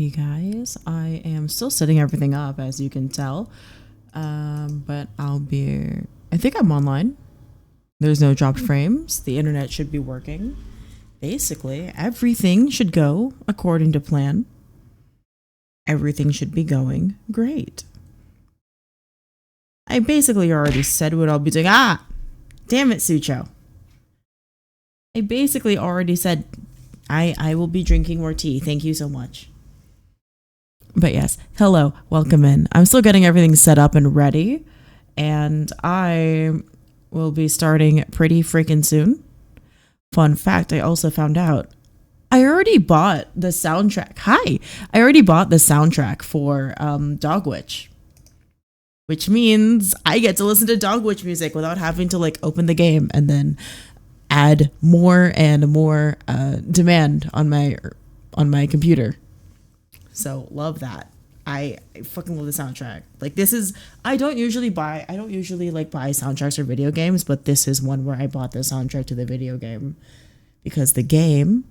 Hey guys, I am still setting everything up as you can tell, but I think I'm online. There's no dropped frames. The internet should be working. Basically, everything should go according to plan. Everything should be going great. I basically already said what I'll be doing. Ah! Damn it, Sucho. I basically already said I will be drinking more tea. Thank you so much. But yes, hello, welcome in. I'm still getting everything set up and ready, and I will be starting pretty freaking soon. Fun fact, I also found out I already bought the soundtrack. Hi! I already bought the soundtrack for Dog Witch, which means I get to listen to Dog Witch music without having to like open the game and then add more and more demand on my computer. So love that. I fucking love the soundtrack. Like I don't usually like buy soundtracks for video games, but this is one where I bought the soundtrack to the video game because the game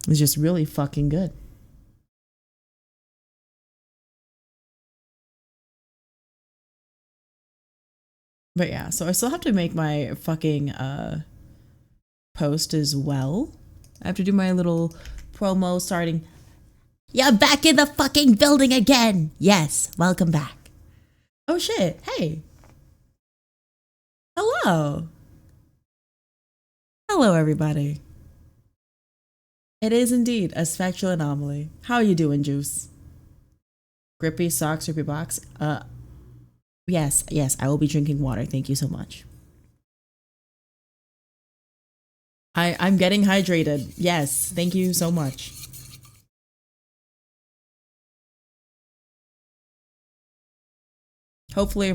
is just really fucking good. But yeah, so I still have to make my fucking post as well. I have to do my little promo starting. You're back in the fucking building again. Yes, welcome back. Oh shit, hey. Hello. Hello, everybody. It is indeed a spectral anomaly. How are you doing, Juice? Grippy socks, grippy box? Yes, I will be drinking water. Thank you so much. I'm getting hydrated. Yes, thank you so much. Hopefully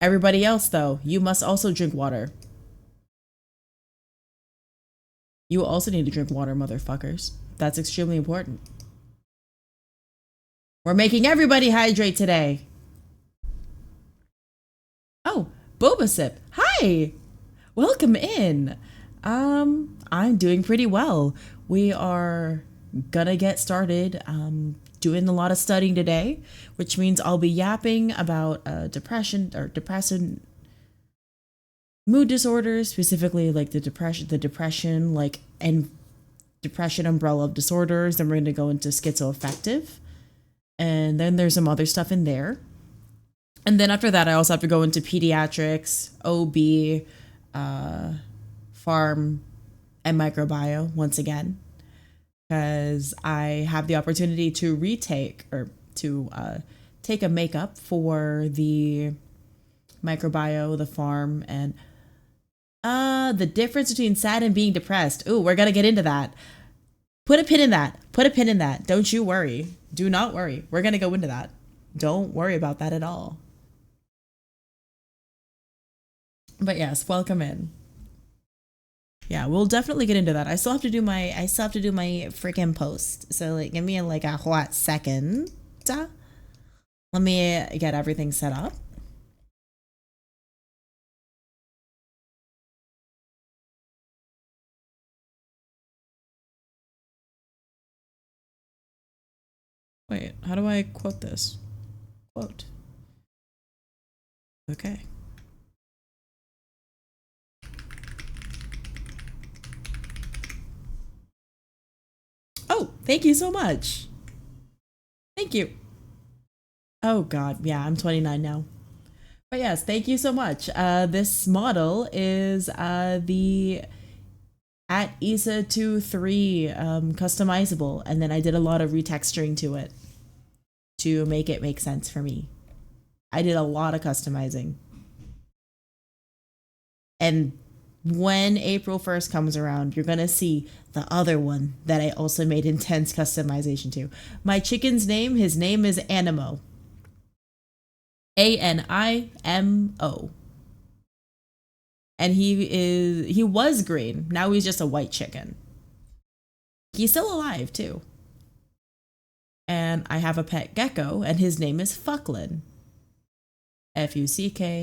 everybody else though, you must also drink water. You also need to drink water, motherfuckers. That's extremely important. We're making everybody hydrate today. Oh, Boba Sip. Hi. Welcome in. I'm doing pretty well. We are gonna get started doing a lot of studying today, which means I'll be yapping about depression mood disorders, specifically like the depression like and depression umbrella of disorders. Then we're going to go into schizoaffective, and then there's some other stuff in there. And then after that, I also have to go into pediatrics, OB, Pharm, and Microbio once again, because I have the opportunity to take a makeup for the Microbio, the Pharm, and the difference between sad and being depressed. Ooh, we're gonna get into that. Put a pin in that. Don't you worry. Do not worry. We're gonna go into that. Don't worry about that at all. But yes, welcome in. Yeah, we'll definitely get into that. I still have to do my freaking post. So like give me like a hot second. Let me get everything set up. Wait, how do I quote this? Quote. Okay. Oh, thank you so much. Thank you. Oh God, yeah, I'm 29 now. But yes, thank you so much. This model is the at ISA 2.3 customizable, and then I did a lot of retexturing to it to make it make sense for me. I did a lot of customizing. And when April 1st comes around, you're gonna see the other one that I also made intense customization to. My chicken's name, his name is Animo. Animo. And he was green. Now he's just a white chicken. He's still alive too. And I have a pet gecko, and his name is Fucklin. Fucklynn.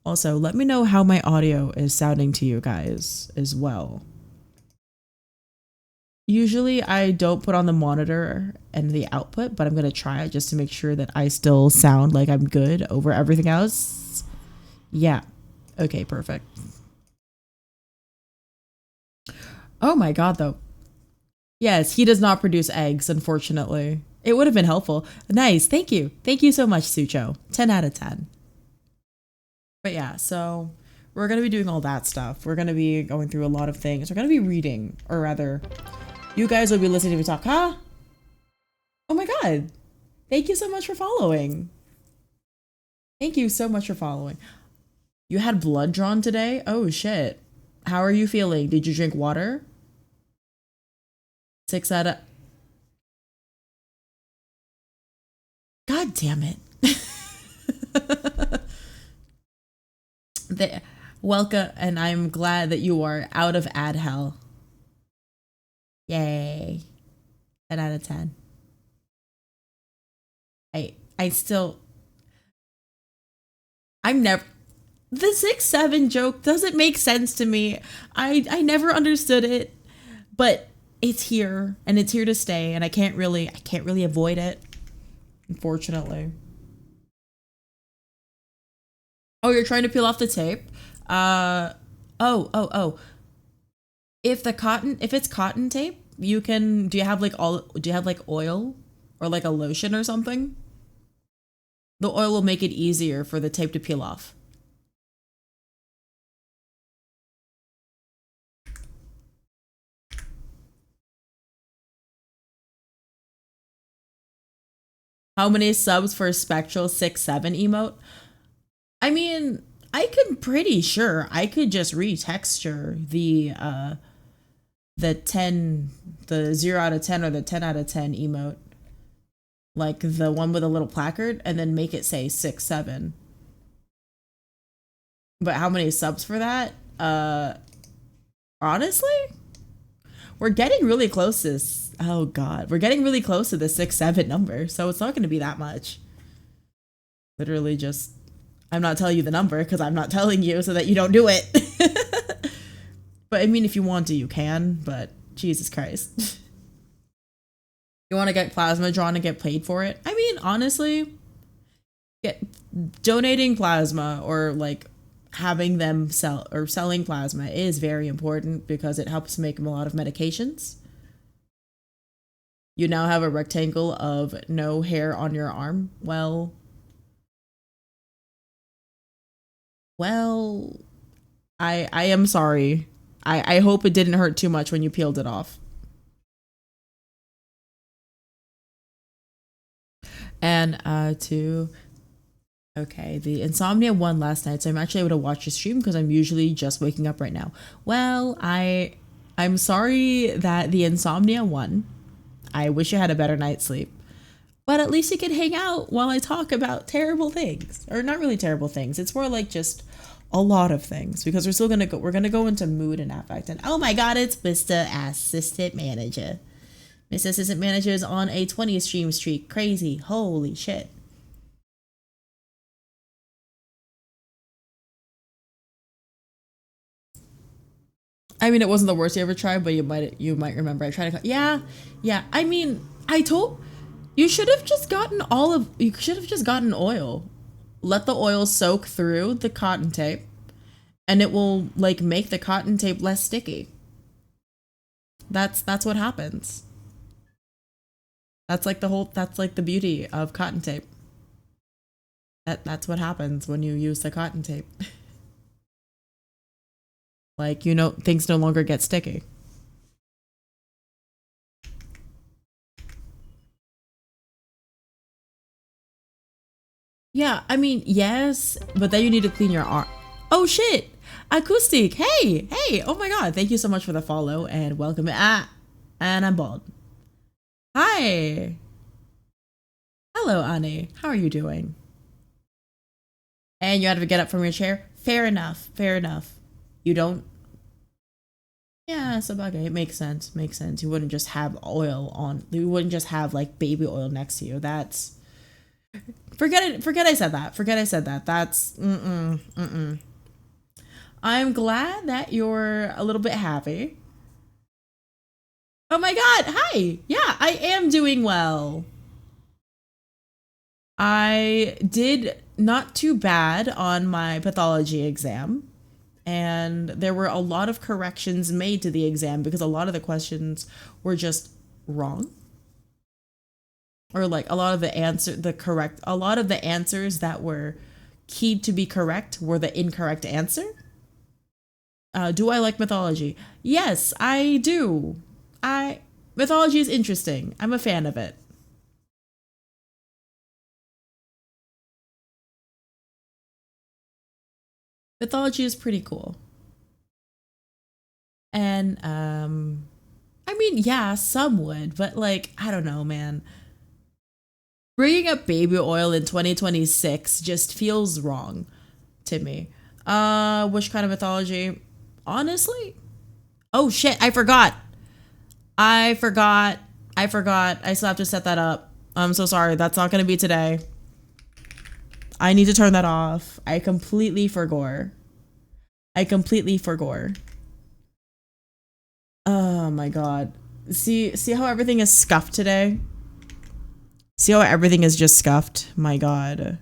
Also, let me know how my audio is sounding to you guys as well. Usually I don't put on the monitor and the output, but I'm going to try it just to make sure that I still sound like I'm good over everything else. Yeah. Okay, perfect. Oh my god, though. Yes, he does not produce eggs, unfortunately. It would have been helpful. Nice. Thank you. Thank you so much, Sucho. 10 out of 10. But yeah, so we're going to be doing all that stuff. We're going to be going through a lot of things. We're going to be reading, or rather, you guys will be listening to me talk, huh? Oh my god. Thank you so much for following. Thank you so much for following. You had blood drawn today? Oh shit. How are you feeling? Did you drink water? 6 out of... God damn it. Welcome, and I'm glad that you are out of ad hell. Yay. 10 out of 10. I still... I'm never... The 6-7 joke doesn't make sense to me. I never understood it, but it's here and it's here to stay, and I can't really avoid it, unfortunately. Oh, you're trying to peel off the tape? Oh. If it's cotton tape, you can, do you have like oil or like a lotion or something? The oil will make it easier for the tape to peel off. How many subs for a spectral 6-7 emote? I mean, pretty sure I could just retexture the 10, the 0 out of 10 or the 10 out of 10 emote, like the one with a little placard, and then make it say 6-7. But how many subs for that? Honestly, we're getting really close to this. Oh god, we're getting really close to the 6-7 number, so it's not going to be that much. Literally just, I'm not telling you the number because I'm not telling you so that you don't do it. But I mean, if you want to, you can, but Jesus Christ. You want to get plasma drawn and get paid for it? I mean, honestly, donating plasma or like having them sell or selling plasma is very important because it helps make a lot of medications. You now have a rectangle of no hair on your arm. Well, I am sorry. I hope it didn't hurt too much when you peeled it off. And okay, the insomnia won last night, so I'm actually able to watch the stream because I'm usually just waking up right now. Well, I'm sorry that the insomnia won. I wish you had a better night's sleep. But at least you can hang out while I talk about terrible things. Or not really terrible things. It's more like just a lot of things, because we're gonna go into mood and affect. And oh my god, it's Mr. Assistant Manager. Mr. Assistant Manager is on a 20 stream streak. Crazy. Holy shit. I mean, it wasn't the worst you ever tried, but you might remember I tried to, yeah. I mean, you should have just gotten oil. Let the oil soak through the cotton tape, and it will like make the cotton tape less sticky. That's what happens. That's like the beauty of cotton tape. That's what happens when you use the cotton tape. Like, things no longer get sticky. Yeah, I mean, yes, but then you need to clean your arm. Oh shit! Acoustic, hey! Oh my god, thank you so much for the follow and welcome. And I'm bald. Hi! Hello, Annie. How are you doing? And you had to get up from your chair? Fair enough. You don't? Yeah, so okay, it makes sense. You wouldn't just have oil on, you wouldn't just have like baby oil next to you. That's, forget I said that. That's, I'm glad that you're a little bit happy. Oh my god, hi! Yeah, I am doing well. I did not too bad on my pathology exam, and there were a lot of corrections made to the exam because a lot of the questions were just wrong. Or like a lot of a lot of the answers that were keyed to be correct were the incorrect answer. Do I like mythology? Yes, I do. Mythology is interesting. I'm a fan of it. Mythology is pretty cool. And I mean, yeah, some would, but like I don't know, man. Bringing up baby oil in 2026 just feels wrong to me. Which kind of mythology? Honestly? Oh shit, I forgot. I forgot. I forgot. I still have to set that up. I'm so sorry. That's not going to be today. I need to turn that off. I completely forgot. I completely forgot. Oh my god. See how everything is scuffed today? See how everything is just scuffed? My god.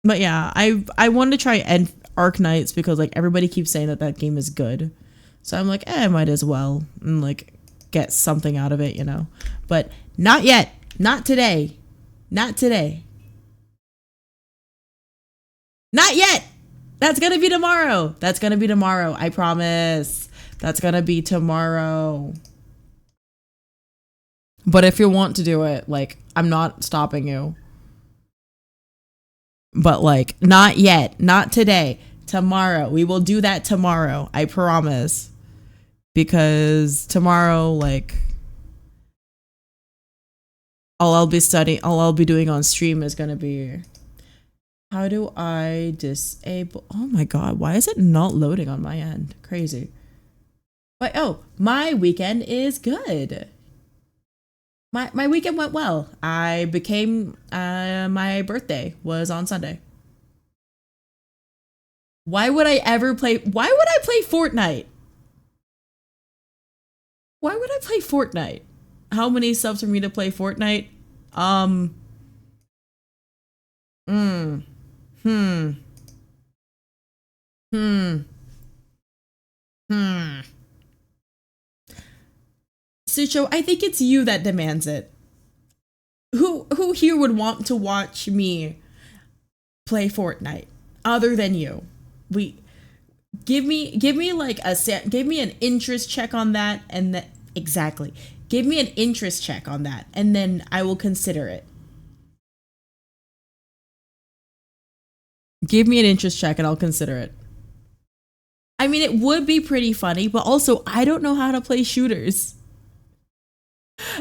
But yeah, I wanted to try Arc Knights because like everybody keeps saying that that game is good. So I'm like, I might as well and like get something out of it, you know. But not yet. Not today. Not today. Not yet. That's gonna be tomorrow. That's gonna be tomorrow. I promise. That's gonna be tomorrow. But if you want to do it, like, I'm not stopping you. But like, not yet. Not today. Tomorrow. We will do that tomorrow. I promise. Because tomorrow, like, all I'll be doing on stream is gonna be, how do I disable? Oh my god, why is it not loading on my end? Crazy. But oh, my weekend is good. My weekend went well. My birthday was on Sunday. Why would I play Fortnite? Why would I play Fortnite? How many subs for me to play Fortnite? Hmm. Hmm. Hmm. Hmm. Sucho, I think it's you that demands it. Who here would want to watch me play Fortnite other than you? Give me an interest check on that, and that exactly. Give me an interest check on that, and then I will consider it. Give me an interest check and I'll consider it. I mean, it would be pretty funny, but also I don't know how to play shooters.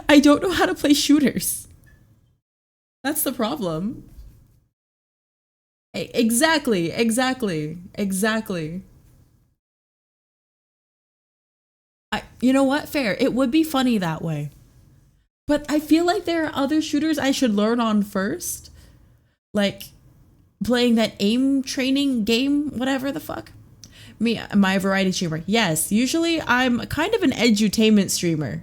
I don't know how to play shooters. That's the problem. Exactly. You know what? Fair. It would be funny that way. But I feel like there are other shooters I should learn on first. Like playing that aim training game, whatever the fuck. My variety streamer. Yes, usually I'm kind of an edutainment streamer.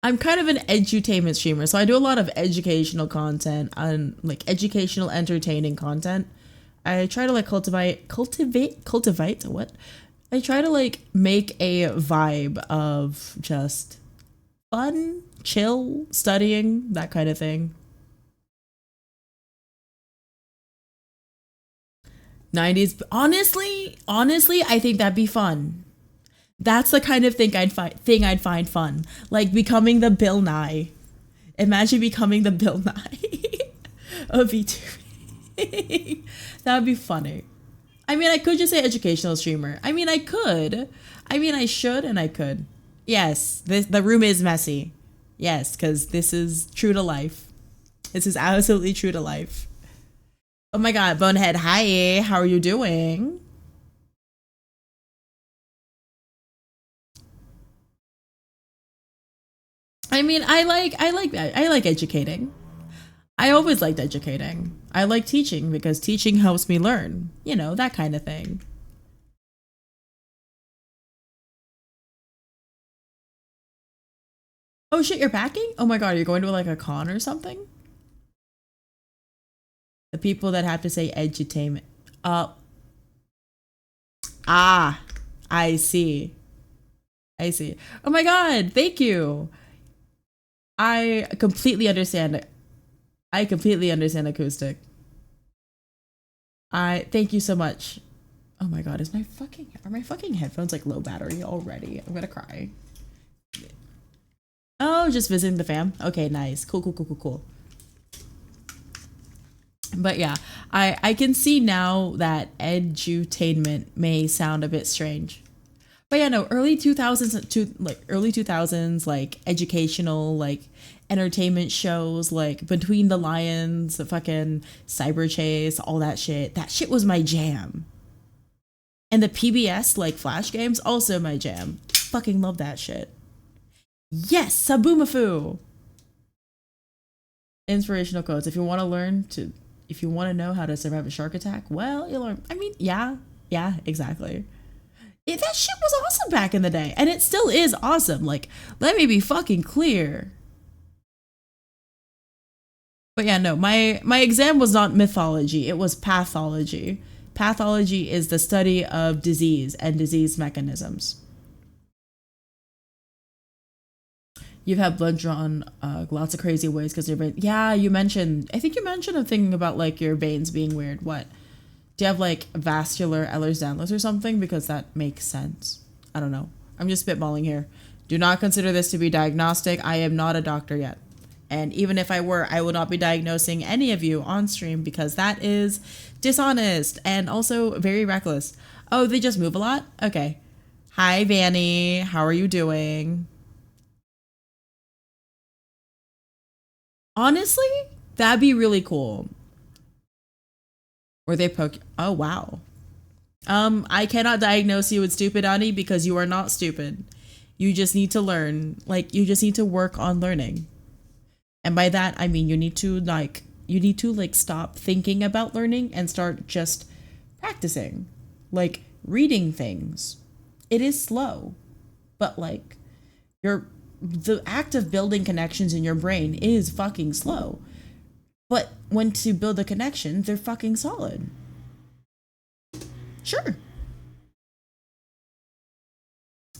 I'm kind of an edutainment streamer, so I do a lot of educational content and like educational entertaining content. I try to like cultivate what? I try to like make a vibe of just fun, chill, studying, that kind of thing. 90s, honestly, I think that'd be fun. That's the kind of thing I'd find fun. Like becoming the Bill Nye. Imagine becoming the Bill Nye of VTubing. That would be funny. I mean, I could just say educational streamer. I mean, I could. I mean, I should and I could. Yes, the room is messy. Yes, because this is true to life. This is absolutely true to life. Oh my god, Bonehead, hi. How are you doing? I mean, I like educating. I always liked educating. I like teaching because teaching helps me learn. You know, that kind of thing. Oh shit, you're packing? Oh my god, you're going to like a con or something? The people that have to say edutainment. Ah, I see. I see. Oh my god, thank you. I completely understand. I completely understand acoustic. Thank you so much. Oh my god, are my fucking headphones like low battery already? I'm gonna cry. Oh, just visiting the fam. Okay, nice. Cool. But yeah, I can see now that edutainment may sound a bit strange. But yeah, no, early 2000s, like educational, like entertainment shows, like Between the Lions, the fucking Cyber Chase, all that shit. That shit was my jam. And the PBS, like Flash games, also my jam. Fucking love that shit. Yes, Sabumafu. Inspirational quotes. If you want to know how to survive a shark attack, well, you'll learn. I mean, yeah, exactly. That shit was awesome back in the day, and it still is awesome. Like, let me be fucking clear. But yeah, no, my exam was not mythology, it was pathology. Pathology is the study of disease and disease mechanisms. You've had blood drawn lots of crazy ways because your vein. Yeah, I think you mentioned a thing about like your veins being weird. What? Do you have like vascular Ehlers-Danlos or something? Because that makes sense. I don't know. I'm just spitballing here. Do not consider this to be diagnostic. I am not a doctor yet. And even if I were, I will not be diagnosing any of you on stream because that is dishonest and also very reckless. Oh, they just move a lot? Okay. Hi, Vanny. How are you doing? Honestly, that'd be really cool. Or they poke. Oh, wow. I cannot diagnose you with stupid, Ani, because you are not stupid. You just need to learn. Like, you just need to work on learning. And by that, I mean you need to stop thinking about learning and start just practicing. Like, reading things. It is slow. But, like, the act of building connections in your brain is fucking slow. But once you build a connection, they're fucking solid. Sure.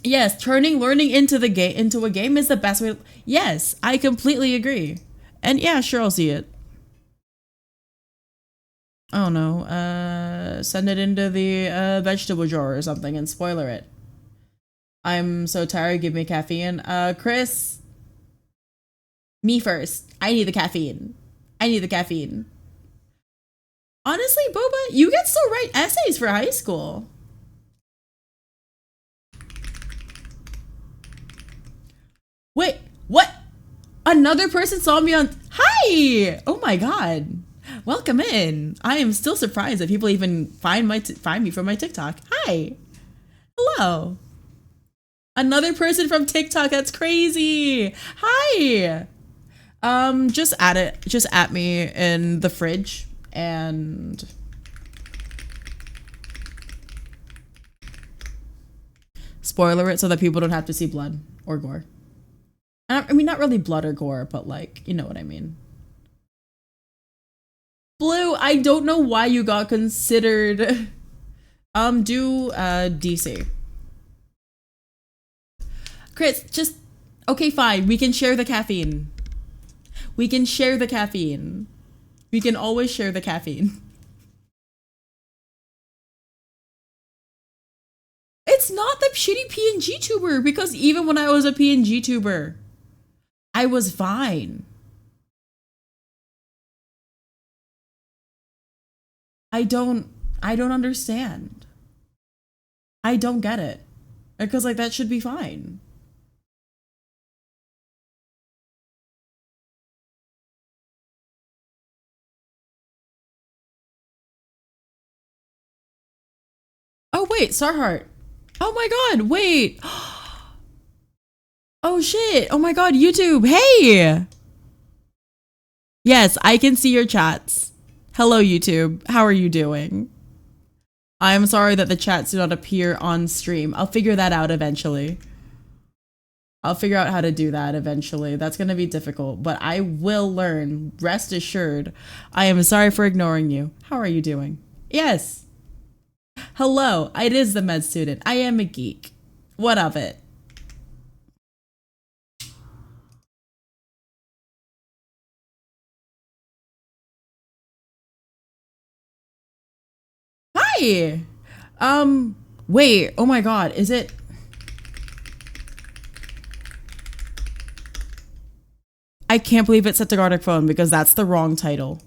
Yes, turning learning into a game is the best way. Yes, I completely agree. And yeah, sure, I'll see it. Oh no, send it into the vegetable drawer or something and spoiler it. I'm so tired, give me caffeine. Chris, me first. I need the caffeine. Honestly, Boba, you can still write essays for high school. Wait, what? Another person saw me on. Hi! Oh my god. Welcome in. I am still surprised that people even find me from my TikTok. Hi. Hello. Another person from TikTok. That's crazy. Hi. Just at me in the fridge and spoiler it so that people don't have to see blood or gore. I mean, not really blood or gore, but like, you know what I mean. Blue, I don't know why you got considered. Do DC. Chris, just okay, fine. We can share the caffeine. We can always share the caffeine. It's not the shitty PNG tuber, because even when I was a PNG tuber, I was fine. I don't understand. I don't get it. Because like that should be fine. Oh wait, Sarhart. Oh my god, wait. Oh shit. Oh my god, YouTube. Hey. Yes, I can see your chats. Hello, YouTube. How are you doing? I'm sorry that the chats do not appear on stream. I'll figure that out eventually. I'll figure out how to do that eventually. That's going to be difficult, but I will learn. Rest assured. I am sorry for ignoring you. How are you doing? Yes. Hello. It is the med student. I am a geek. What of it? Hi. Wait. Oh my God. Is it? I can't believe it's set to Gartic Phone because that's the wrong title.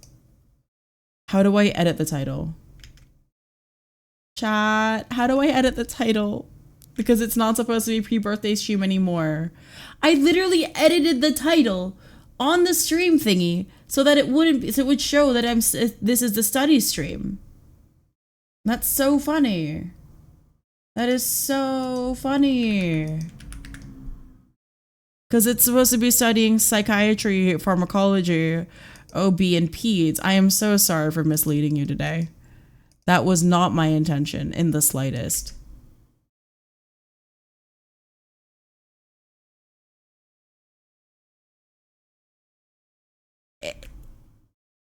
How do I edit the title? Chat, how do I edit the title? Because it's not supposed to be pre-birthday stream anymore. I literally edited the title on the stream thingy so that it would show that this is the study stream. That's so funny. That is so funny. Because it's supposed to be studying psychiatry, pharmacology, OB, and Peds. I am so sorry for misleading you today. That was not my intention in the slightest.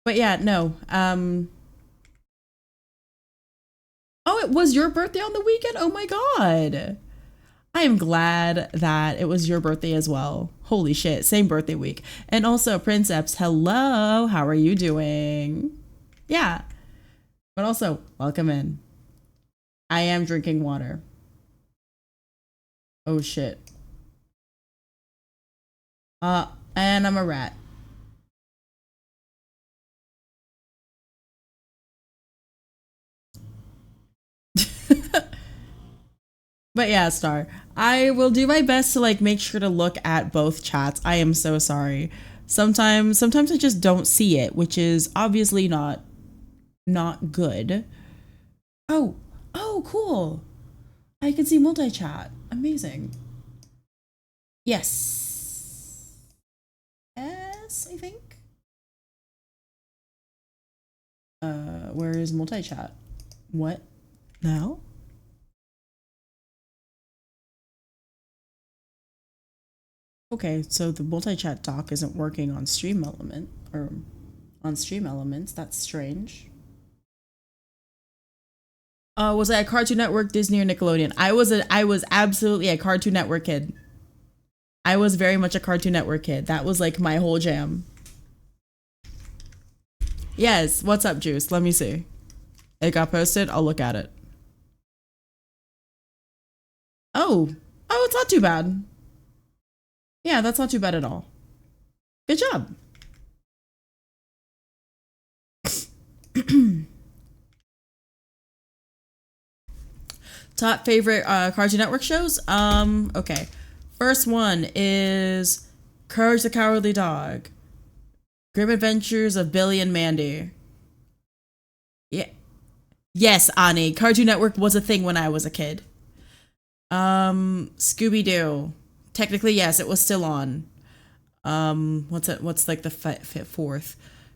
But yeah, no. Oh, it was your birthday on the weekend? Oh my God. I am glad that it was your birthday as well. Holy shit, same birthday week. And also, Princeps, hello. How are you doing? Yeah. But also, welcome in. I am drinking water. Oh shit. And I'm a rat. But yeah, Star, I will do my best to like make sure to look at both chats. I am so sorry. Sometimes I just don't see it, which is obviously not good. Oh, cool. I can see multi-chat. Amazing. Yes. Yes, I think. Where is multi-chat? What? Now? Okay, so the multi-chat dock isn't working on Stream Element or on Stream Elements. That's strange. Was I a Cartoon Network, Disney, or Nickelodeon? I was absolutely a Cartoon Network kid. I was very much a Cartoon Network kid. That was like my whole jam. Yes, what's up, Juice? Let me see. It got posted. I'll look at it. Oh, it's not too bad. Yeah, that's not too bad at all. Good job. Top favorite Cartoon Network shows? Okay. First one is Courage the Cowardly Dog. Grim Adventures of Billy and Mandy. Yeah. Yes, Ani. Cartoon Network was a thing when I was a kid. Scooby-Doo. Technically, yes, it was still on. What's like the fourth?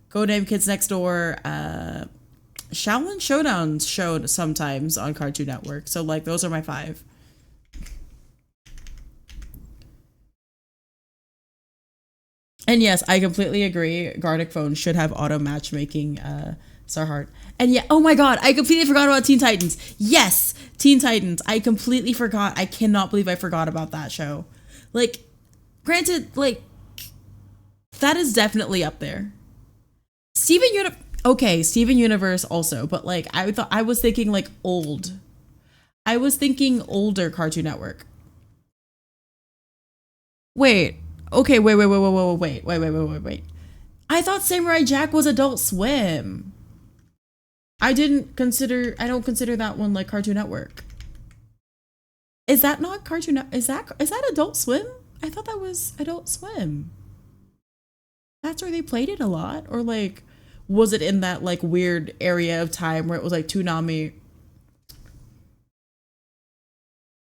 Codename Kids Next Door. Shaolin Showdown showed sometimes on Cartoon Network. So like those are my 5. And yes, I completely agree. Gartic Phone should have auto matchmaking, Starheart. And yeah, oh my God, I completely forgot about Teen Titans. Yes, Teen Titans. I completely forgot. I cannot believe I forgot about that show. Like, granted, like, that is definitely up there. Steven Universe also, but like, I was thinking like old. I was thinking older Cartoon Network. Wait. Okay, wait. I thought Samurai Jack was Adult Swim. I don't consider that one like Cartoon Network. Is that not Cartoon? Is that Adult Swim? I thought that was Adult Swim. That's where they played it a lot, or like, was it in that like weird area of time where it was like Toonami?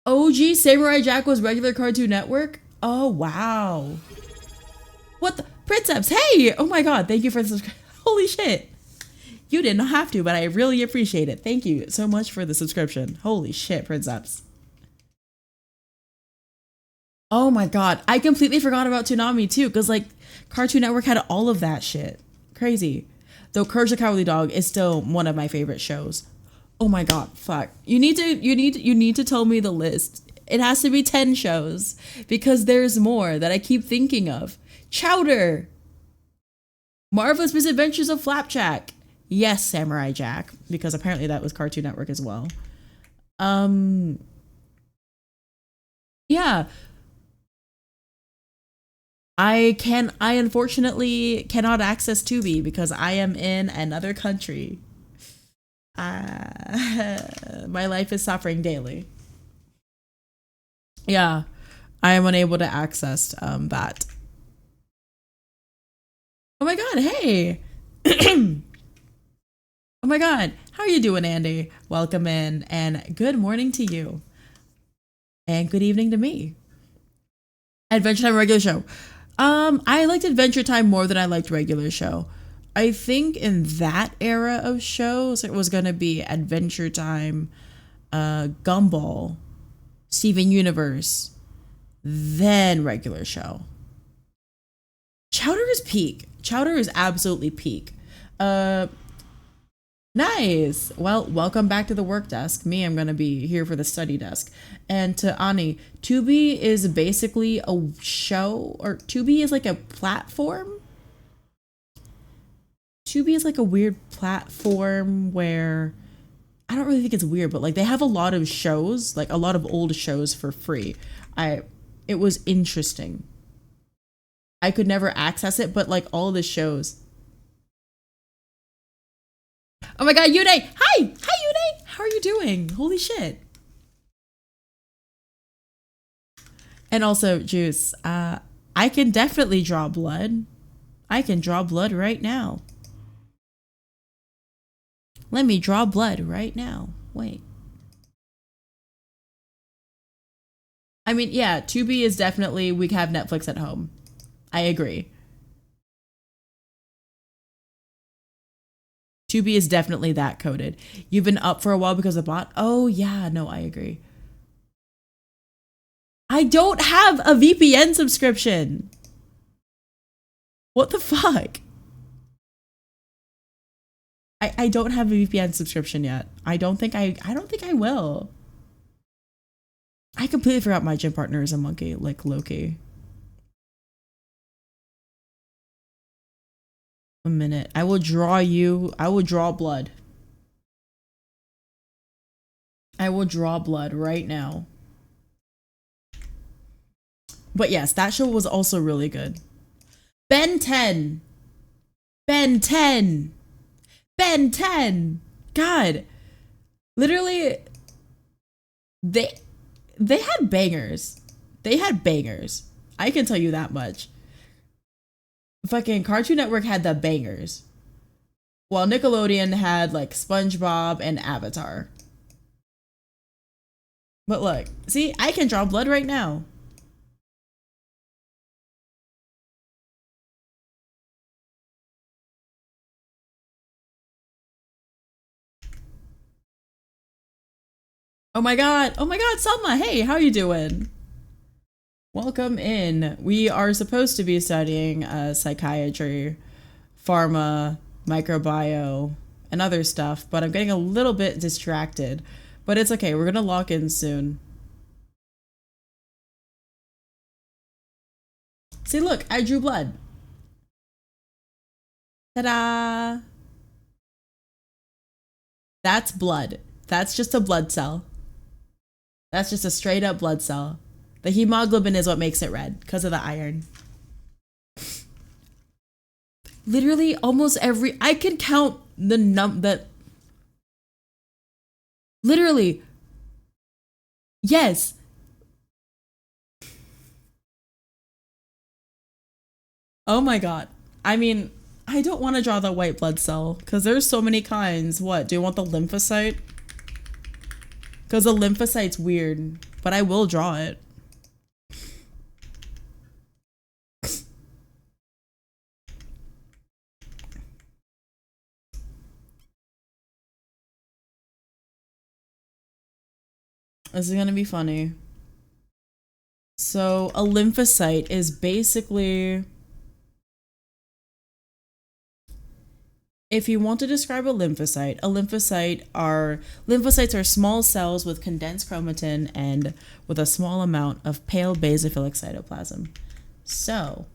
OG Samurai Jack was regular Cartoon Network. Oh wow. What the Princeps? Hey! Oh my God! Thank you for the subscribe. Holy shit! You didn't have to, but I really appreciate it. Thank you so much for the subscription. Holy shit, Princeps. Oh my god, I completely forgot about Toonami too, because like Cartoon Network had all of that shit. Crazy. Though Courage the Cowardly Dog is still one of my favorite shows. Oh my god, fuck. You need to tell me the list. It has to be 10 shows because there's more that I keep thinking of. Chowder. Marvelous Misadventures of Flapjack. Yes, Samurai Jack, because apparently that was Cartoon Network as well. Yeah, I unfortunately cannot access Tubi because I am in another country. My life is suffering daily. Yeah, I am unable to access that. Oh my god, hey. Oh my god, how are you doing, Andy? Welcome in and good morning to you. And good evening to me. Adventure Time regular show. I liked Adventure Time more than I liked regular show. I think in that era of shows, it was gonna be Adventure Time, Gumball, Steven Universe, then regular show. Chowder is peak. Chowder is absolutely peak. Uh, Nice. Well, welcome back to the work desk. Me, I'm going to be here for the study desk. And to Ani, Tubi is basically a show, or Tubi is like a platform. Tubi is like a weird platform where I don't really think it's weird, but like they have a lot of shows, like a lot of old shows for free. It was interesting. I could never access it, but like all the shows. Oh my god, Yude! Hi! Hi, Yude! How are you doing? Holy shit. And also, Juice, I can definitely draw blood. I can draw blood right now. Let me draw blood right now. Wait. I mean, yeah, Tubi is definitely, we have Netflix at home. I agree. Tubi is definitely that coded. You've been up for a while because of bot? Oh, yeah, no, I agree. I don't have a VPN subscription. What the fuck? I don't have a VPN subscription yet. I don't think I will. I completely forgot my gym partner is a monkey, like Loki. A minute. I will draw you. I will draw blood. I will draw blood right now. But yes, that show was also really good. Ben 10. Ben 10. Ben 10. God. Literally they had bangers. They had bangers. I can tell you that much. Fucking Cartoon Network had the bangers. While Nickelodeon had like SpongeBob and Avatar. But look, see, I can draw blood right now. Oh my god, Selma, hey, how you doing? Welcome in. We are supposed to be studying psychiatry, pharma, microbio, and other stuff, but I'm getting a little bit distracted. But it's okay, we're gonna lock in soon. See, look, I drew blood. Ta-da! That's blood. That's just a blood cell. That's just a straight up blood cell. The hemoglobin is what makes it red because of the iron. Literally almost every, I can count the that literally, yes. Oh my god. I mean, I don't want to draw the white blood cell because there's so many kinds. What, do you want the lymphocyte? Because the lymphocyte's weird, but I will draw it. This is gonna be funny. So a lymphocyte is basically, if you want to describe a lymphocytes are small cells with condensed chromatin and with a small amount of pale basophilic cytoplasm. So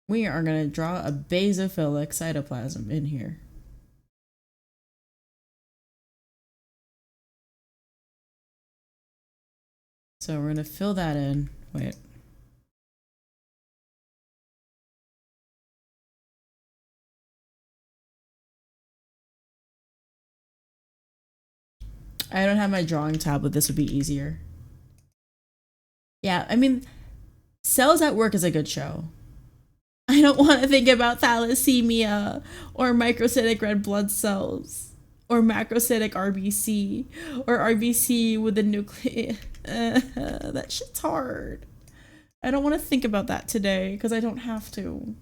we are going to draw a basophilic cytoplasm in here. So we're going to fill that in. Wait. I don't have my drawing tablet. This would be easier. Yeah, I mean, Cells at Work is a good show. I don't want to think about thalassemia or microcytic red blood cells or macrocytic RBC or RBC with a nucleus. That shit's hard. I don't want to think about that today because I don't have to.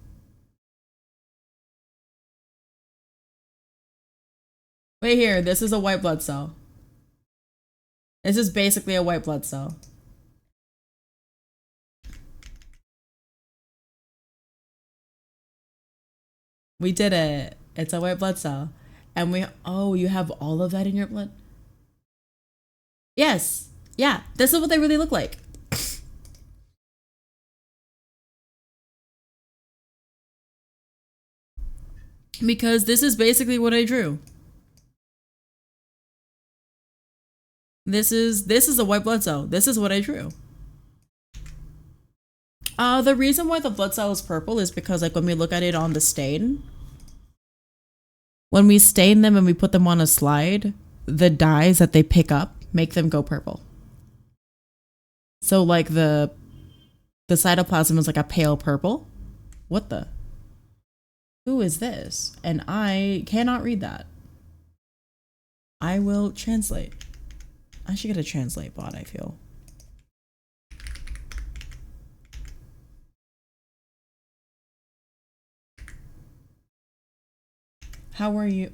Wait here, this is a white blood cell. This is basically a white blood cell. We did it. It's a white blood cell. And you have all of that in your blood? Yes. Yeah, this is what they really look like. Because this is basically what I drew. This is a white blood cell. This is what I drew. The reason why the blood cell is purple is because like when we look at it on the stain, when we stain them and we put them on a slide, the dyes that they pick up make them go purple. So like the cytoplasm is like a pale purple. What the? Who is this? And I cannot read that. I will translate. I should get a translate bot, I feel. How are you?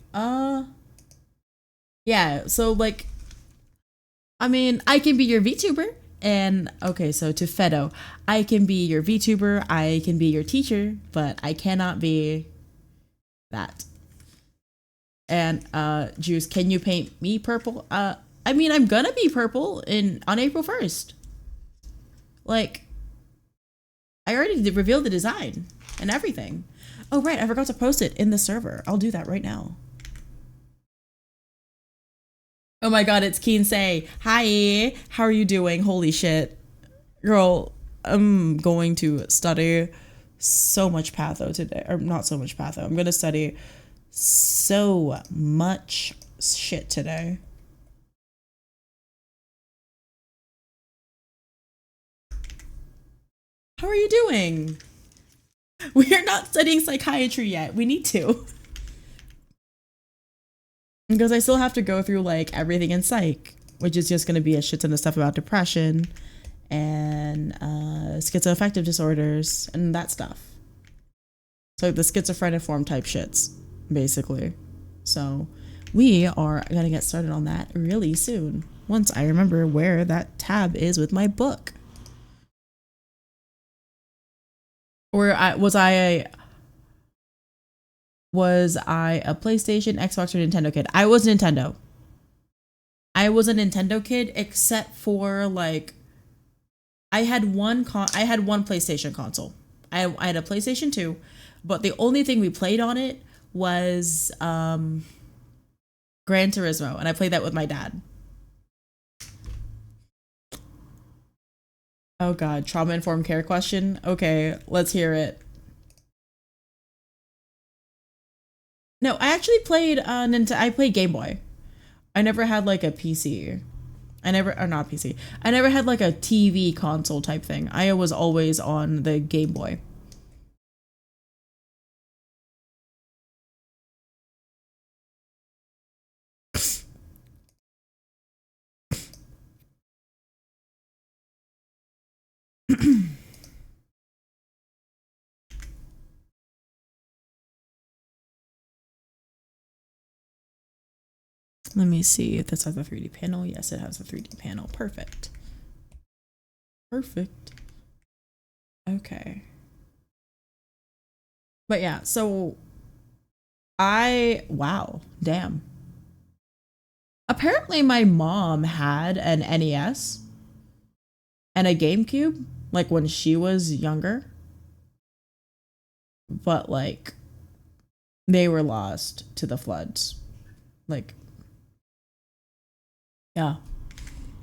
Yeah, so like, I mean, I can be your VTuber. And okay, so to Fedo, I can be your VTuber, I can be your teacher, but I cannot be that. And Juice, can you paint me purple? I mean, I'm gonna be purple on April 1st. Like, I already revealed the design and everything. Oh, right, I forgot to post it in the server. I'll do that right now. Oh my god, it's Kinsey. Hi, how are you doing? Holy shit. Girl, I'm going to study so much patho today. Or not so much patho. I'm going to study so much shit today. How are you doing? We are not studying psychiatry yet. We need to. Because I still have to go through like everything in psych, which is just going to be a shit ton of stuff about depression and schizoaffective disorders and that stuff. So the schizophreniform type shits, basically. So we are going to get started on that really soon, once I remember where that tab is with my book. Or was I a PlayStation, Xbox, or Nintendo kid? I was Nintendo. I was a Nintendo kid, except for like I had one PlayStation console. I had a PlayStation 2, but the only thing we played on it was Gran Turismo, and I played that with my dad. Oh god, trauma-informed care question? Okay, let's hear it. No, I actually played I played Game Boy. I never had like a PC. Not PC. I never had like a TV console type thing. I was always on the Game Boy. Let me see if this has a 3D panel. Yes, it has a 3D panel. Perfect. Perfect. Okay. But yeah, so wow, damn. Apparently my mom had an NES and a GameCube like when she was younger, but like they were lost to the floods. Like, yeah.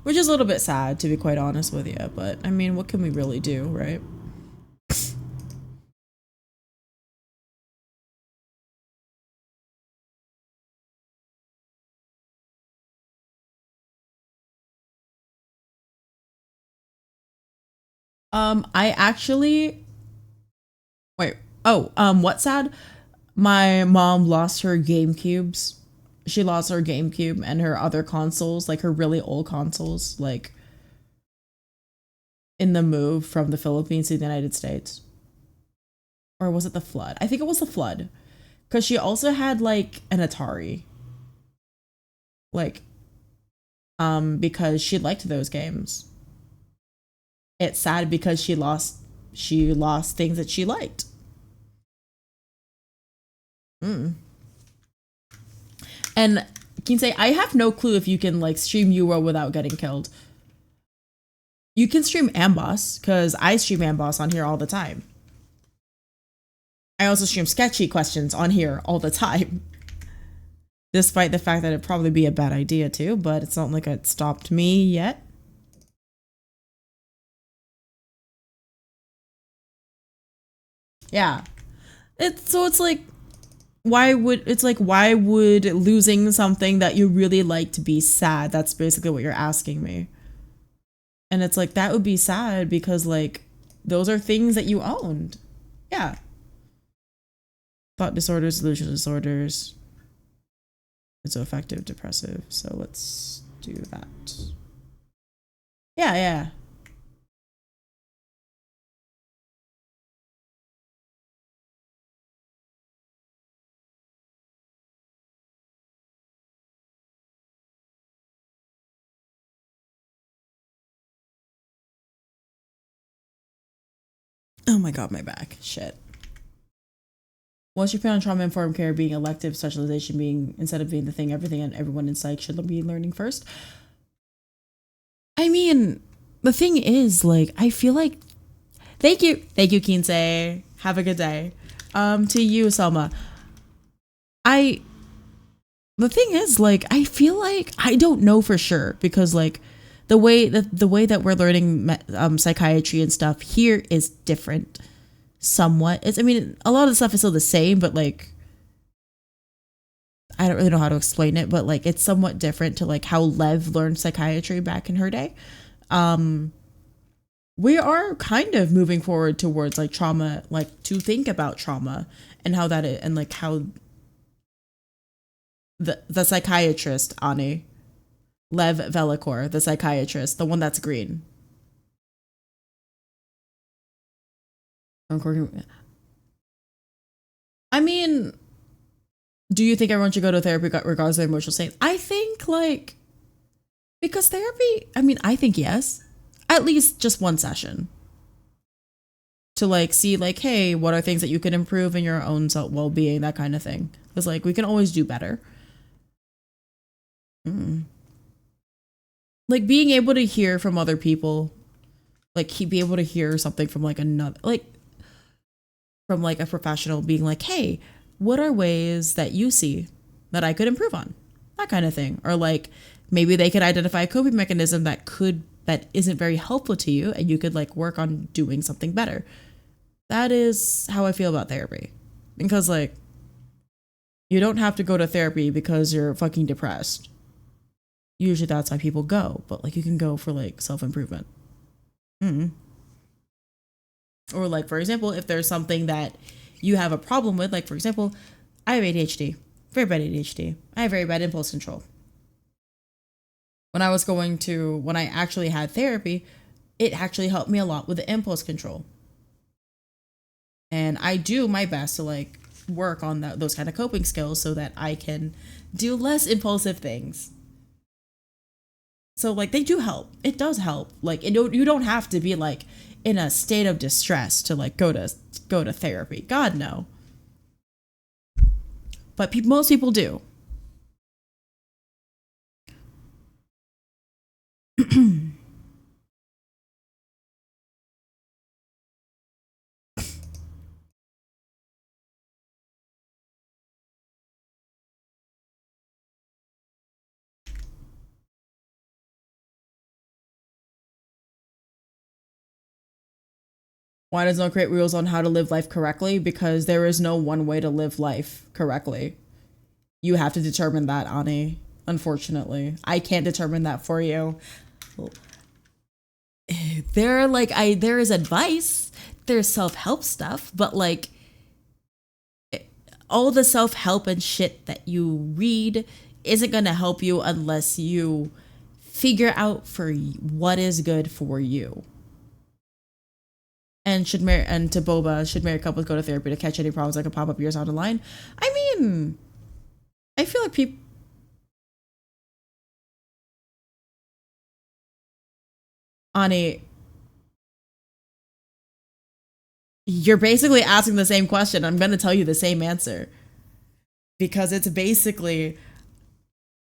Which is a little bit sad, to be quite honest with you, but I mean, what can we really do, right? I actually wait. Oh, what's sad? My mom lost her GameCubes. She lost her GameCube and her other consoles, like her really old consoles, like in the move from the Philippines to the United States. Or was it the flood? I think it was the flood. Because she also had like an Atari. Like, because she liked those games. It's sad because she lost things that she liked. Mm. And can say I have no clue if you can like stream Euro without getting killed. You can stream Amboss because I stream Amboss on here all the time. I also stream sketchy questions on here all the time. Despite the fact that it'd probably be a bad idea too, but it's not like it stopped me yet. Yeah. It's like why would losing something that you really like to be sad? That's basically what you're asking me. And it's like that would be sad because like those are things that you owned. Yeah. Thought disorders, delusional disorders. It's so effective, depressive. So let's do that. Yeah, yeah. Oh my god, my back. Shit. What's your opinion on trauma informed care being elective, specialization being instead of being the thing everything and everyone in psych should be learning first? I mean, the thing is, like, I feel like thank you, Kinsey. Have a good day. To you, Selma. I the thing is, like, I feel like I don't know for sure because like the way that we're learning psychiatry and stuff here is different somewhat. It's, I mean, a lot of the stuff is still the same, but like I don't really know how to explain it, but like it's somewhat different to like how Lev learned psychiatry back in her day. Um we are kind of moving forward towards like trauma, like to think about trauma and how that and like how the psychiatrist Ani Lev Velikor, the psychiatrist, the one that's green. I mean, do you think everyone should go to therapy regardless of their emotional state? I think like because therapy, I mean, I think yes, at least just one session to like see like, hey, what are things that you can improve in your own self well-being, that kind of thing. Because like we can always do better. Mm. Like being able to hear from other people, like be able to hear something from like another, like from like a professional being like, hey, what are ways that you see that I could improve on? That kind of thing. Or like maybe they could identify a coping mechanism that isn't very helpful to you and you could like work on doing something better. That is how I feel about therapy. Because like you don't have to go to therapy because you're fucking depressed. Usually that's why people go, but like you can go for like self-improvement. Mm. Or like for example, if there's something that you have a problem with, like for example, I have ADHD, very bad ADHD. I have very bad impulse control. When I actually had therapy, it actually helped me a lot with the impulse control. And I do my best to like work on those kind of coping skills so that I can do less impulsive things. So like they do help. It does help. Like you don't have to be like in a state of distress to like go to therapy. God no. But most people do. Why does no create rules on how to live life correctly? Because there is no one way to live life correctly. You have to determine that, Ani. Unfortunately, I can't determine that for you. There is advice, there's self-help stuff, but like all the self-help and shit that you read isn't going to help you unless you figure out for what is good for you. And to Boba, should married couples go to therapy to catch any problems that could pop up years down the line? I mean, I feel like people. Ani, you're basically asking the same question. I'm going to tell you the same answer. Because it's basically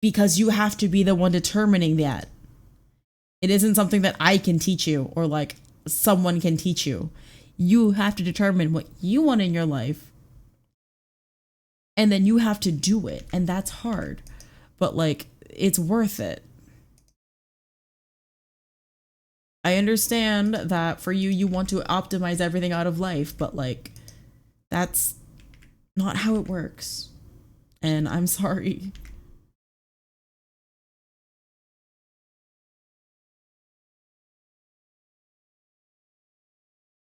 because you have to be the one determining that. It isn't something that I can teach you or like someone can teach you. You have to determine what you want in your life. And then you have to do it. And that's hard. But like, it's worth it. I understand that for you, you want to optimize everything out of life, but like, that's not how it works. And I'm sorry.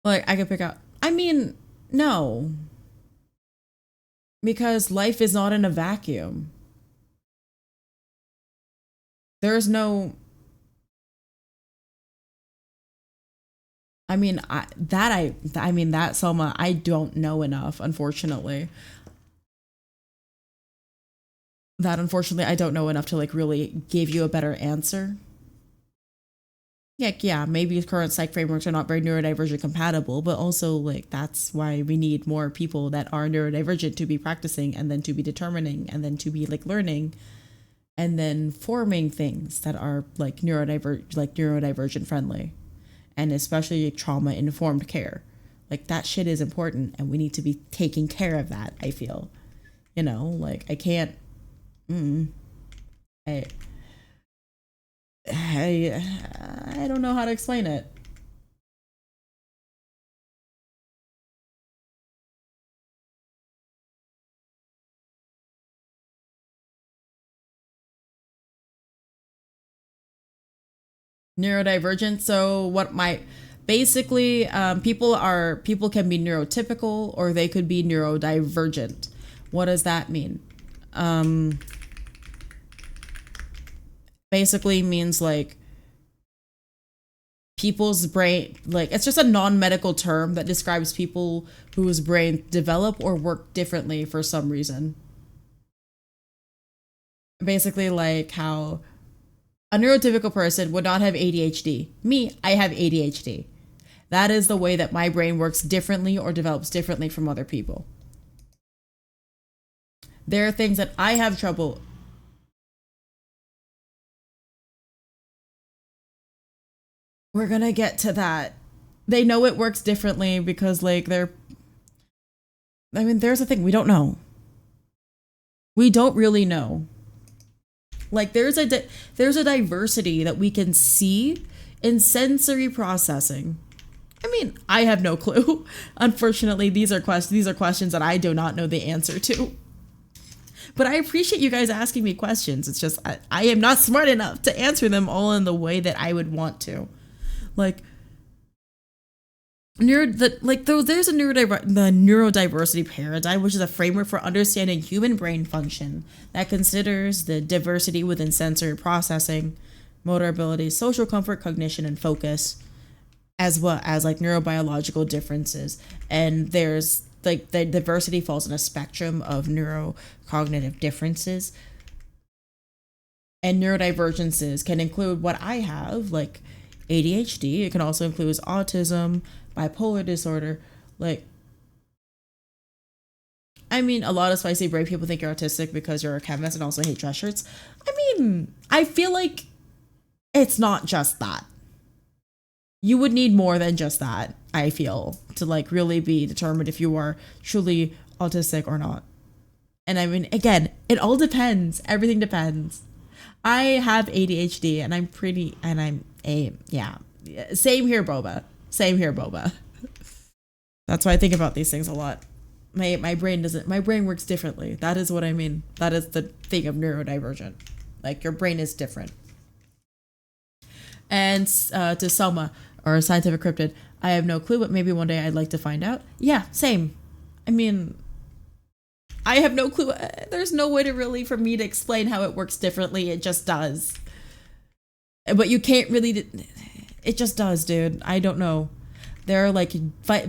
Like, I could pick out, I mean, no. Because life is not in a vacuum. There's no, I mean, that Selma, I don't know enough, unfortunately. That unfortunately I don't know enough to like really give you a better answer. Yeah, maybe current psych frameworks are not very neurodivergent compatible, but also like that's why we need more people that are neurodivergent to be practicing and then to be determining and then to be like learning and then forming things that are like neurodivergent friendly and especially trauma informed care. Like that shit is important and we need to be taking care of that, I feel. Like I can't I I don't know how to explain it. Neurodivergent. So what might basically people can be neurotypical or they could be neurodivergent. What does that mean? Um, Basically means like people's brain, like it's just a non-medical term that describes people whose brain develop or work differently for some reason. Basically like how a neurotypical person would not have ADHD. Me, I have ADHD. That is the way that my brain works differently or develops differently from other people. There are things that I have trouble. We're gonna get to that. They know it works differently because like there's the thing, we don't know. We don't really know. Like there's a diversity that we can see in sensory processing. I mean, I have no clue. Unfortunately, these are questions that I do not know the answer to. But I appreciate you guys asking me questions. It's just I am not smart enough to answer them all in the way that I would want to. Like there's the neurodiversity paradigm, which is a framework for understanding human brain function that considers the diversity within sensory processing, motor ability, social comfort, cognition, and focus, as well as like neurobiological differences. And there's like the diversity falls in a spectrum of neurocognitive differences. And neurodivergences can include what I have, like ADHD. It can also include autism, bipolar disorder. Like, I mean, a lot of spicy brain people think you're autistic because you're a chemist and also hate dress shirts. I mean, I feel like it's not just that. You would need more than just that, I feel, to like really be determined if you are truly autistic or not. And I mean, again, it all depends. Everything depends. I have ADHD and yeah. Same here, Boba. Same here, Boba. That's why I think about these things a lot. My brain works differently. That is what I mean. That is the thing of neurodivergent. Like your brain is different. And to Selma, or Scientific Cryptid, I have no clue, but maybe one day I'd like to find out. Yeah, same. I mean, I have no clue. There's no way to really for me to explain how it works differently. It just does. But you can't really. It just does, dude. I don't know. There are like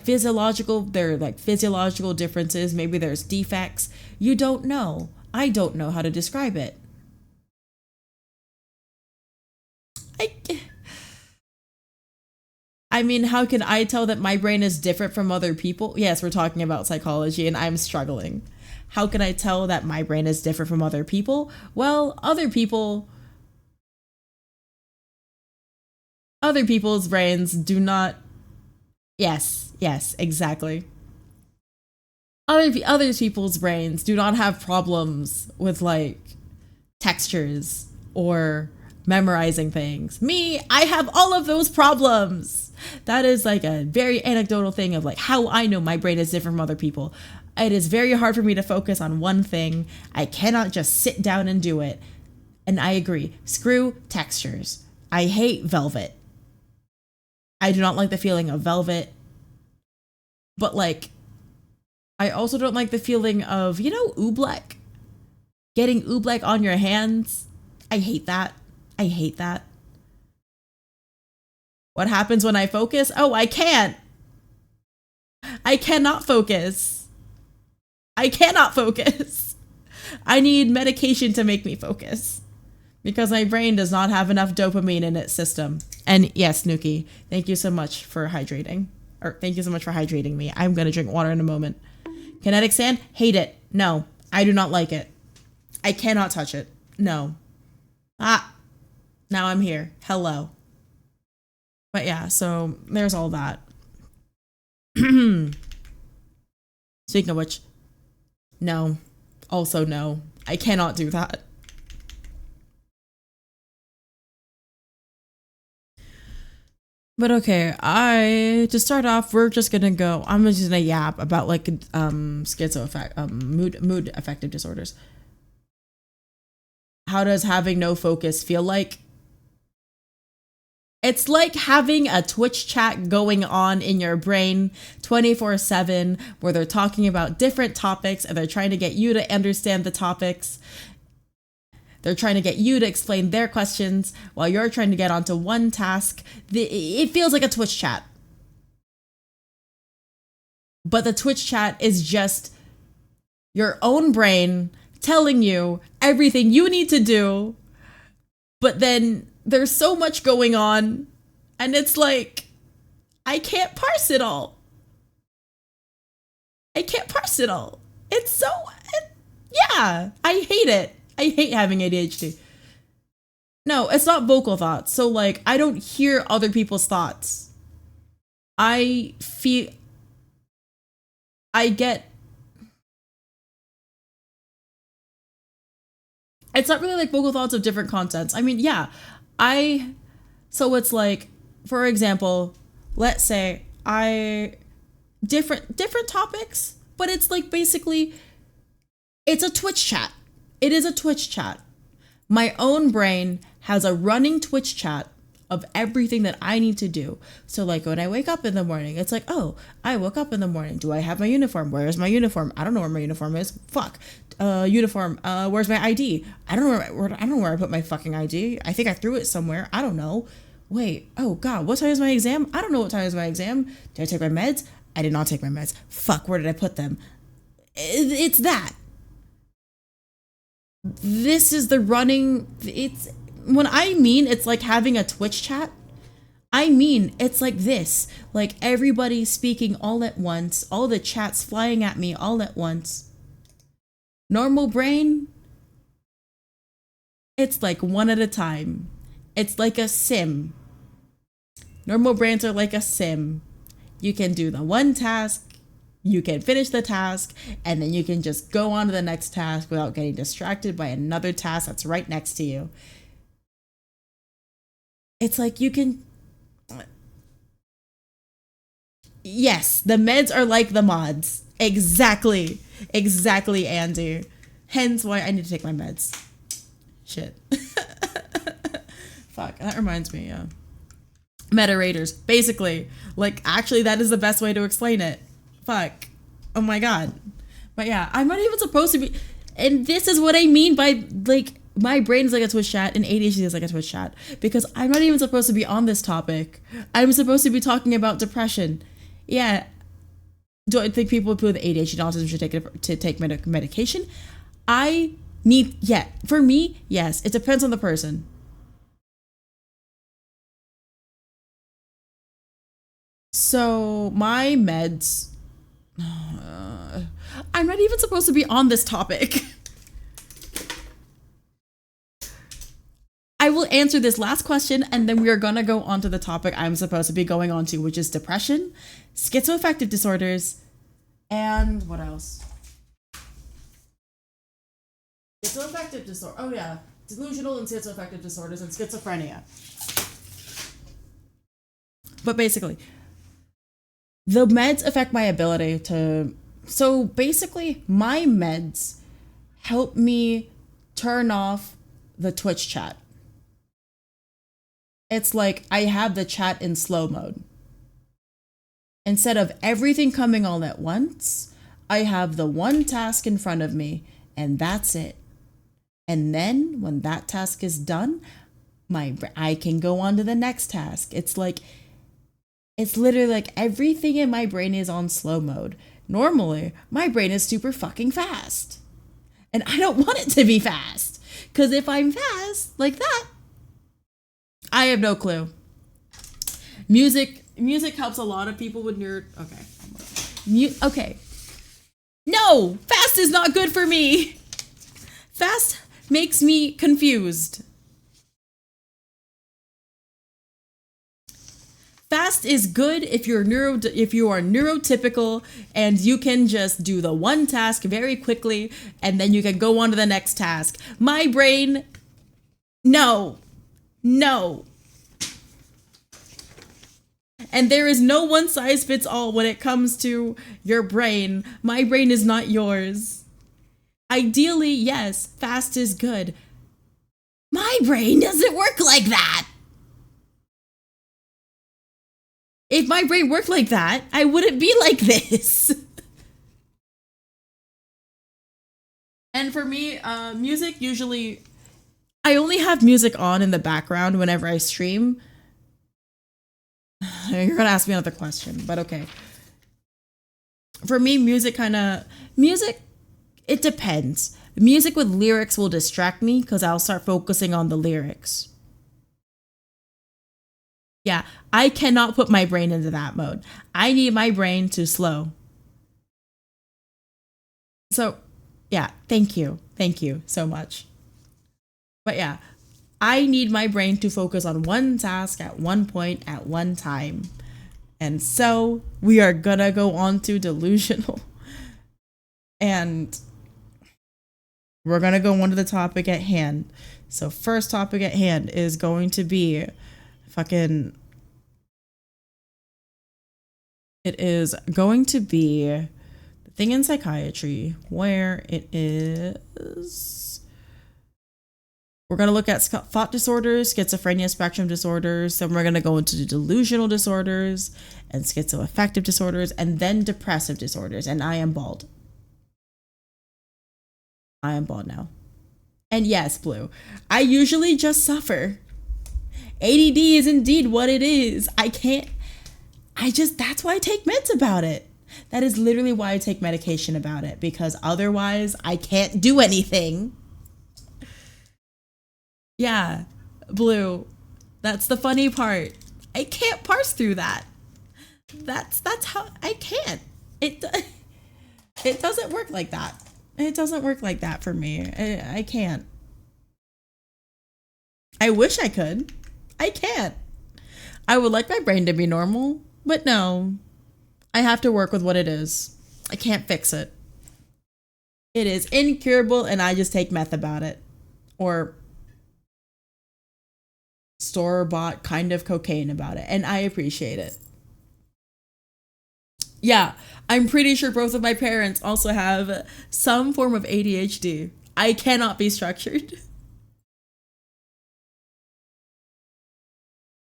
physiological differences. Maybe there's defects. You don't know. I don't know how to describe it. I mean, how can I tell that my brain is different from other people? Yes, we're talking about psychology and I'm struggling. How can I tell that my brain is different from other people? Well, other people's brains do not. Yes, exactly. Other people's brains do not have problems with like textures or memorizing things. Me, I have all of those problems. That is like a very anecdotal thing of like how I know my brain is different from other people. It is very hard for me to focus on one thing. I cannot just sit down and do it. And I agree. Screw textures. I hate velvet. I do not like the feeling of velvet. But like, I also don't like the feeling of, oobleck? Getting oobleck on your hands. I hate that. What happens when I focus? Oh, I can't. I cannot focus. I need medication to make me focus because my brain does not have enough dopamine in its system. And yes, Nuki, thank you so much for hydrating. Or thank you so much for hydrating me. I'm going to drink water in a moment. Kinetic sand? Hate it. No, I do not like it. I cannot touch it. No. Now I'm here. Hello. But yeah, so there's all that. Speaking of which, no. Also no. I cannot do that. But okay, to start off, we're just gonna go. I'm just gonna yap about like mood affective disorders. How does having no focus feel like? It's like having a Twitch chat going on in your brain 24/7 where they're talking about different topics and they're trying to get you to understand the topics. They're trying to get you to explain their questions while you're trying to get onto one task. It feels like a Twitch chat. But the Twitch chat is just your own brain telling you everything you need to do. But then there's so much going on and it's like, I can't parse it all. It's so, yeah, I hate it. I hate having ADHD. No, it's not vocal thoughts. So like, I don't hear other people's thoughts. It's not really like vocal thoughts of different contents. I mean, yeah, so it's like, for example, let's say different topics, but it's like basically, it's a Twitch chat. It is a Twitch chat. My own brain has a running Twitch chat of everything that I need to do. So like when I wake up in the morning, it's like, oh, I woke up in the morning. Do I have my uniform? Where is my uniform? I don't know where my uniform is. Fuck. Uniform. Where's my ID? I don't know where I put my fucking ID. I think I threw it somewhere. I don't know. Wait. Oh God. What time is my exam? I don't know what time is my exam. Did I take my meds? I did not take my meds. Fuck. Where did I put them? It's that. This is the running. It's when I mean it's like having a Twitch chat. I mean, it's like this. Like everybody speaking all at once, all the chats flying at me all at once. Normal brain, it's like one at a time. It's like a sim. Normal brains are like a sim. You can do the one task, you can finish the task, and then you can just go on to the next task without getting distracted by another task that's right next to you. It's like you can. Yes, the meds are like the mods. Exactly. Exactly, Andy. Hence why I need to take my meds. Shit. Fuck, that reminds me, yeah. Meta raiders. Basically. Like, actually, that is the best way to explain it. Fuck. Oh my god. But yeah, I'm not even supposed to be. And this is what I mean by, like, my brain is like a Twitch chat and ADHD is like a Twitch chat. Because I'm not even supposed to be on this topic. I'm supposed to be talking about depression. Yeah. Do I think people with ADHD and autism should take medication? For me, yes. It depends on the person. So my meds. I'm not even supposed to be on this topic. I will answer this last question and then we are gonna go on to the topic I'm supposed to be going on to, which is depression, schizoaffective disorders, and what else? Schizoaffective disorder. Oh yeah, delusional and schizoaffective disorders and schizophrenia. But basically, the meds affect my ability to. So basically, my meds help me turn off the Twitch chat. It's like I have the chat in slow mode. Instead of everything coming all at once, I have the one task in front of me, and that's it. And then when that task is done, I can go on to the next task. It's literally like everything in my brain is on slow mode. Normally, my brain is super fucking fast. And I don't want it to be fast. Because if I'm fast like that, I have no clue. Music helps a lot of people with Okay. Okay. No! Fast is not good for me! Fast makes me confused. Fast is good if you are neurotypical and you can just do the one task very quickly and then you can go on to the next task. My brain, no. And there is no one size fits all when it comes to your brain. My brain is not yours. Ideally, yes, fast is good. My brain doesn't work like that. If my brain worked like that, I wouldn't be like this. And for me, music usually, I only have music on in the background whenever I stream. You're gonna ask me another question, but okay. For me, music, it depends. Music with lyrics will distract me because I'll start focusing on the lyrics. Yeah, I cannot put my brain into that mode. I need my brain to slow. So, yeah, thank you. Thank you so much. But yeah, I need my brain to focus on one task at one point at one time. And so we are gonna go on to delusional. And we're gonna go on to the topic at hand. So first topic at hand is going to be it is going to be the thing in psychiatry where it is. We're going to look at thought disorders, schizophrenia spectrum disorders. Then we're going to go into delusional disorders and schizoaffective disorders and then depressive disorders. And I am bald. I am bald now. And yes, Blue, I usually just suffer. ADD is indeed what it is. That's why I take meds about it. That is literally why I take medication about it, because otherwise I can't do anything. Yeah, Blue. That's the funny part. I can't parse through that. That's how I can't. It it doesn't work like that. It doesn't work like that for me. I can't. I wish I could. I can't. I would like my brain to be normal, but no. I have to work with what it is. I can't fix it. It is incurable and I just take meth about it. Or store-bought kind of cocaine about it. And I appreciate it. Yeah, I'm pretty sure both of my parents also have some form of ADHD. I cannot be structured.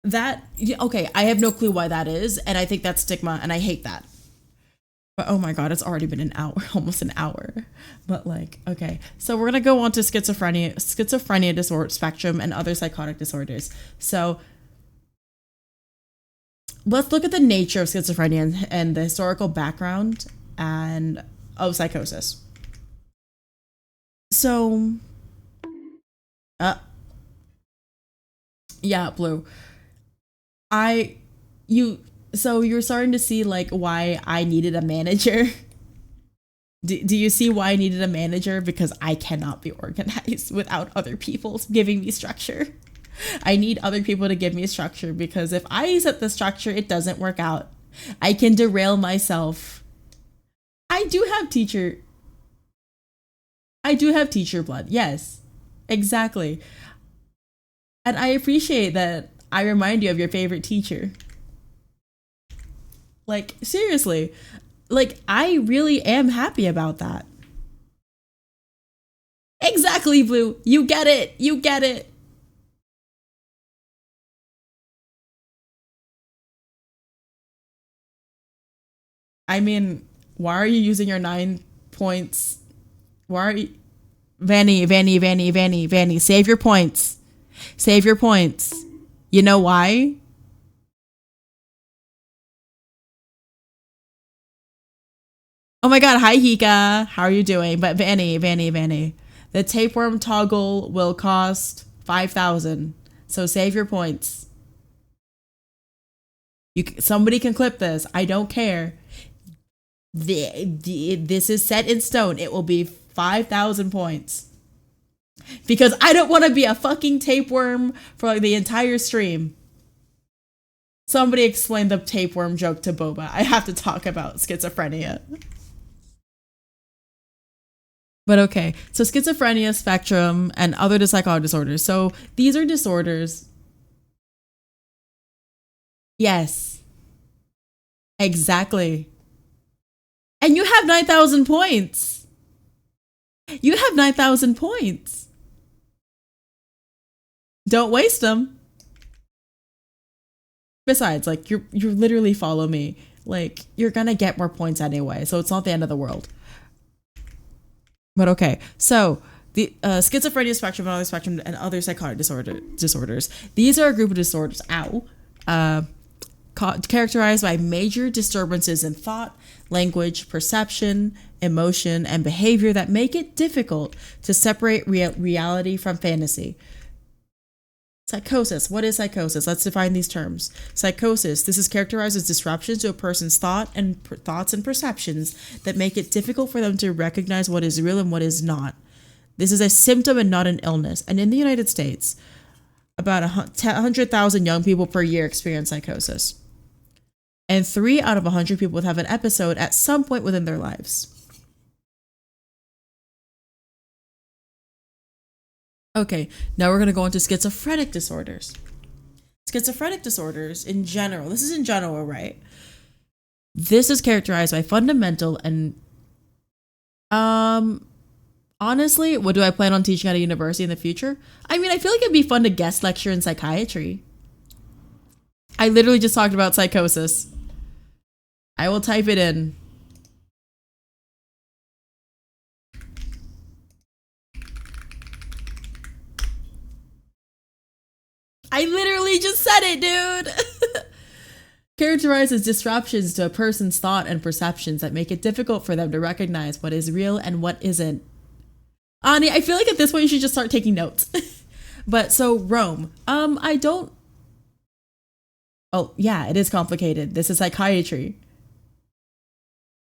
That, yeah, okay, I have no clue why that is. And I think that's stigma and I hate that. But oh my God, it's already been an hour, almost an hour. But like, okay. So we're going to go on to schizophrenia disorder spectrum and other psychotic disorders. So let's look at the nature of schizophrenia and the historical background and of psychosis. So, yeah, Blue. I, you, so you're starting to see like why I needed a manager. Do you see why I needed a manager? Because I cannot be organized without other people giving me structure. I need other people to give me structure because if I set the structure, it doesn't work out. I can derail myself. I do have teacher. I do have teacher blood. Yes, exactly. And I appreciate that I remind you of your favorite teacher. Like, seriously. Like, I really am happy about that. Exactly, Blue. You get it. You get it. I mean, why are you using your 9 points? Why are you... Vanny, save your points. Save your points. You know why? Oh my God, hi Hika. How are you doing? But Vanny. The tapeworm toggle will cost 5,000. So save your points. Somebody can clip this. I don't care. This is set in stone. It will be 5,000 points. Because I don't want to be a fucking tapeworm for like the entire stream. Somebody explain the tapeworm joke to Boba. I have to talk about schizophrenia. But okay, so schizophrenia spectrum and other psychotic disorders. So these are disorders. Yes, exactly. And you have 9,000 points. You have 9,000 points. Don't waste them. Besides, like you're literally follow me. Like you're gonna get more points anyway, so it's not the end of the world. But okay, so the schizophrenia spectrum and other psychotic disorders. These are a group of disorders. Characterized by major disturbances in thought, language, perception, emotion, and behavior that make it difficult to separate reality from fantasy. Psychosis. What is psychosis? Let's define these terms. Psychosis. This is characterized as disruptions to a person's thoughts and perceptions that make it difficult for them to recognize what is real and what is not. This is a symptom and not an illness. And in the United States, about 100,000 young people per year experience psychosis. And 3 out of 100 people would have an episode at some point within their lives. Okay, now we're going to go into schizophrenic disorders. Schizophrenic disorders in general, this is in general, right? This is characterized by fundamental and honestly, what do I plan on teaching at a university in the future? I mean, I feel like it'd be fun to guest lecture in psychiatry. I literally just talked about psychosis. I will type it in. I literally just said it, dude. Characterized as disruptions to a person's thought and perceptions that make it difficult for them to recognize what is real and what isn't. Ani, I feel like at this point you should just start taking notes. But so Rome, I don't. Oh yeah, it is complicated. This is psychiatry.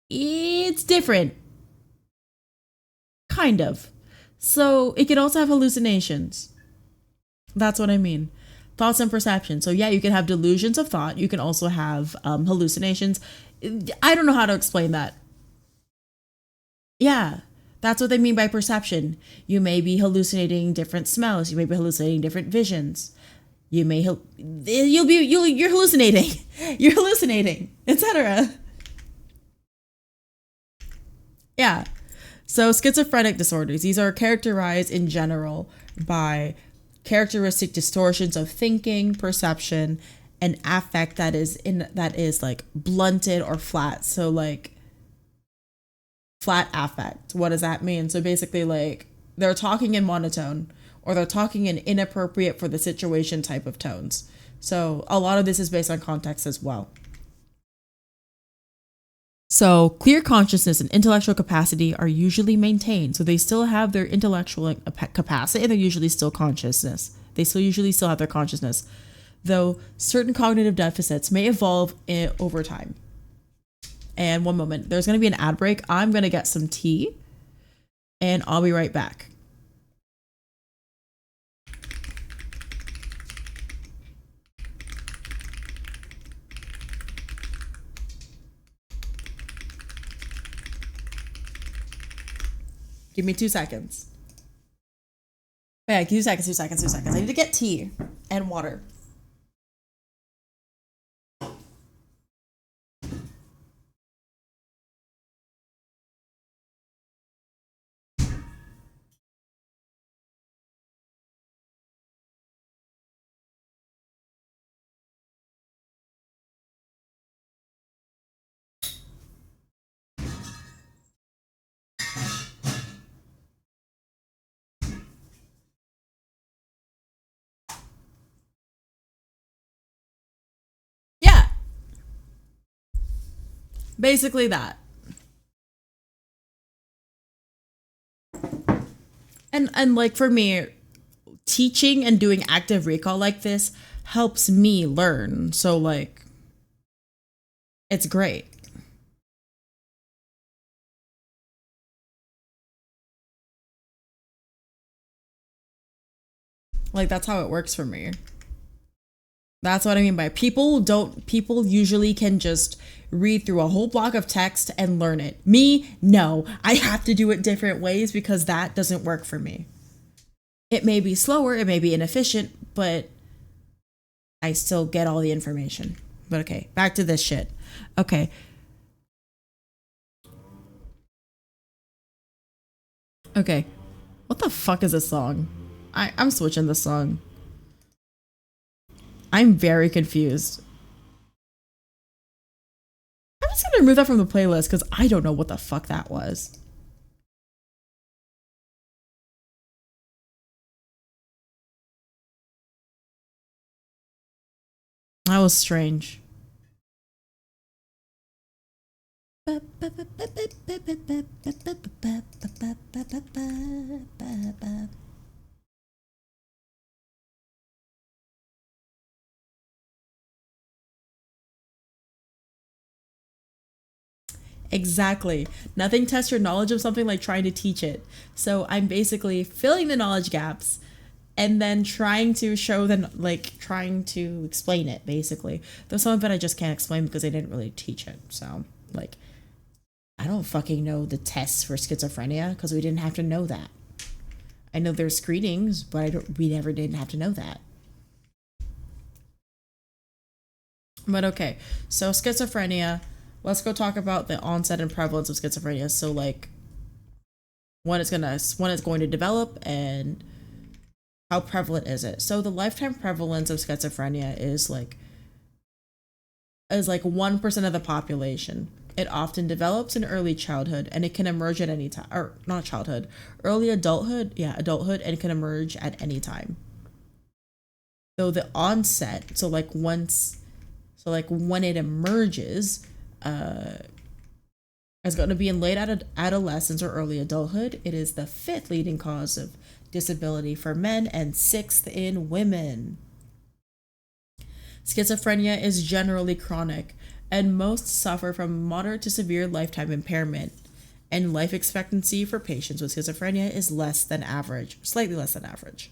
It's different, kind of. So it can also have hallucinations. That's what I mean. Thoughts and perception. So yeah, you can have delusions of thought. You can also have hallucinations. I don't know how to explain that. Yeah, that's what they mean by perception. You may be hallucinating different smells. You may be hallucinating different visions. You may you're hallucinating. You're hallucinating, etc. Yeah. So schizophrenic disorders, these are characterized in general by characteristic distortions of thinking, perception, and affect that is like blunted or flat. So like flat affect. What does that mean? So basically like they're talking in monotone or they're talking in inappropriate for the situation type of tones. So a lot of this is based on context as well. So clear consciousness and intellectual capacity are usually maintained. So they still have their intellectual capacity and they're usually still consciousness. They still usually still have their consciousness, though certain cognitive deficits may evolve over time. And one moment, there's going to be an ad break. I'm going to get some tea and I'll be right back. Give me 2 seconds. Yeah, 2 seconds. I need to get tea and water. Yeah, basically that. And like for me, teaching and doing active recall like this helps me learn. So like it's great. Like that's how it works for me. That's what I mean by people usually can just read through a whole block of text and learn it. Me, no. I have to do it different ways because that doesn't work for me. It may be slower, it may be inefficient, but I still get all the information. But okay, back to this shit. Okay. Okay. What the fuck is this song? I'm switching the song. I'm very confused. I'm just gonna remove that from the playlist because I don't know what the fuck that was. That was strange. Exactly. Nothing tests your knowledge of something like trying to teach it. So I'm basically filling the knowledge gaps and then trying to show them, like trying to explain it basically. There's some of it I just can't explain because they didn't really teach it. So like I don't fucking know the tests for schizophrenia because we didn't have to know that. I know there's screenings, but we never didn't have to know that. But okay, so schizophrenia. Let's go talk about the onset and prevalence of schizophrenia. So like when it's going to develop and how prevalent is it? So the lifetime prevalence of schizophrenia is like 1% of the population. It often develops in early childhood and it can emerge at any time, or not childhood, early adulthood, adulthood, and it can emerge at any time. So the onset, when it emerges, is going to be in late adolescence or early adulthood. It is the fifth leading cause of disability for men and 6th in women. Schizophrenia is generally chronic, and most suffer from moderate to severe lifetime impairment, and life expectancy for patients with schizophrenia is less than average, slightly less than average.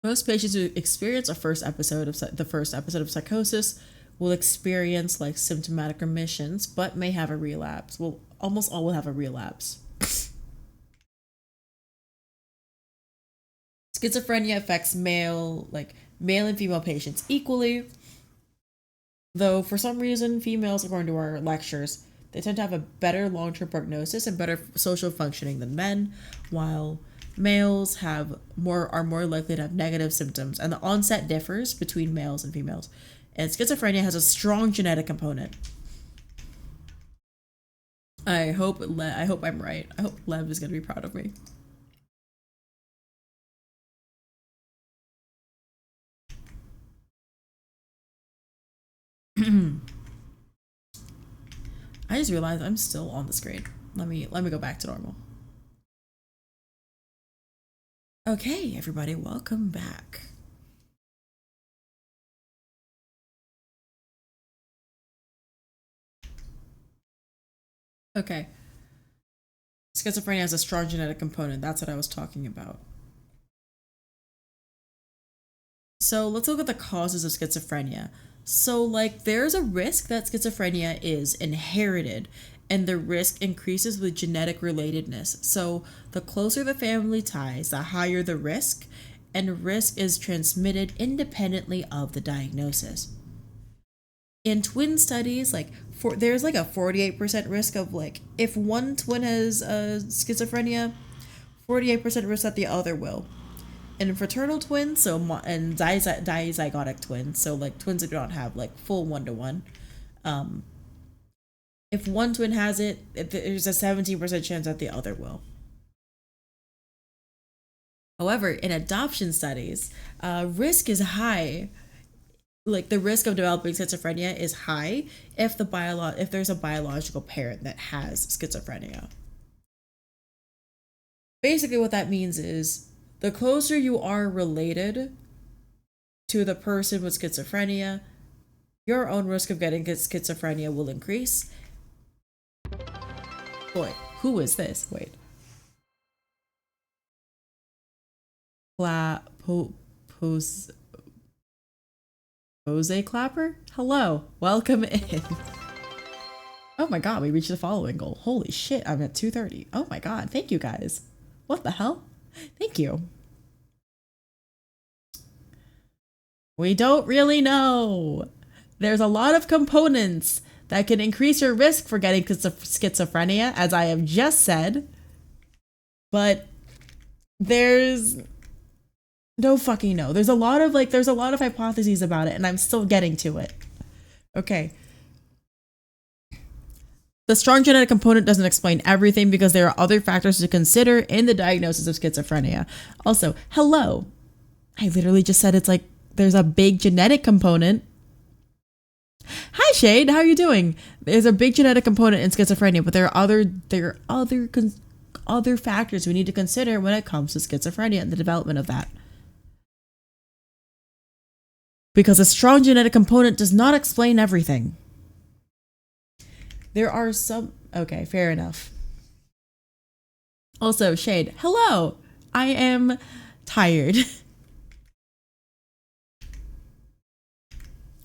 Most patients who experience the first episode of psychosis will experience like symptomatic remissions, but may have a relapse. Well, almost all will have a relapse. Schizophrenia affects male and female patients equally, though for some reason females, according to our lectures, they tend to have a better long-term prognosis and better social functioning than men, while males are more likely to have negative symptoms, and the onset differs between males and females. And schizophrenia has a strong genetic component. I hope I'm right. I hope Lev is going to be proud of me. I just realized I'm still on the screen. Let me go back to normal. Okay, everybody, welcome back. Okay. Schizophrenia has a strong genetic component. That's what I was talking about. So let's look at the causes of schizophrenia. So, like, there's a risk that schizophrenia is inherited, and the risk increases with genetic relatedness. So, the closer the family ties, the higher the risk, and risk is transmitted independently of the diagnosis. In twin studies, there's like a 48% risk of like if one twin has schizophrenia, 48% risk that the other will. And fraternal twins, and dizygotic twins, so like twins that do not have like full 1-to-1, if one twin has it, there's a 17% chance that the other will. However, in adoption studies, risk is high. Like the risk of developing schizophrenia is high if there's a biological parent that has schizophrenia. Basically, what that means is the closer you are related to the person with schizophrenia, your own risk of getting schizophrenia will increase. Boy, who is this? Wait. Jose Clapper? Hello, welcome in. Oh my god, we reached the following goal. Holy shit, I'm at 2:30. Oh my god, thank you guys. What the hell? Thank you. We don't really know. There's a lot of components that can increase your risk for getting schizophrenia, as I have just said. But there's no fucking no. There's a lot of hypotheses about it, and I'm still getting to it. Okay. The strong genetic component doesn't explain everything because there are other factors to consider in the diagnosis of schizophrenia. Also, hello. I literally just said it's like there's a big genetic component. Hi Shade, how are you doing? There's a big genetic component in schizophrenia, but there are other factors we need to consider when it comes to schizophrenia and the development of that. Because a strong genetic component does not explain everything. There are some... Okay, fair enough. Also, Shade, hello! I am tired.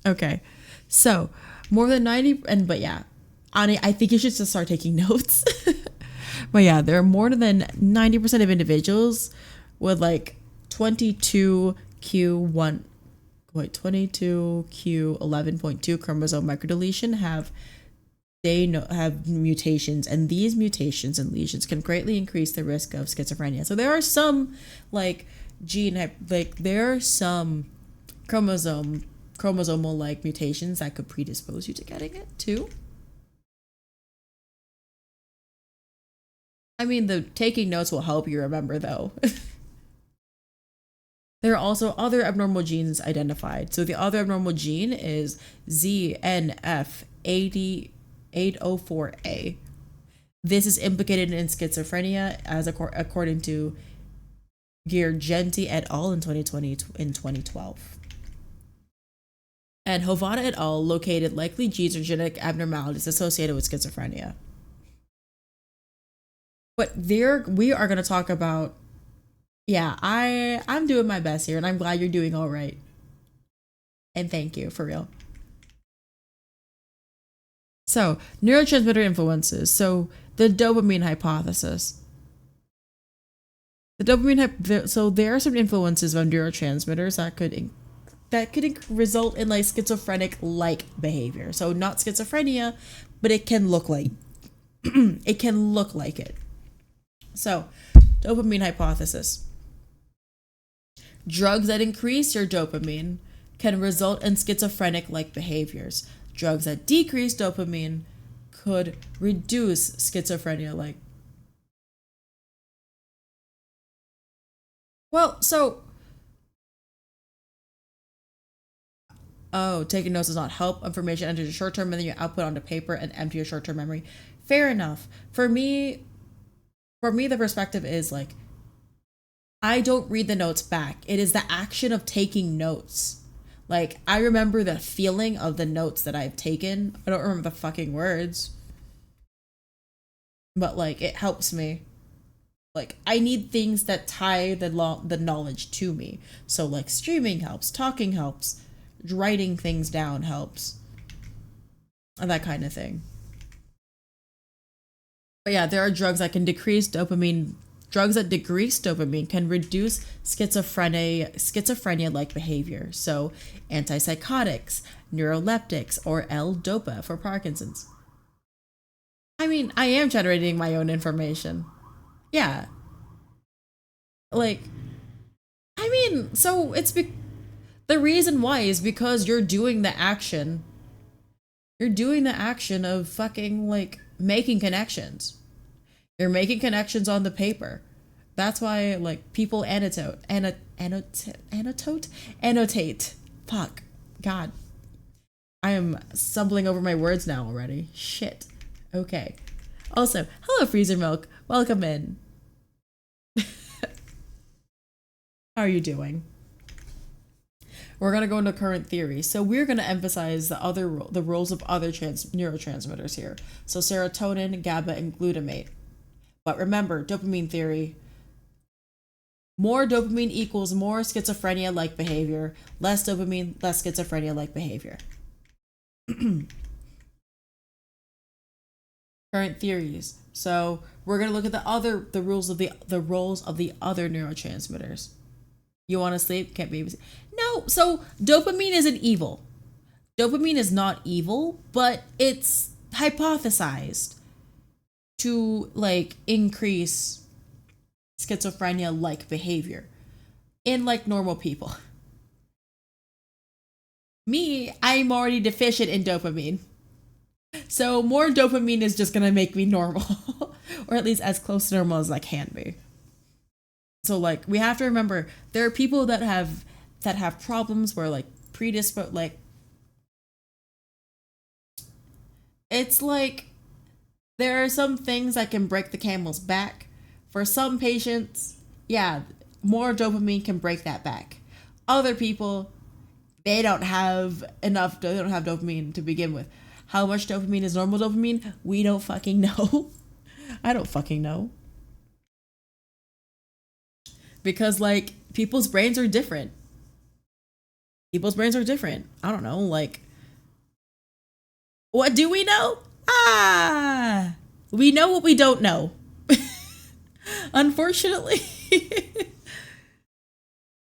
Okay, so more than 90... But yeah, Ani, I think you should just start taking notes. But yeah, there are more than 90% of individuals with like 22q11.2 chromosome microdeletion have mutations, and these mutations and lesions can greatly increase the risk of schizophrenia. So there are some there are some chromosomal like mutations that could predispose you to getting it too. I mean, the taking notes will help you remember though. There are also other abnormal genes identified. So the other abnormal gene is ZNF804A. This is implicated in schizophrenia, as according to Girgenti et al. In 2012. And Hovada et al. Located likely genes or genetic abnormalities associated with schizophrenia. But there, we are going to talk about, yeah, I'm doing my best here, and I'm glad you're doing all right. And thank you, for real. So, neurotransmitter influences. So, the dopamine hypothesis. So there are some influences of neurotransmitters that could result in like schizophrenic like behavior. So not schizophrenia, but it can look like it can look like it. So, dopamine hypothesis. Drugs that increase your dopamine can result in schizophrenic like behaviors. Drugs that decrease dopamine could reduce schizophrenia like. Well, so taking notes does not help. Information enters your short term and then you output onto paper and empty your short term memory. Fair enough. For me, the perspective is like, I don't read the notes back. It is the action of taking notes. Like, I remember the feeling of the notes that I've taken. I don't remember the fucking words. But like, it helps me. Like, I need things that tie the knowledge to me. So like, streaming helps, talking helps, writing things down helps, and that kind of thing. But yeah, there are drugs that can decrease dopamine. Drugs that decrease dopamine can reduce schizophrenia-like behavior. So antipsychotics, neuroleptics, or L-Dopa for Parkinson's. I mean, I am generating my own information. Yeah. Like, I mean, so the reason why is because you're doing the action. You're doing the action of fucking like making connections. You're making connections on the paper. That's why like people annotate. Fuck. God. I am stumbling over my words now already. Shit. Okay. Also, hello Freezer Milk. Welcome in. How are you doing? We're going to go into current theory. So we're going to emphasize the roles of other neurotransmitters here. So serotonin, GABA, and glutamate. But remember, dopamine theory. More dopamine equals more schizophrenia-like behavior. Less dopamine, less schizophrenia-like behavior. Current theories. So we're going to look at the roles of the other neurotransmitters. You want to sleep? Can't be. No. So dopamine isn't evil. Dopamine is not evil, but it's hypothesized to like increase schizophrenia-like behavior in like normal people. Me, I'm already deficient in dopamine. So more dopamine is just gonna make me normal, or at least as close to normal as I can be. So like we have to remember there are people that have problems where like predisposed, like it's like there are some things that can break the camel's back. For some patients, yeah, more dopamine can break that back. Other people, they don't have dopamine to begin with. How much dopamine is normal dopamine? We don't fucking know. I don't fucking know. Because like people's brains are different. I don't know, like what do we know? We know what we don't know. Unfortunately.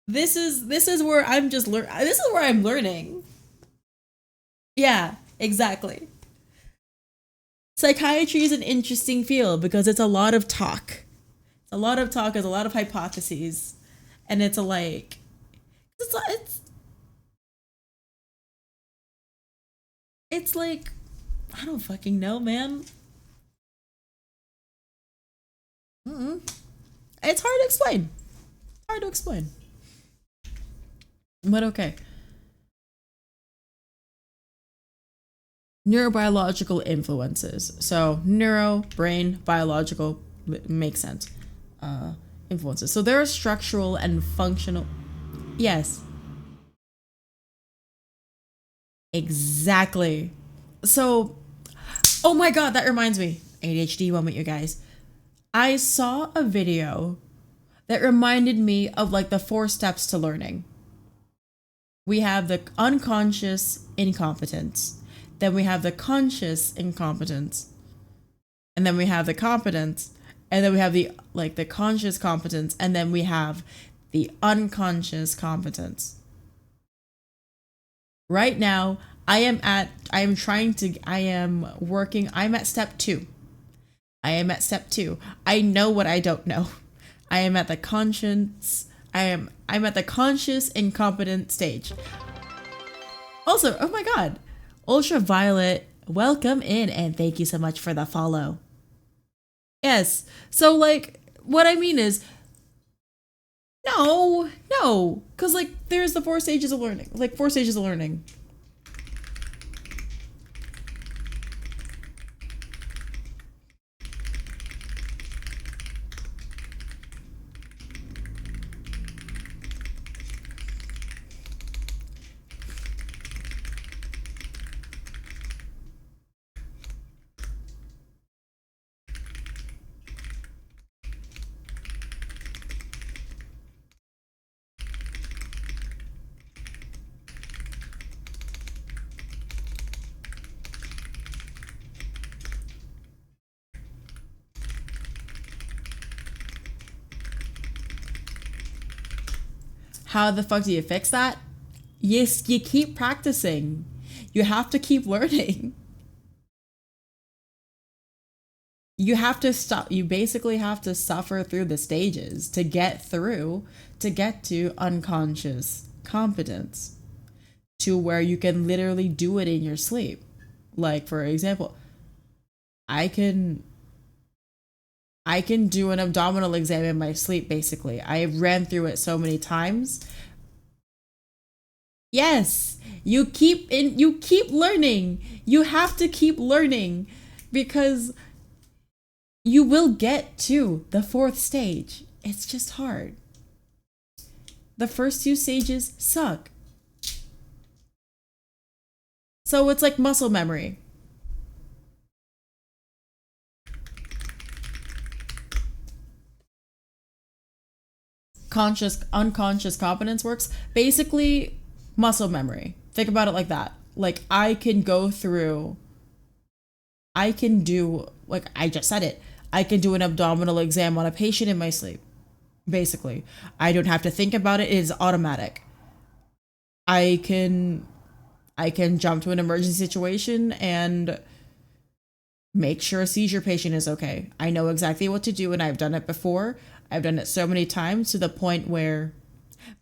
This is where I'm just this is where I'm learning. Yeah, exactly. Psychiatry is an interesting field because it's a lot of talk. It's a lot of hypotheses, and it's like it's like I don't fucking know, man. It's hard to explain. But okay. Neurobiological influences. So neuro, brain, biological makes sense. Influences. So there are structural and functional. Yes. Exactly. So, oh my God, that reminds me. ADHD moment, you guys. I saw a video that reminded me of like the 4 steps to learning. We have the unconscious incompetence. Then we have the conscious incompetence. And then we have the competence. And then we have the conscious competence. And then we have the unconscious competence. Right now, I'm at step 2. I know what I don't know. I'm at the conscious incompetent stage. Also, oh my God, Ultraviolet, welcome in and thank you so much for the follow. Yes, so like what I mean is, no, because like there's the 4 stages of learning, How the fuck do you fix that? Yes, you keep practicing. You have to keep learning. You have to stop. You basically have to suffer through the stages to get to unconscious competence, to where you can literally do it in your sleep. Like, for example, I can do an abdominal exam in my sleep, basically. I ran through it so many times. Yes, you keep learning. You have to keep learning because you will get to the 4th stage. It's just hard. The first 2 stages suck. So it's like muscle memory. Unconscious competence works basically muscle memory. Think about it like that. Like I can do, like I just said it, I can do an abdominal exam on a patient in my sleep. Basically, I don't have to think about it. It is automatic. I can jump to an emergency situation and make sure a seizure patient is okay. I know exactly what to do, and I've done it before. I've done it so many times to the point where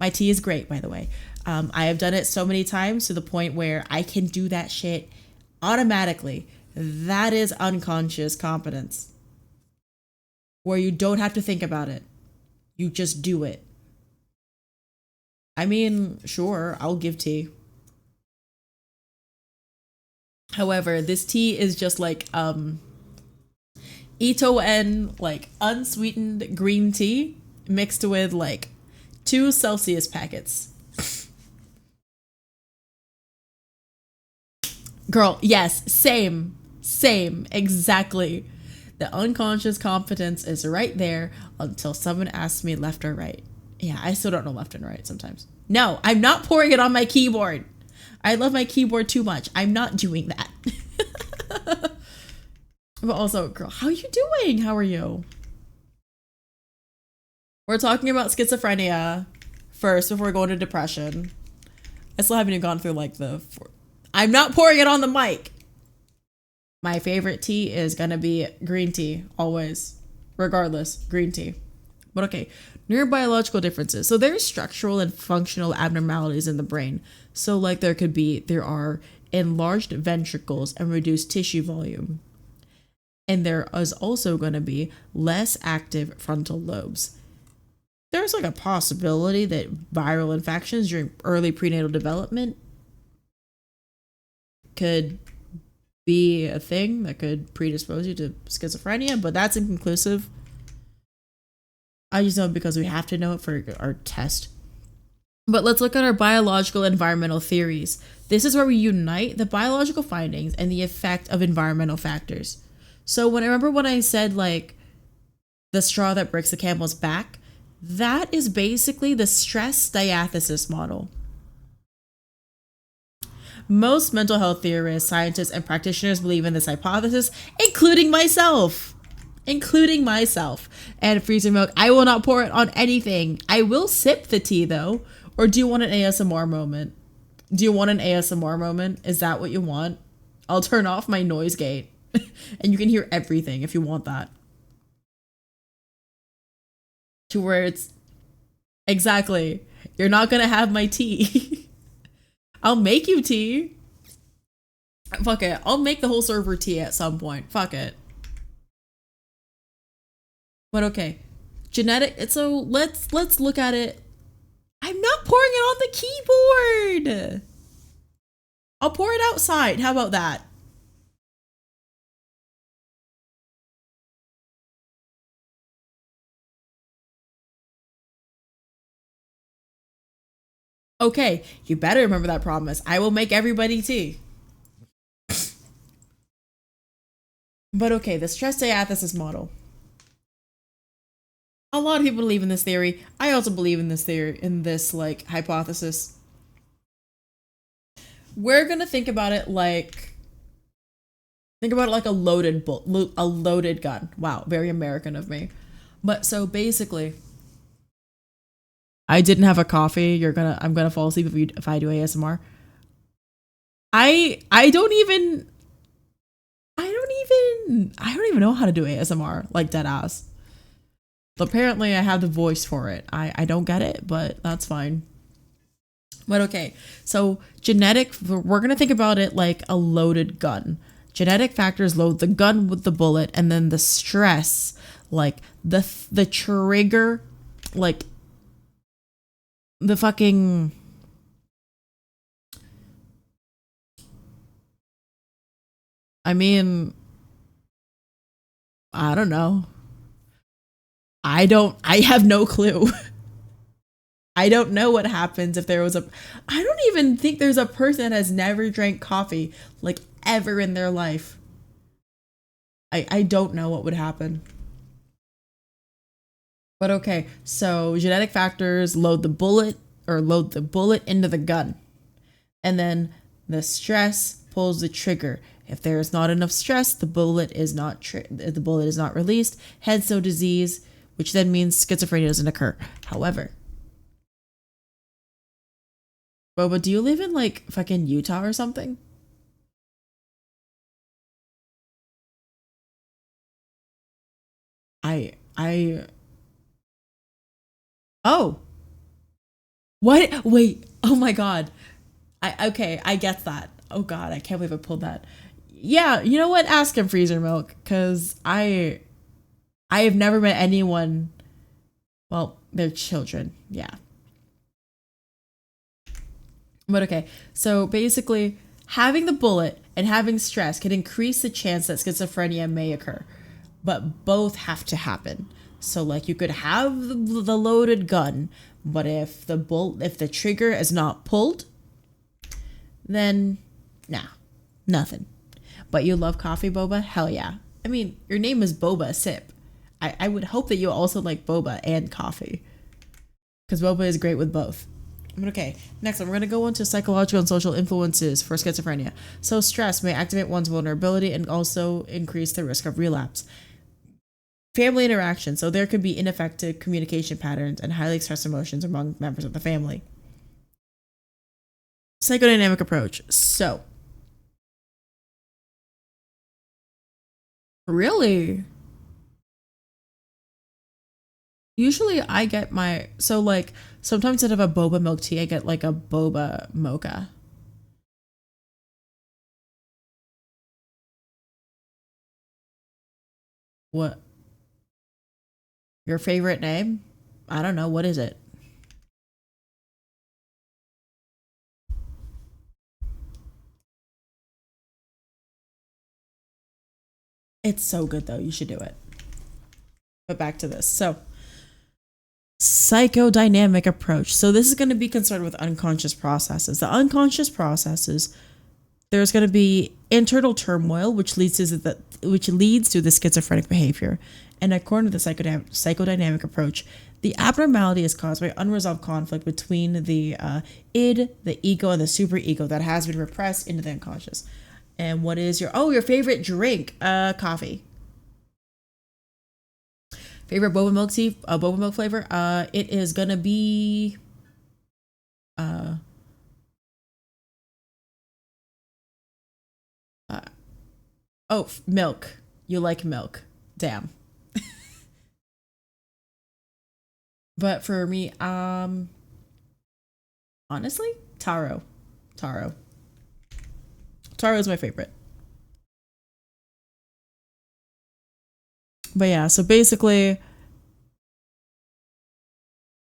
my tea is great, by the way. I have done it so many times to the point where I can do that shit automatically. That is unconscious competence, where you don't have to think about it. You just do it. I mean, sure, I'll give tea. However, this tea is just like Ito-en, like unsweetened green tea mixed with like 2 Celsius packets. Girl, yes, same, exactly. The unconscious competence is right there until someone asks me left or right. Yeah, I still don't know left and right sometimes. No, I'm not pouring it on my keyboard. I love my keyboard too much. I'm not doing that. But also, girl, how are you doing? How are you? We're talking about schizophrenia first before we go into depression. I still haven't even gone through like I'm not pouring it on the mic. My favorite tea is gonna be green tea, always. Regardless, green tea. But okay, neurobiological differences. So there's structural and functional abnormalities in the brain. So like there are enlarged ventricles and reduced tissue volume. And there is also going to be less active frontal lobes. there's like a possibility that viral infections during early prenatal development could be a thing that could predispose you to schizophrenia, but that's inconclusive. I just know because we have to know it for our test. But let's look at our biological environmental theories. This is where we unite the biological findings and the effect of environmental factors. So when I said like the straw that breaks the camel's back, that is basically the stress diathesis model. Most mental health theorists, scientists, and practitioners believe in this hypothesis, including myself. And freezer milk, I will not pour it on anything. I will sip the tea though. Or do you want an ASMR moment? Is that what you want? I'll turn off my noise gate and you can hear everything if you want that. To where it's exactly, you're not gonna have my tea. I'll make you tea. Fuck it. I'll make the whole server tea at some point. Fuck it. But okay. So let's look at it. I'm not pouring it on the keyboard. I'll pour it outside. How about that? Okay, you better remember that promise. I will make everybody tea. But okay, the stress diathesis model. A lot of people believe in this theory. I also believe in this theory, in this like hypothesis. We're gonna think about it like a loaded gun. Wow, very American of me. But so basically, I didn't have a coffee. I'm gonna fall asleep if I do ASMR. I don't even know how to do ASMR, like dead ass. Apparently I have the voice for it. I don't get it, but that's fine. But okay, so we're gonna think about it like a loaded gun. Genetic factors load the gun with the bullet, and then the stress, like the trigger, like the fucking I mean, I don't know. I have no clue. I don't know what happens if I don't even think there's a person that has never drank coffee like ever in their life. I don't know what would happen. But okay, so genetic factors load the bullet into the gun. And then the stress pulls the trigger. If there is not enough stress, the bullet is not released, hence no disease, which then means schizophrenia doesn't occur. However, Boba, do you live in like fucking Utah or something? I Oh. What? Wait. Oh my god. I get that. Oh god, I can't believe I pulled that. Yeah, you know what? Ask him freezer milk, cuz I have never met anyone, well, they're children. Yeah. But okay. So basically, having the bullet and having stress can increase the chance that schizophrenia may occur. But both have to happen. So like you could have the loaded gun, but if the trigger is not pulled, then nah, nothing. But you love coffee, Boba? Hell yeah. I mean, your name is Boba Sip. I would hope that you also like boba and coffee, because boba is great with both. Okay, next one, we're going to go into psychological and social influences for schizophrenia. So stress may activate one's vulnerability and also increase the risk of relapse. Family interaction. So there could be ineffective communication patterns and highly expressed emotions among members of the family. Psychodynamic approach. So, really? Usually I get like sometimes instead of a boba milk tea, I get like a boba mocha. What? Your favorite name? I don't know. What is it? It's so good though. You should do it. But back to this. So, psychodynamic approach. So this is going to be concerned with unconscious processes. The unconscious processes, there's going to be internal turmoil, which leads to the schizophrenic behavior. And according to the psychodynamic approach, the abnormality is caused by unresolved conflict between the id, the ego, and the superego that has been repressed into the unconscious. And what is your favorite drink? Coffee. Favorite boba milk tea, boba milk flavor? It is gonna be uh, uh milk. You like milk. Damn. But for me, honestly, taro. Taro. Taro is my favorite. But yeah, so basically,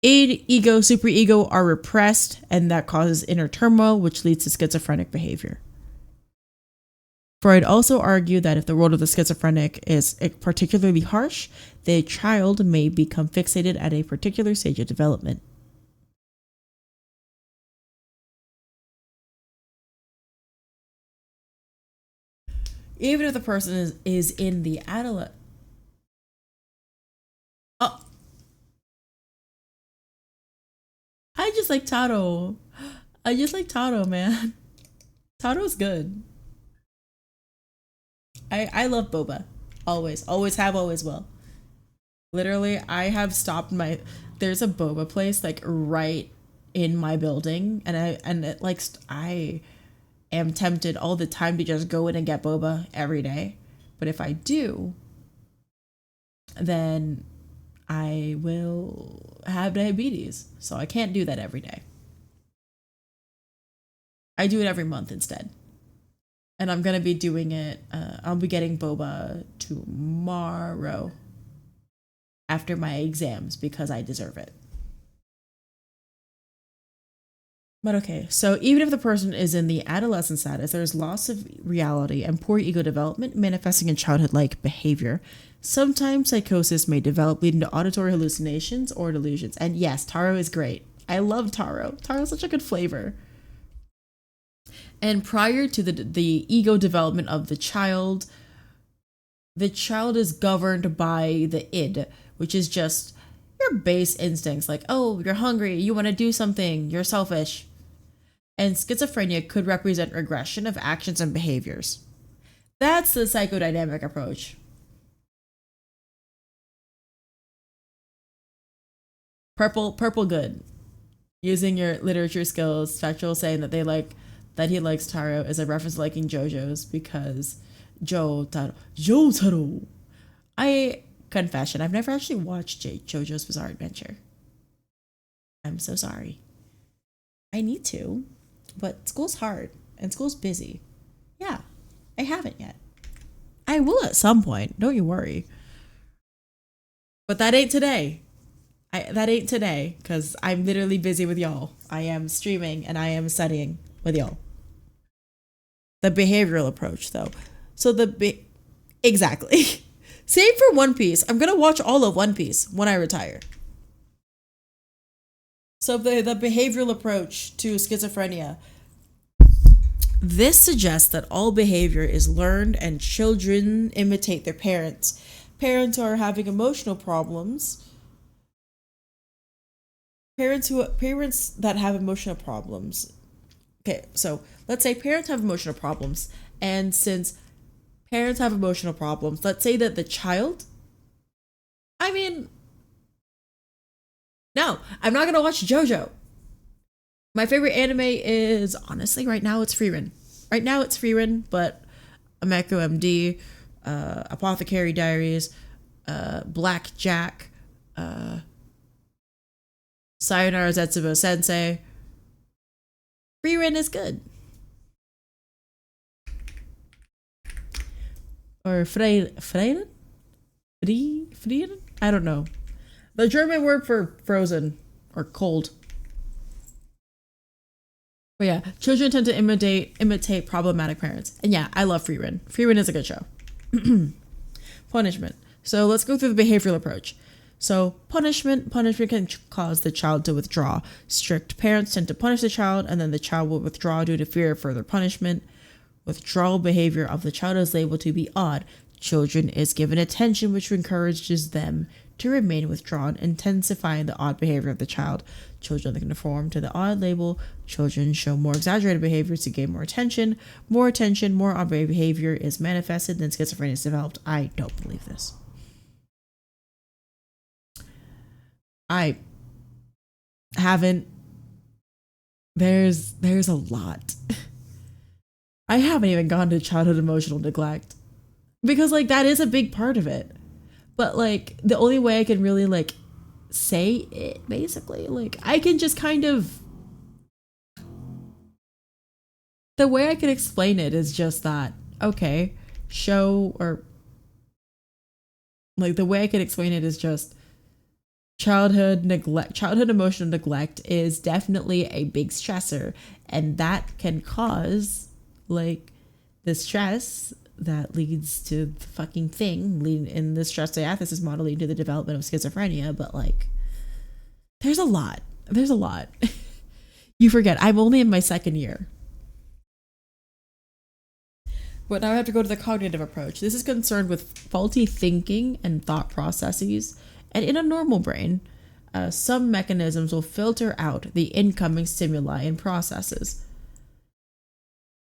id, ego, superego are repressed, and that causes inner turmoil, which leads to schizophrenic behavior. Freud also argued that if the role of the schizophrenic is particularly harsh, the child may become fixated at a particular stage of development. Even if the person is in the adolescent. Oh, I just like Taro. I just like Taro, man. Taro's good. I love boba. Always. Always have, always will. Literally, I have stopped my there's a boba place like right in my building, and I am tempted all the time to just go in and get boba every day. But if I do, then I will have diabetes. So I can't do that every day. I do it every month instead. And I'm going to be doing it. I'll be getting boba tomorrow after my exams because I deserve it. But okay, so even if the person is in the adolescent status, there's loss of reality and poor ego development manifesting in childhood like behavior. Sometimes psychosis may develop, leading to auditory hallucinations or delusions. And yes, taro is great. I love taro. Taro is such a good flavor. And prior to the ego development of the child is governed by the id, which is just your base instincts like, oh, you're hungry, you want to do something, you're selfish. And schizophrenia could represent regression of actions and behaviors. That's the psychodynamic approach. Purple good. Using your literature skills, Spectral saying that he likes Taro is a reference to liking JoJo's because Joe Taro. I confession, I've never actually watched JoJo's Bizarre Adventure. I'm so sorry. I need to, but school's hard and school's busy. Yeah, I haven't yet. I will at some point. Don't you worry. But that ain't today. That ain't today because I'm literally busy with y'all. I am streaming and I am studying with y'all. The behavioral approach, though. So exactly. Same for One Piece. I'm gonna watch all of One Piece when I retire. So the behavioral approach to schizophrenia. This suggests that all behavior is learned and children imitate their parents. Parents who are having emotional problems. Parents that have emotional problems. Okay, so let's say parents have emotional problems, and since parents have emotional problems, let's say that the child. I mean, no, I'm not gonna watch JoJo. My favorite anime is honestly right now it's Frieren. Right now it's Frieren, but Ameko MD, Apothecary Diaries, Black Jack, Sayonara Zetsubo Sensei. Frieren is good. Or Frieren? I don't know. The German word for frozen or cold. But yeah, children tend to imitate problematic parents. And yeah, I love Free Rin. Free Rin is a good show. Punishment. So let's go through the behavioral approach. So punishment can cause the child to withdraw. Strict parents tend to punish the child, and then the child will withdraw due to fear of further punishment. Withdrawal behavior of the child is labeled to be odd. Children is given attention, which encourages them to remain withdrawn, intensifying the odd behavior of the child. Children that conform to the odd label. Children show more exaggerated behaviors to gain more attention. More attention, more odd behavior is manifested, then schizophrenia is developed. I don't believe this. I haven't. There's a lot. I haven't even gone to childhood emotional neglect because like that is a big part of it. But like the only way I can really like say it basically, like I can just kind of, the way I can explain it is just that, okay, the way I can explain it is just childhood emotional neglect is definitely a big stressor, and that can cause like the stress that leads to the fucking thing in the stress diathesis model leading to the development of schizophrenia. But like there's a lot you forget I'm only in my second year. But now I have to go to the cognitive approach. This is concerned with faulty thinking and thought processes. And in a normal brain, some mechanisms will filter out the incoming stimuli and processes.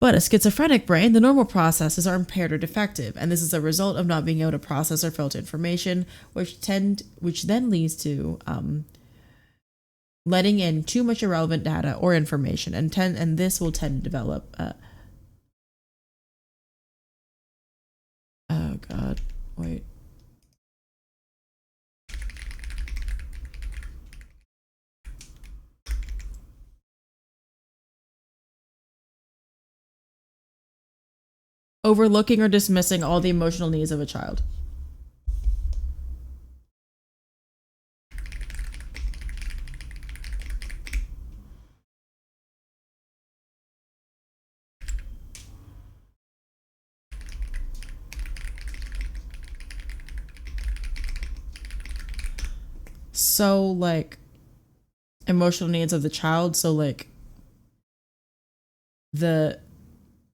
But a schizophrenic brain, the normal processes are impaired or defective, and this is a result of not being able to process or filter information, which then leads to letting in too much irrelevant data or information, and this will tend to develop. Oh God, wait. Overlooking or dismissing all the emotional needs of a child. So like emotional needs of the child, so like the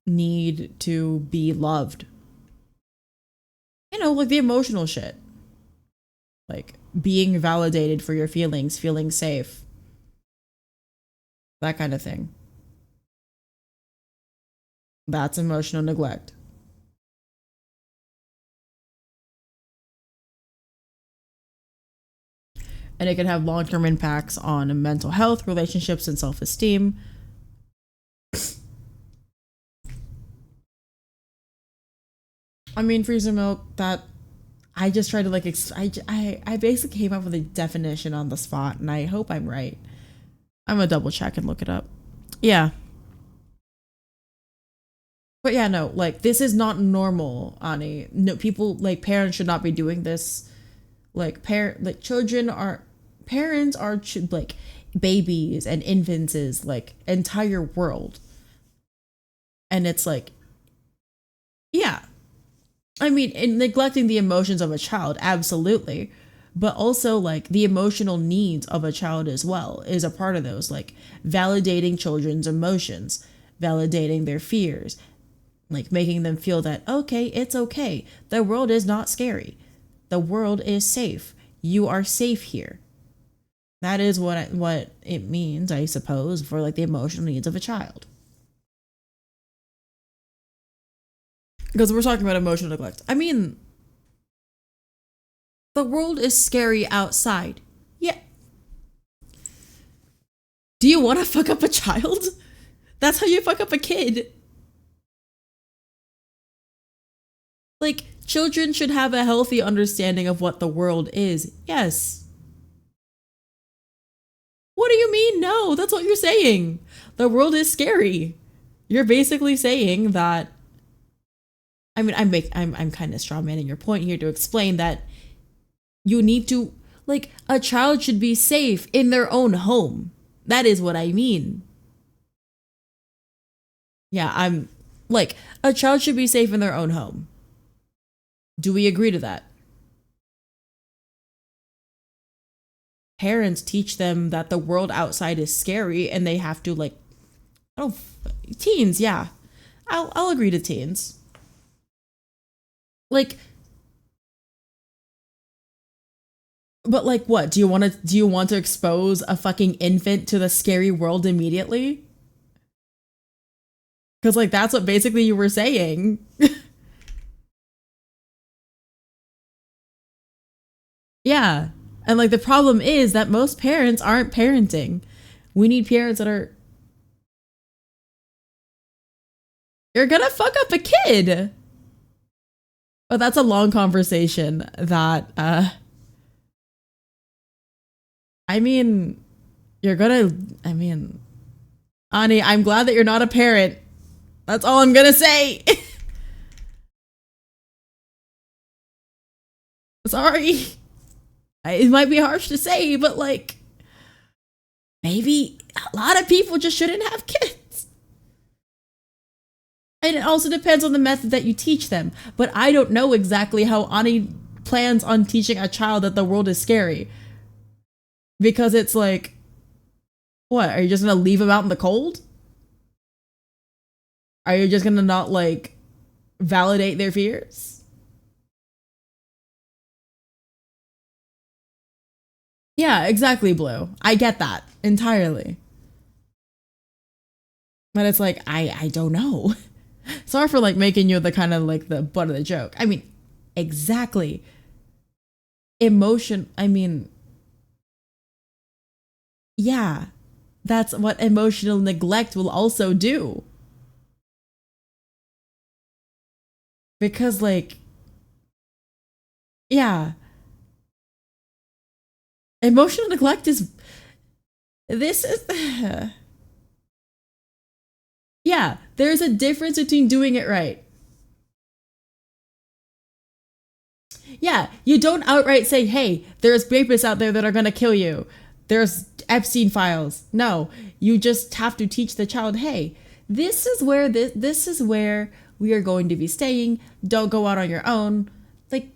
need to be loved, like the emotional shit, like being validated for your feelings, feeling safe, that kind of thing. That's emotional neglect. And it can have long-term impacts on mental health, relationships, and self-esteem. I mean, freezer milk, that I just tried to like, I basically came up with a definition on the spot, and I hope I'm right. I'm gonna double check and look it up. Yeah. But yeah, no, like this is not normal, Ani. No, people, like parents should not be doing this. Like parents are like babies and infants is like entire world. And it's like, yeah. I mean, in neglecting the emotions of a child, absolutely. But also like the emotional needs of a child as well is a part of those, like validating children's emotions, validating their fears, like making them feel that, okay, it's okay. The world is not scary. The world is safe. You are safe here. That is what it means, I suppose, for like the emotional needs of a child. Because we're talking about emotional neglect. I mean, the world is scary outside. Yeah. Do you want to fuck up a child? That's how you fuck up a kid. Like, children should have a healthy understanding of what the world is. Yes. What do you mean? No, that's what you're saying. The world is scary. You're basically saying that. I mean, I'm kind of straw manning your point here to explain that you need to, Like, a child should be safe in their own home. That is what I mean. Yeah, I'm like, a child should be safe in their own home. Do we agree to that? Parents teach them that the world outside is scary and they have to, like, oh, teens, yeah. I'll agree to teens. Like, but like what? Do you want to expose a fucking infant to the scary world immediately? Cuz like that's what basically you were saying. Yeah. And like the problem is that most parents aren't parenting. We need parents that are, you're gonna fuck up a kid. But that's a long conversation that I mean, I mean, Ani, I'm glad that you're not a parent. That's all I'm gonna say. Sorry. It might be harsh to say, but like, maybe a lot of people just shouldn't have kids. And it also depends on the method that you teach them. But I don't know exactly how Ani plans on teaching a child that the world is scary. Because it's like, what? Are you just gonna leave them out in the cold? Are you just gonna not like validate their fears? Yeah, exactly, Blue. I get that entirely. But it's like, I don't know. Sorry for like making you the kind of like the butt of the joke. I mean, exactly. Emotion, I mean, yeah, that's what emotional neglect will also do. Because like, yeah, emotional neglect is, this is, yeah, there's a difference between doing it right. Yeah, you don't outright say, hey, there's rapists out there that are gonna kill you. There's Epstein files. No, you just have to teach the child, hey, this is where we are going to be staying. Don't go out on your own. Like,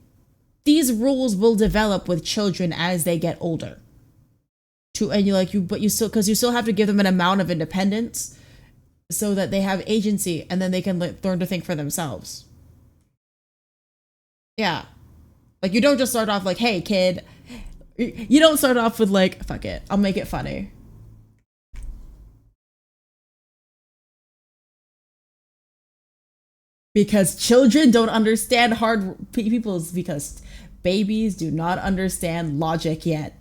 these rules will develop with children as they get older. And but you still, because you still have to give them an amount of independence so that they have agency and then they can learn to think for themselves. Yeah. Like, you don't just start off like, hey, kid. You don't start off with like, fuck it, I'll make it funny. Because children don't understand because babies do not understand logic yet.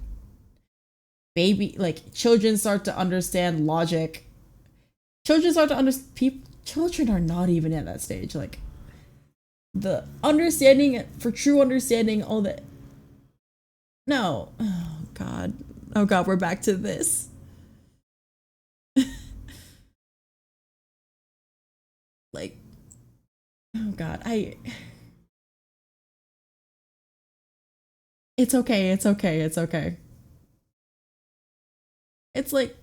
Children start to understand logic. Children are not even at that stage. Like, the understanding, for true understanding, all that. No. Oh God, we're back to this. Like, oh God, it's okay, it's okay, it's okay. It's like,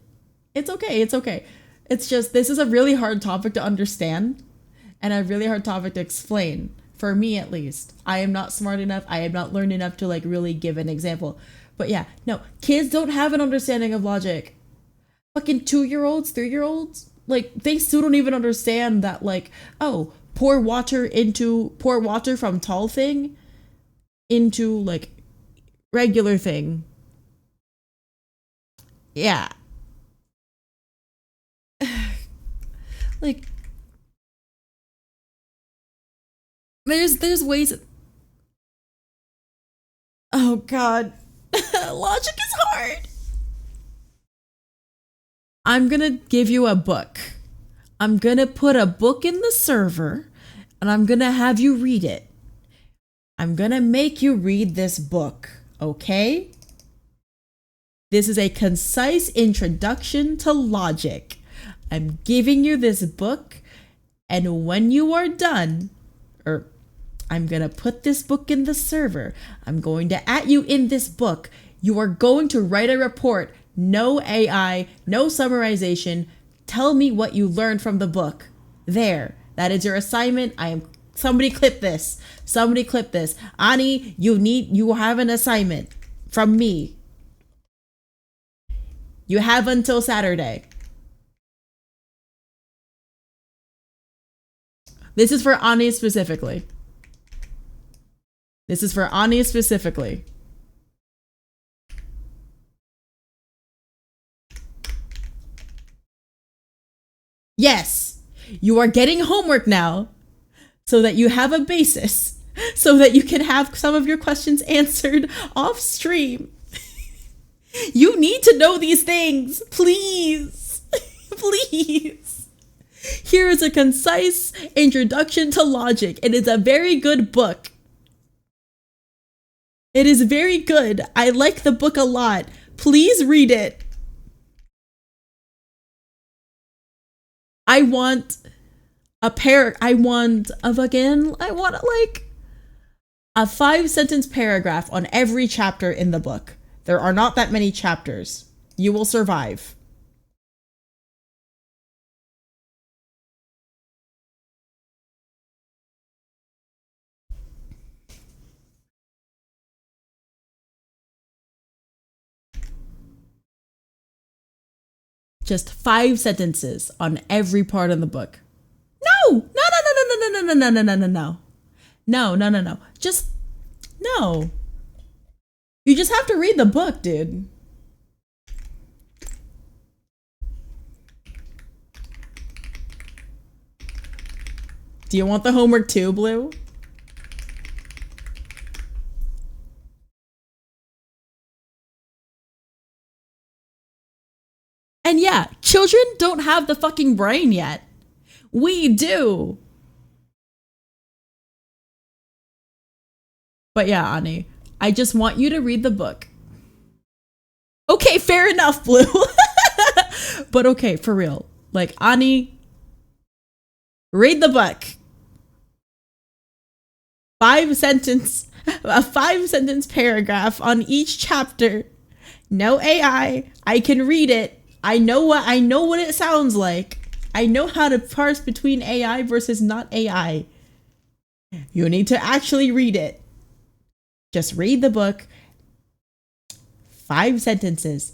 it's okay, it's okay. It's just, this is a really hard topic to understand and a really hard topic to explain. For me, at least. I am not smart enough. I am not learned enough to like really give an example. But yeah, no, kids don't have an understanding of logic. Fucking 2-year-olds, 3-year-olds, like, they still don't even understand that, like, oh, pour water from tall thing into like regular thing. Yeah. Like, there's ways. Oh God. Logic is hard. I'm gonna give you a book. I'm gonna put a book in the server and I'm gonna have you read it. I'm gonna make you read this book, okay? This is a concise introduction to logic. I'm giving you this book, and when you are done, or I'm gonna put this book in the server, I'm going to at you in this book. You are going to write a report. No AI, no summarization. Tell me what you learned from the book. There. That is your assignment. Somebody clip this. Somebody clip this. Ani, you have an assignment from me. You have until Saturday. This is for Ani specifically. This is for Ani specifically. Yes, you are getting homework now so that you have a basis, so that you can have some of your questions answered off stream. You need to know these things, please. Please. Here is a concise introduction to logic. It is a very good book. It is very good. I like the book a lot. Please read it. I want a 5-sentence paragraph on every chapter in the book. There are not that many chapters. You will survive. Just 5 sentences on every part of the book. No. Just no. You just have to read the book, dude. Do you want the homework too, Blue? And yeah, children don't have the fucking brain yet. We do. But yeah, Ani, I just want you to read the book. Okay, fair enough, Blue. But okay, for real. Like, Ani, read the book. A 5-sentence paragraph on each chapter. No AI. I can read it. I know what it sounds like. I know how to parse between AI versus not AI. You need to actually read it. Just read the book. 5 sentences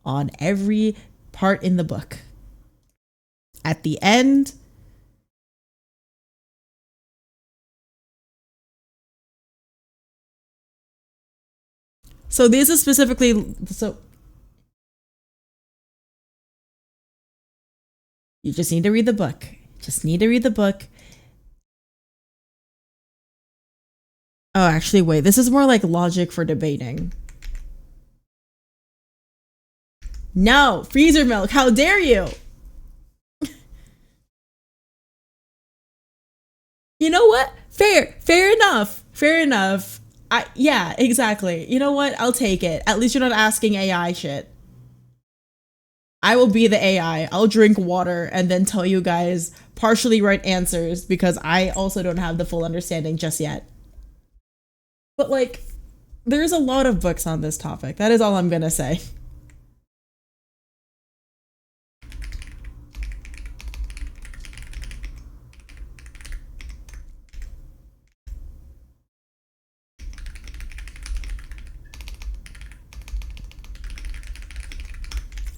on every part in the book. At the end, so this is specifically, so you just need to read the book. Just need to read the book. Oh, actually, wait. This is more like logic for debating. No, freezer milk. How dare you? You know what? Fair enough. Fair enough. Yeah, exactly. You know what? I'll take it. At least you're not asking AI shit. I will be the AI. I'll drink water and then tell you guys partially right answers because I also don't have the full understanding just yet. But like, there's a lot of books on this topic. That is all I'm gonna say.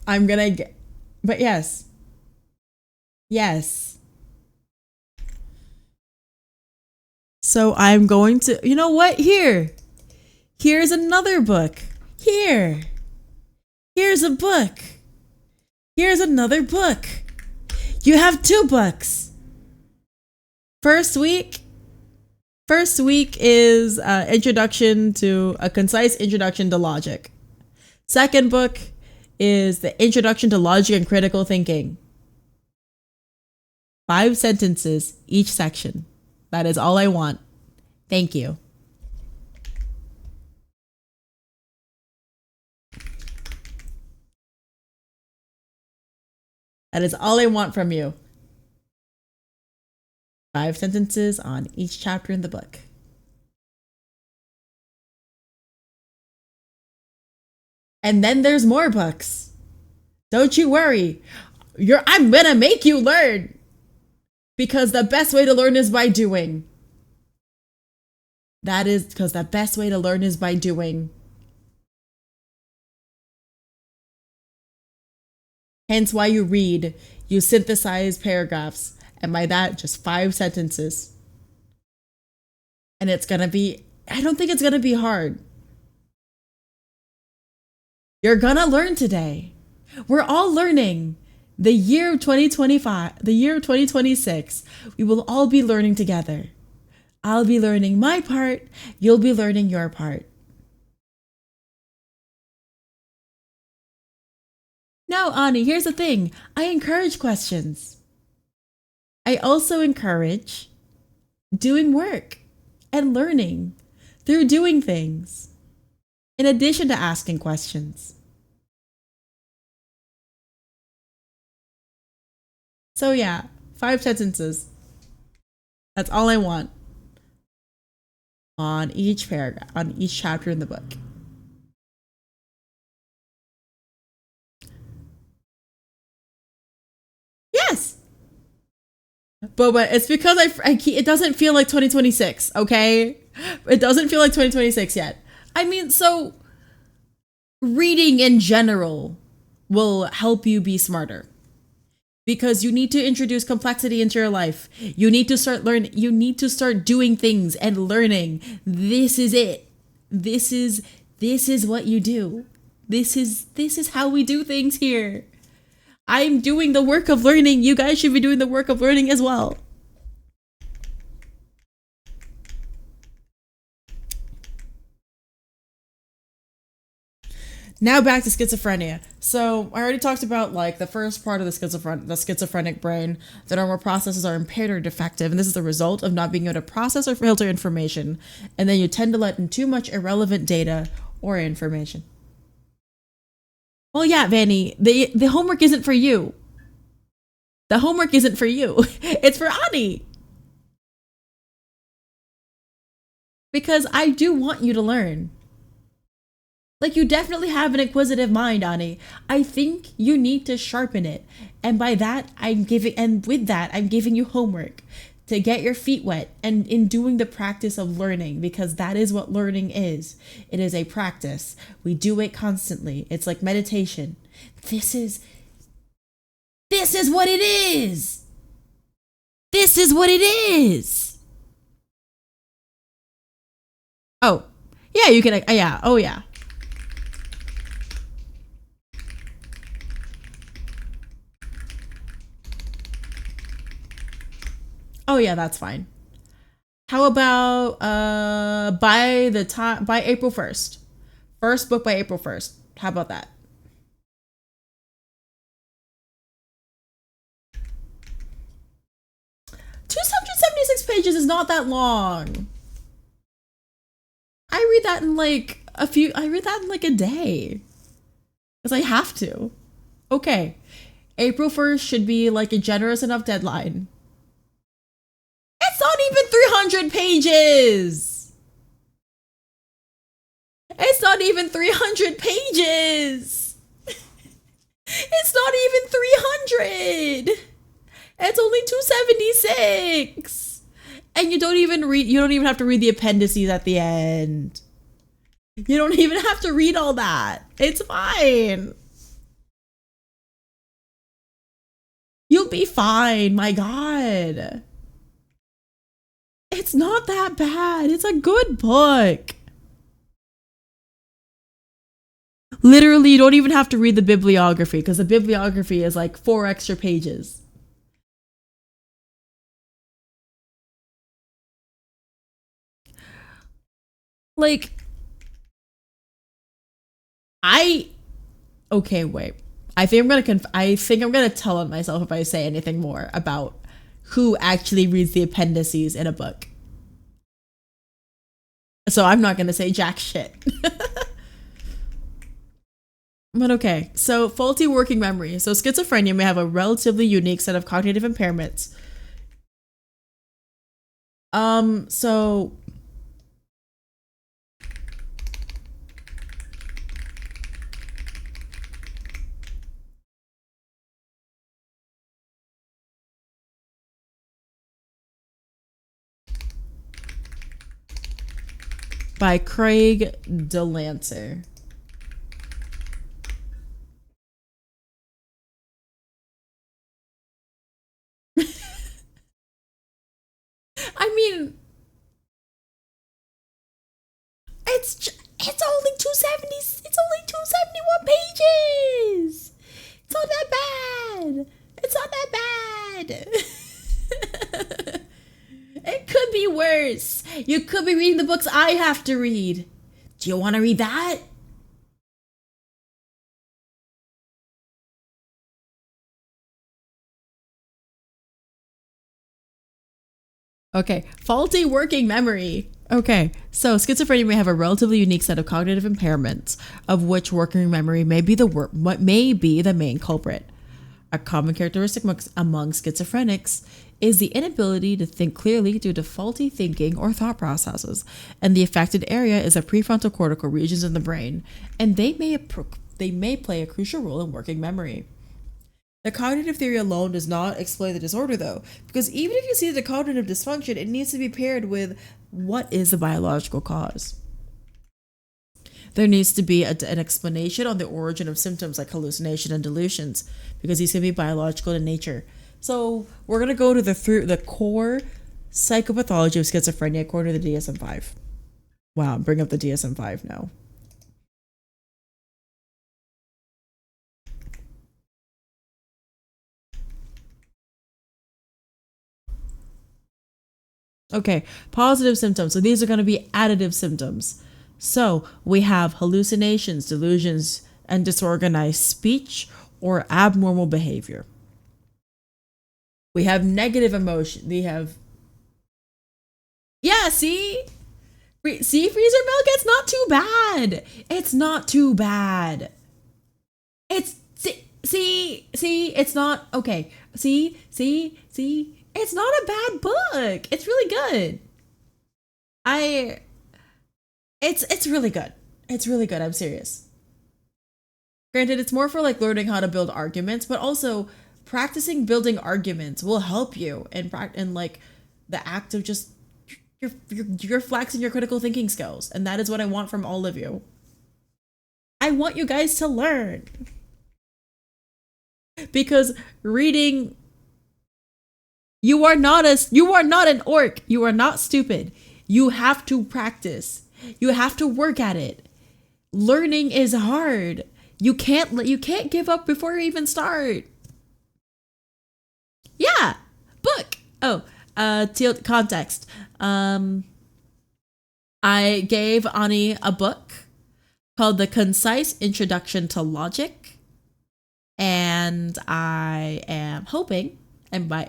I'm gonna get, but yes. Yes. So I'm going to, you know what? Here's another book. Here's a book. Here's another book. You have 2 books. First week is introduction to a concise introduction to logic. Second book is the introduction to logic and critical thinking. 5 sentences each section. That is all I want. Thank you. That is all I want from you. 5 sentences on each chapter in the book. And then there's more books. Don't you worry. I'm gonna make you learn. Because the best way to learn is by doing. That is because the best way to learn is by doing. Hence why you read. You synthesize paragraphs. And by that, just 5 sentences. And it's gonna be, I don't think it's gonna be hard. You're gonna learn today. We're all learning. The year of 2025, the year of 2026, we will all be learning together. I'll be learning my part, you'll be learning your part. Now, Ani, here's the thing. I encourage questions. I also encourage doing work and learning through doing things, in addition to asking questions. So yeah, 5 sentences. That's all I want on each paragraph, on each chapter in the book. Yes. But it's because it doesn't feel like 2026, okay? It doesn't feel like 2026 yet. I mean, so reading in general will help you be smarter. Because you need to introduce complexity into your life. You need to start learning. You need to start doing things and learning. This is it. This is what you do. This is how we do things here. I'm doing the work of learning. You guys should be doing the work of learning as well. Now back to schizophrenia. So I already talked about like the first part of the schizophrenic brain. The normal processes are impaired or defective, and this is the result of not being able to process or filter information. And then you tend to let in too much irrelevant data or information. Well, yeah, Vanny, the homework isn't for you. The homework isn't for you. It's for Ani. Because I do want you to learn. Like, you definitely have an inquisitive mind, Ani. I think you need to sharpen it. And by that, I'm giving you homework to get your feet wet and in doing the practice of learning, because that is what learning is. It is a practice. We do it constantly. It's like meditation. This is what it is. This is what it is. Oh, yeah, you can, yeah, oh yeah. Oh yeah, that's fine. How about by April 1st? First book by April 1st. How about that? Pages is not that long. I read that in like a day. Because I have to. Okay. April 1st should be like a generous enough deadline. It's not even 300 pages. It's not even 300 pages. It's not even 300. It's only 276. And you don't even have to read the appendices at the end. You don't even have to read all that. It's fine. You'll be fine, my God. It's not that bad. It's a good book. Literally, you don't even have to read the bibliography, because the bibliography is like 4 extra pages. Like, okay, wait. I think I'm gonna tell on myself if I say anything more about who actually reads the appendices in a book. So I'm not gonna say jack shit. But okay, so faulty working memory. So schizophrenia may have a relatively unique set of cognitive impairments. So by Craig DeLancer. I mean, it's only 270. It's only 271 pages. It's not that bad. It's not that bad. It could be worse. You could be reading the books I have to read. Do you want to read that? Okay, faulty working memory. Okay, so schizophrenia may have a relatively unique set of cognitive impairments, of which working memory may be the main culprit. A common characteristic among schizophrenics is the inability to think clearly due to faulty thinking or thought processes, and the affected area is the prefrontal cortical regions in the brain, and they may play a crucial role in working memory. The cognitive theory alone does not explain the disorder, though, because even if you see the cognitive dysfunction, it needs to be paired with what is the biological cause. There needs to be an explanation on the origin of symptoms like hallucination and delusions, because these can be biological in nature. So we're going to go to the core psychopathology of schizophrenia according to the DSM-5. Wow, bring up the DSM-5 now. Okay, positive symptoms. So these are going to be additive symptoms. So we have hallucinations, delusions, and disorganized speech or abnormal behavior. We have negative emotion. See, freezer milk. It's not too bad. It's not too bad. It's not okay. See. It's not a bad book. It's really good. It's really good. It's really good. I'm serious. Granted, it's more for like learning how to build arguments, but also practicing building arguments will help you in like the act of just you're flexing your critical thinking skills, and that is what I want from all of you. I want you guys to learn, because reading. You are not an orc. You are not stupid. You have to practice. You have to work at it. Learning is hard. You can't give up before you even start. Yeah. Book. Oh, context. I gave Ani a book called The Concise Introduction to Logic, and I am hoping, and by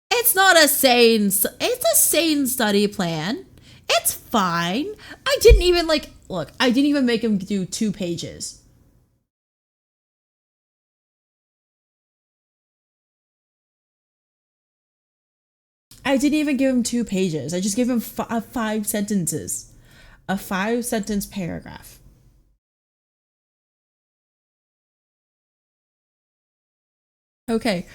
it's not a sane, it's a sane study plan. It's fine. I didn't even make him do 2 pages. I didn't even give him 2 pages. I just gave him 5 sentences. A 5-sentence paragraph. Okay.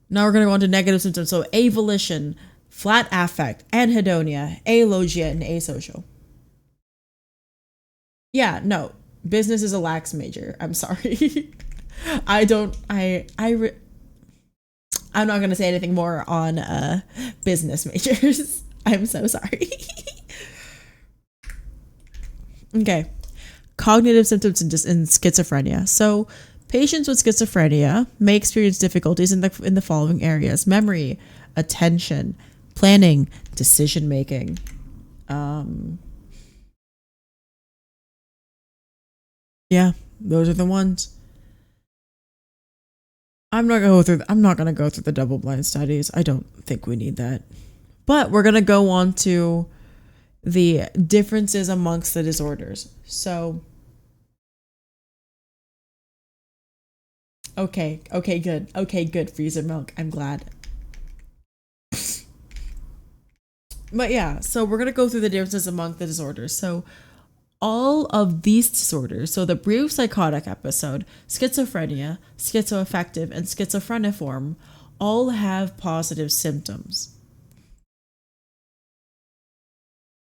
Now we're going to go on to negative symptoms. So avolition, flat affect, anhedonia, alogia, and asocial. Yeah, no. Business is a lax major. I'm sorry. I'm not going to say anything more on business majors. I'm so sorry. Okay. Cognitive symptoms in schizophrenia. So patients with schizophrenia may experience difficulties in the following areas: memory, attention, planning, decision making. Yeah, those are the ones. I'm not gonna go through the double blind studies. I don't think we need that. But we're gonna go on to the differences amongst the disorders. So Okay, good, freezer milk. I'm glad. But yeah, so we're going to go through the differences among the disorders. So all of these disorders, so the brief psychotic episode, schizophrenia, schizoaffective, and schizophreniform, all have positive symptoms.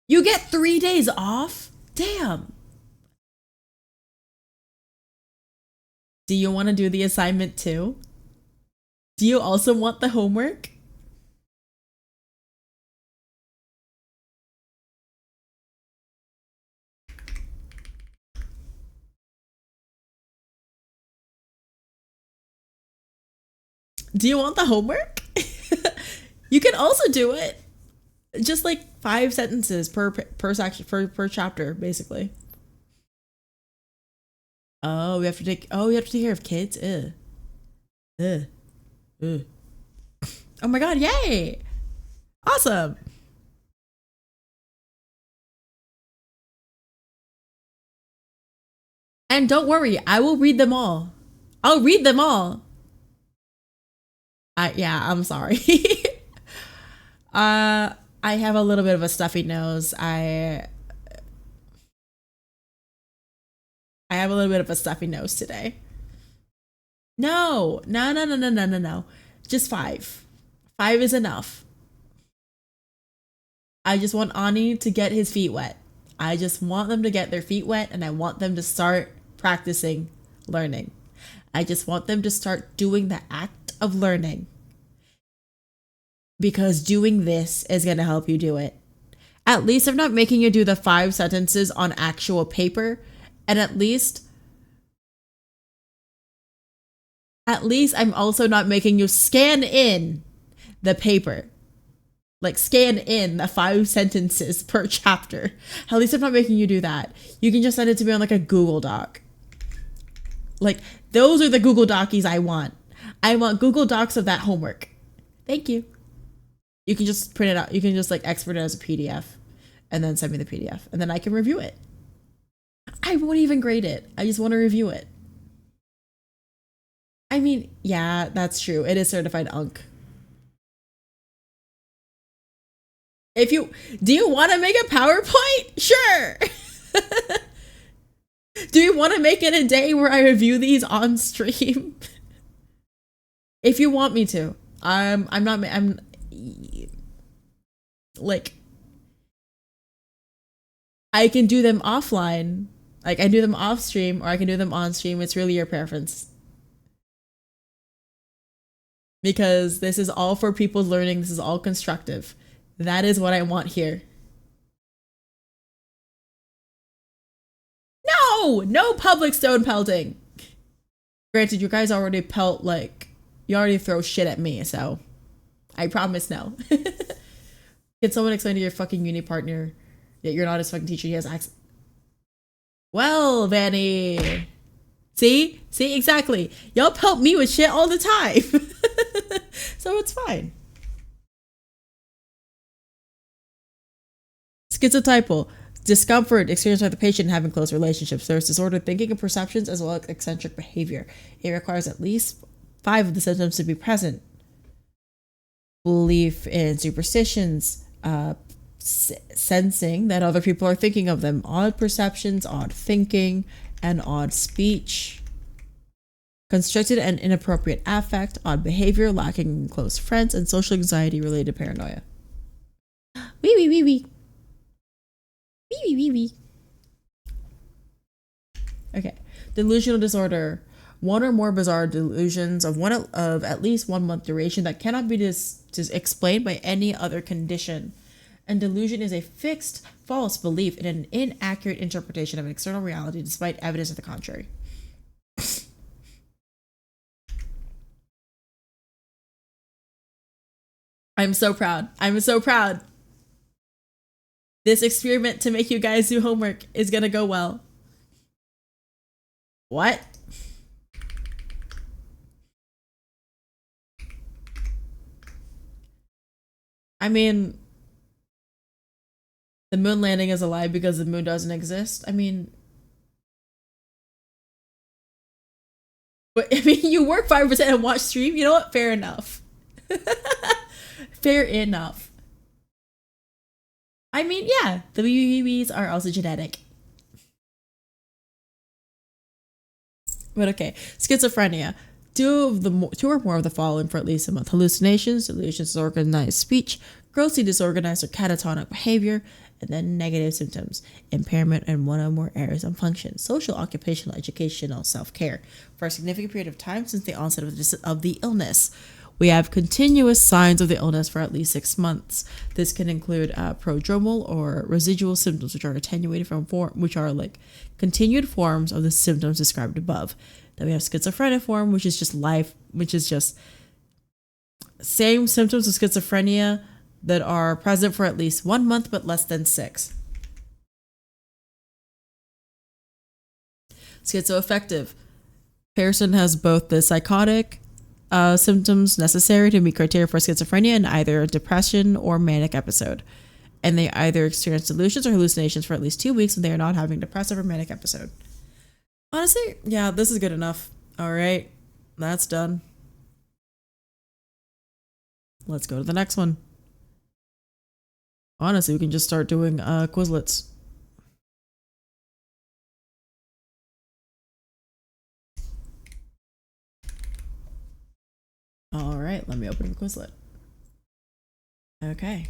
You get 3 days off? Damn. Do you want to do the assignment too? Do you also want the homework? Do you want the homework? You can also do it. Just like 5 sentences per section per chapter, basically. Oh, we have to take care of kids. Ugh. Ugh. Ugh. Oh my god, yay! Awesome. And don't worry, I will read them all. I'll read them all. Yeah, I'm sorry. I have a little bit of a stuffy nose. I have a little bit of a stuffy nose today. No. Just 5. 5 is enough. I just want Ani to get his feet wet. I just want them to get their feet wet, and I want them to start practicing learning. I just want them to start doing the act of learning. Because doing this is going to help you do it. At least I'm not making you do the 5 sentences on actual paper. And at least I'm also not making you scan in the paper. Like scan in the 5 sentences per chapter. At least I'm not making you do that. You can just send it to me on like a Google Doc. Like those are the Google Docies I want. I want Google Docs of that homework. Thank you. You can just print it out. You can just like export it as a PDF and then send me the PDF and then I can review it. I won't even grade it. I just want to review it. I mean, yeah, that's true. It is certified UNC. Do you want to make a PowerPoint? Sure. Do you want to make it a day where I review these on stream? If you want me to. I'm like, I can do them offline. Like I do them off stream or I can do them on stream. It's really your preference. Because this is all for people's learning. This is all constructive. That is what I want here. No public stone pelting. Granted, you guys already pelt, like, you already throw shit at me, so I promise no. Can someone explain to your fucking uni partner that you're not his fucking teacher? He has access. Well, Vanny. See, exactly. Y'all pelt me with shit all the time. So it's fine. Schizotypal. Discomfort experienced by the patient having close relationships. There's disordered thinking and perceptions as well as eccentric behavior. It requires at least 5 of the symptoms to be present. Belief in superstitions, sensing that other people are thinking of them, odd perceptions, odd thinking, and odd speech. Constricted and inappropriate affect, odd behavior, lacking in close friends, and social anxiety related paranoia. Wee. Okay. Delusional disorder. 1 or more bizarre delusions of at least 1 month duration that cannot be explained by any other condition. And delusion is a fixed, false belief in an inaccurate interpretation of an external reality despite evidence of the contrary. I'm so proud. This experiment to make you guys do homework is gonna go well. What? I mean, the moon landing is a lie because the moon doesn't exist. I mean, but I mean, you work 5% and watch stream. You know what? Fair enough. Fair enough. I mean, yeah, the BBBs are also genetic. But okay, schizophrenia. 2 or more of the following for at least a month. Hallucinations, delusions, disorganized speech, grossly disorganized or catatonic behavior, And then negative symptoms, impairment in one or more areas of function, social, occupational, educational, self-care for a significant period of time since the onset of the illness. We have continuous signs of the illness for at least 6 months. This can include prodromal or residual symptoms, which are attenuated from which are like continued forms of the symptoms described above. Then we have schizophrenic form, which is just same symptoms of schizophrenia that are present for at least 1 month but less than 6. Schizoaffective. Person has both the psychotic symptoms necessary to meet criteria for schizophrenia in either a depression or manic episode. And they either experience delusions or hallucinations for at least 2 weeks when they are not having a depressive or manic episode. Honestly, yeah, this is good enough. All right, that's done. Let's go to the next one. Honestly, we can just start doing Quizlets. All right, let me open the Quizlet. Okay.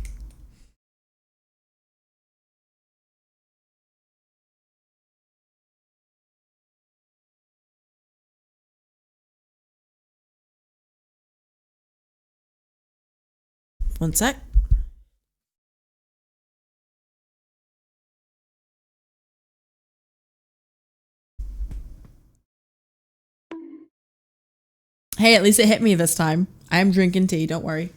One sec. Hey, at least it hit me this time. I'm drinking tea, don't worry.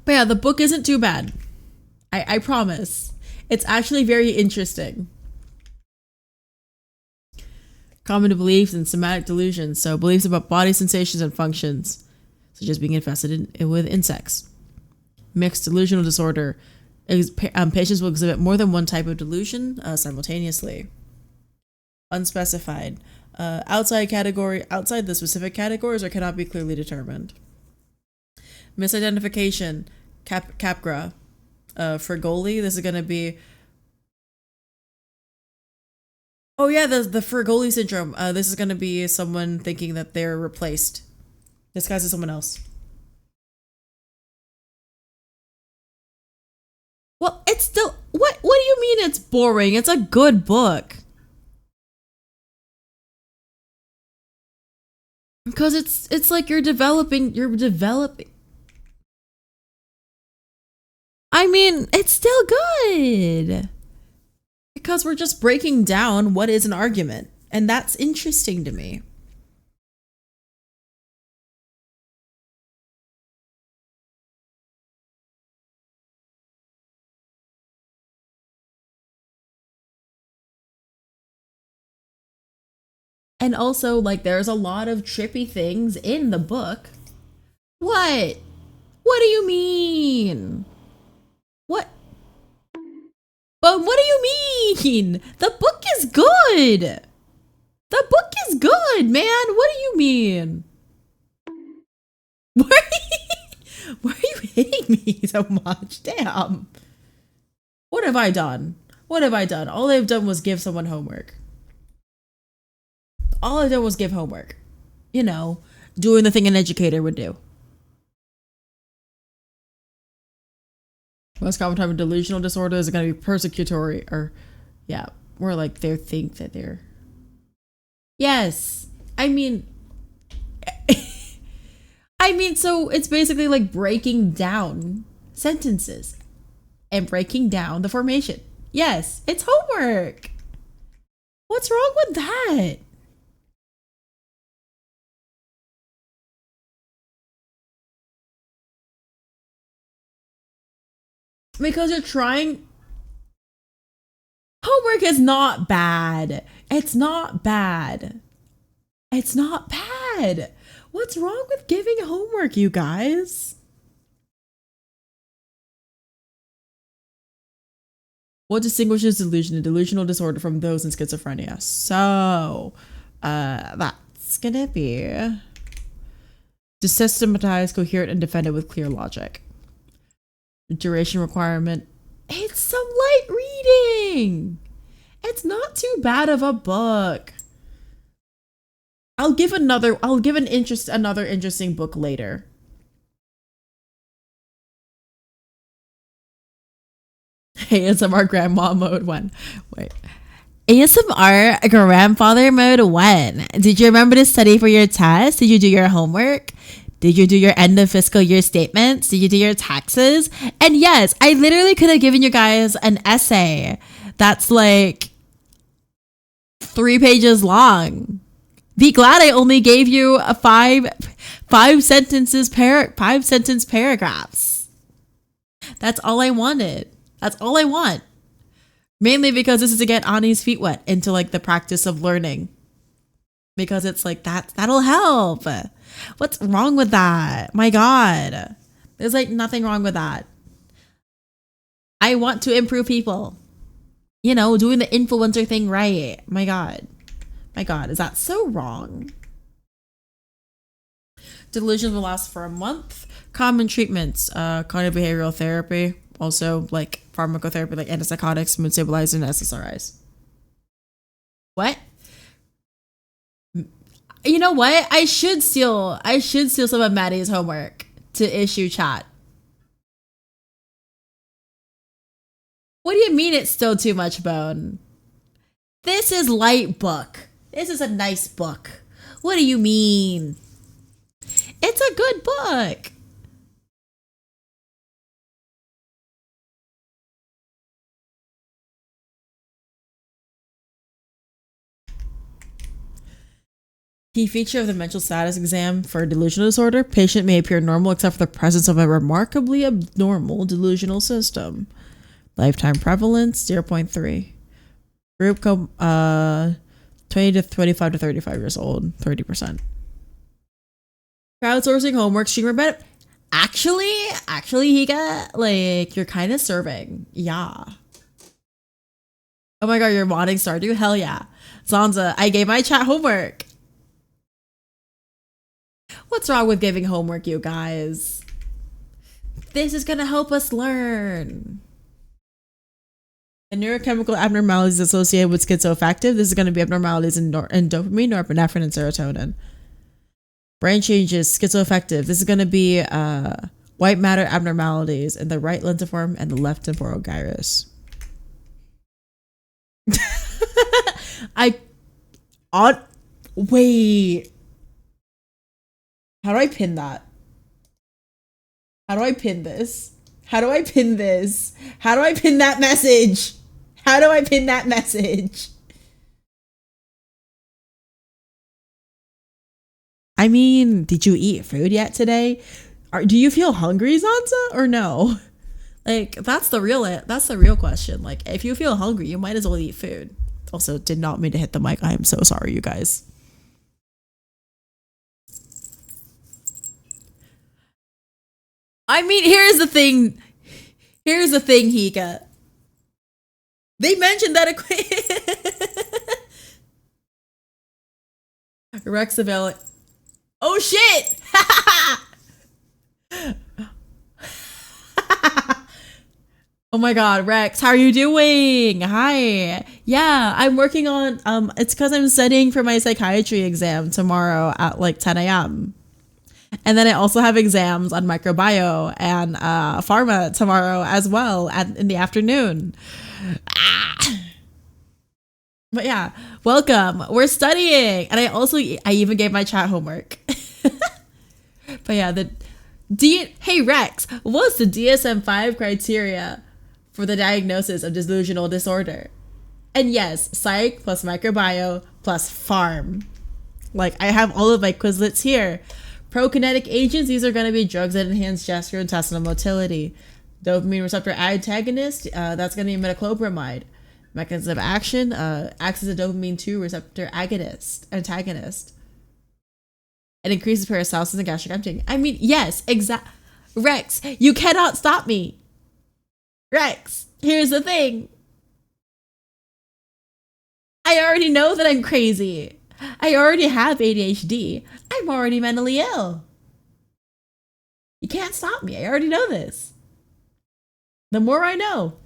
But yeah, the book isn't too bad. I promise. It's actually very interesting. Common beliefs and somatic delusions. So beliefs about body sensations and functions, such as being infested with insects. Mixed delusional disorder. Patients will exhibit more than one type of delusion simultaneously. Unspecified. Outside the specific categories or cannot be clearly determined. Misidentification. Capgras. Fergoli, this is going to be... Oh yeah, the Fergoli syndrome. This is going to be someone thinking that they're replaced. Disguised as someone else. Well, it's still... What do you mean it's boring? It's a good book. Because it's like you're developing... I mean, it's still good. Because we're just breaking down what is an argument. And that's interesting to me. And also, like, there's a lot of trippy things in the book. What? What do you mean? What? But what do you mean? The book is good. The book is good, man. What do you mean? Why are you hitting me so much? Damn. What have I done? What have I done? All I've done was give someone homework. All I did was give homework. You know, doing the thing an educator would do. Most common type of delusional disorder is going to be persecutory, or yeah, more like they think that they're... Yes. I mean, so it's basically like breaking down sentences and breaking down the formation. Yes, it's homework. What's wrong with that? Because you're trying... Homework is not bad. It's not bad. It's not bad. What's wrong with giving homework, you guys? What distinguishes delusion and delusional disorder from those in schizophrenia? So, that's gonna be to systematize, coherent, and defend it with clear logic. Duration requirement. It's some light reading. It's not too bad of a book. I'll give another interesting book later. ASMR grandma mode 1. Wait. ASMR grandfather mode 1. Did you remember to study for your test? Did you do your homework? Did you do your end of fiscal year statements? Did you do your taxes? And yes, I literally could have given you guys an essay that's like 3 pages long. Be glad I only gave you a five sentence paragraphs. That's all I wanted. That's all I want. Mainly because this is to get Ani's feet wet into like the practice of learning. Because it's like that'll help. What's wrong with that? My God. There's like nothing wrong with that. I want to improve people. You know, doing the influencer thing right. My God. My God, is that so wrong? Delusions will last for a month. Common treatments, cognitive behavioral therapy, also like pharmacotherapy, like antipsychotics, mood stabilizers, and SSRIs. What? You know what? I should steal some of Maddie's homework to issue chat. What do you mean it's still too much bone? This is light book. This is a nice book. What do you mean? It's a good book. Key feature of the mental status exam for delusional disorder: patient may appear normal except for the presence of a remarkably abnormal delusional system. Lifetime prevalence 0.3. Group 20 to 25 to 35 years old, 30%. Crowdsourcing homework, streamer bet. Actually, Hika, like, you're kind of serving. Yeah. Oh my God, you're wanting Stardew? Hell yeah. Zanza, I gave my chat homework. What's wrong with giving homework, you guys? This is gonna help us learn. The neurochemical abnormalities associated with schizoaffective. This is going to be abnormalities in dopamine, norepinephrine, and serotonin. Brain changes, schizoaffective. This is going to be white matter abnormalities in the right lentiform and the left temporal gyrus. Wait. How do I pin that? How do I pin this? How do I pin this? How do I pin that message? How do I pin that message? I mean, did you eat food yet today? Do you feel hungry, Zanza, or no? Like, that's the real question. Like, if you feel hungry, you might as well eat food. Also, did not mean to hit the mic. I am so sorry, you guys. I mean, here's the thing, Hika. They mentioned that Rex avail. Oh shit! Oh my God, Rex, how are you doing? Hi. Yeah, I'm working on it's because I'm studying for my psychiatry exam tomorrow at like 10 a.m. And then I also have exams on microbio and pharma tomorrow as well in the afternoon. But yeah, welcome. We're studying. And I even gave my chat homework. But yeah, hey Rex, what's the DSM-5 criteria for the diagnosis of delusional disorder? And yes, psych plus microbio plus pharm. Like, I have all of my Quizlets here. Prokinetic agents, these are going to be drugs that enhance gastrointestinal motility. Dopamine receptor antagonist, that's going to be metoclopramide. Mechanism of action, acts as a dopamine 2 receptor antagonist. It increases peristalsis and gastric emptying. I mean, yes, Rex, you cannot stop me. Rex, here's the thing. I already know that I'm crazy. I already have ADHD. I'm already mentally ill. You can't stop me. I already know this. The more I know.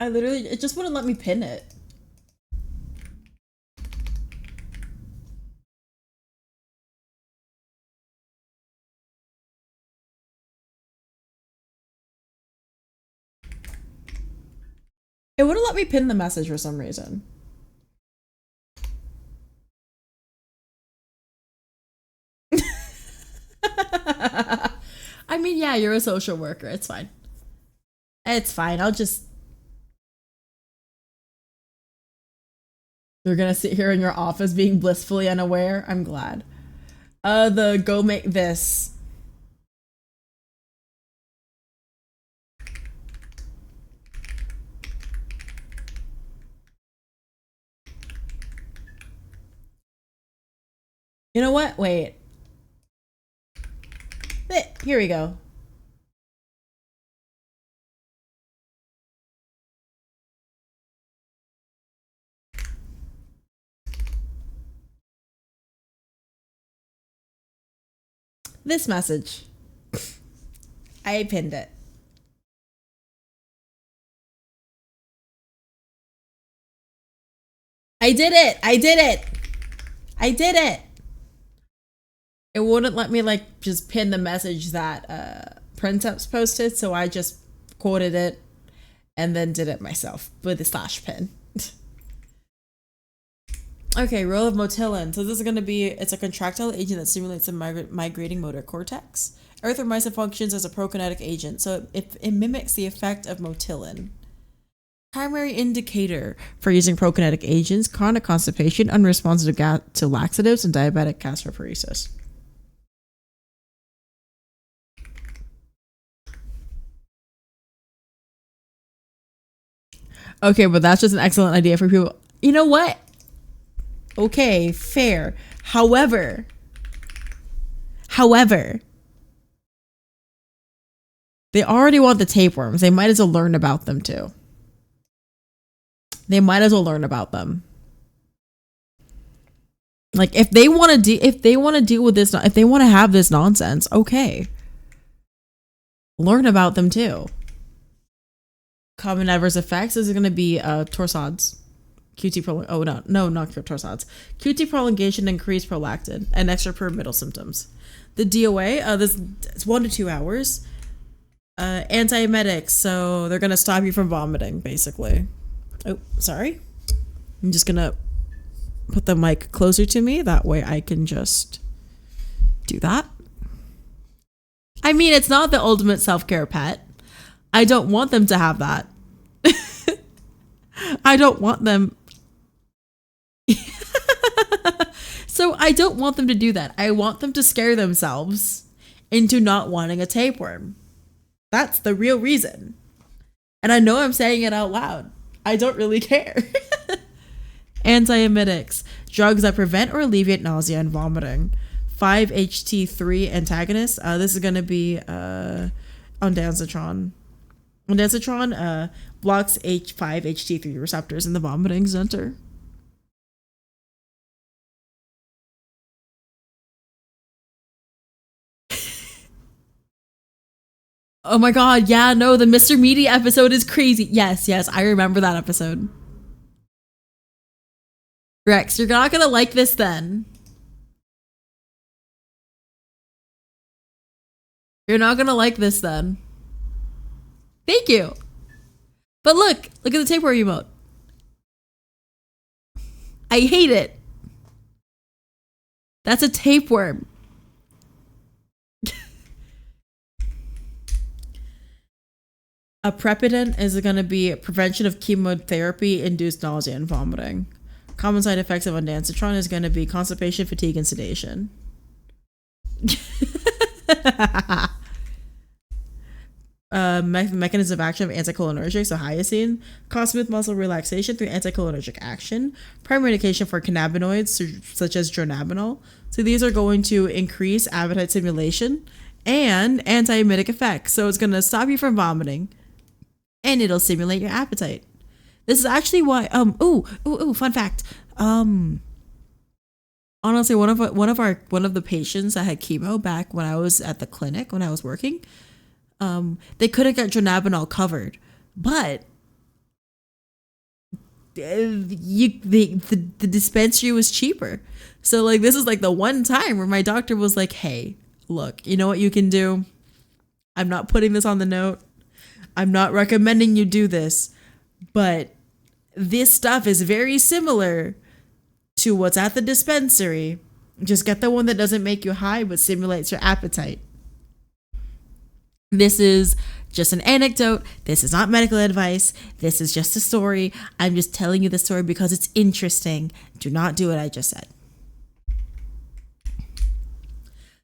I literally, it just wouldn't let me pin it. It wouldn't let me pin the message for some reason. I mean, yeah, you're a social worker. It's fine. It's fine. I'll just... You're gonna sit here in your office being blissfully unaware? I'm glad. The go make this. You know what? Wait. Here we go. This message. I pinned it. I did it. I did it. I did it. It wouldn't let me like just pin the message that Princeps posted, so I just quoted it and then did it myself with the slash pin. Okay, role of motilin. So this is going to be, it's a contractile agent that stimulates the migrating motor cortex. Erythromycin functions as a prokinetic agent, so it mimics the effect of motilin. Primary indicator for using prokinetic agents: chronic constipation, unresponsive to laxatives, and diabetic gastroparesis. Okay, but that's just an excellent idea for people. You know what? Okay, fair. However, they already want the tapeworms. They might as well learn about them too. They might as well learn about them. Like if they want to deal with this, if they want to have this nonsense, okay. Learn about them too. Common adverse effects is going to be torsades. Not torsades. QT prolongation, increased prolactin, and extrapyramidal symptoms. The DOA, it's 1 to 2 hours. Antiemetics, so they're gonna stop you from vomiting, basically. Oh, sorry. I'm just gonna put the mic closer to me. That way I can just do that. I mean, it's not the ultimate self-care pet. I don't want them to have that. I don't want them. So I don't want them to do that. I want them to scare themselves into not wanting a tapeworm. That's the real reason. And I know I'm saying it out loud. I don't really care. Antiemetics, drugs that prevent or alleviate nausea and vomiting. 5-HT3 antagonist. This is going to be ondansetron. Ondansetron blocks 5-HT3 receptors in the vomiting center. Oh my god, yeah, no, the Mr. Media episode is crazy. Yes, I remember that episode. Rex, you're not gonna like this then. You're not gonna like this then. Thank you. But look at the tapeworm emote. I hate it. That's a tapeworm. Aprepitant is going to be prevention of chemotherapy-induced nausea and vomiting. Common side effects of ondansetron is going to be constipation, fatigue, and sedation. Mechanism of action of anticholinergic, so hyoscine. Cause smooth muscle relaxation through anticholinergic action. Primary indication for cannabinoids, such as dronabinol. So these are going to increase appetite stimulation and antiemetic effects. So it's going to stop you from vomiting. And it'll stimulate your appetite. This is actually why fun fact. Honestly, one of the patients that had chemo back when I was at the clinic, when I was working, they couldn't get dronabinol covered. But the dispensary was cheaper. So like this is like the one time where my doctor was like, hey, look, you know what you can do? I'm not putting this on the note. I'm not recommending you do this, but this stuff is very similar to what's at the dispensary. Just get the one that doesn't make you high but simulates your appetite. This is just an anecdote. This is not medical advice. This is just a story. I'm just telling you the story because it's interesting. Do not do what I just said.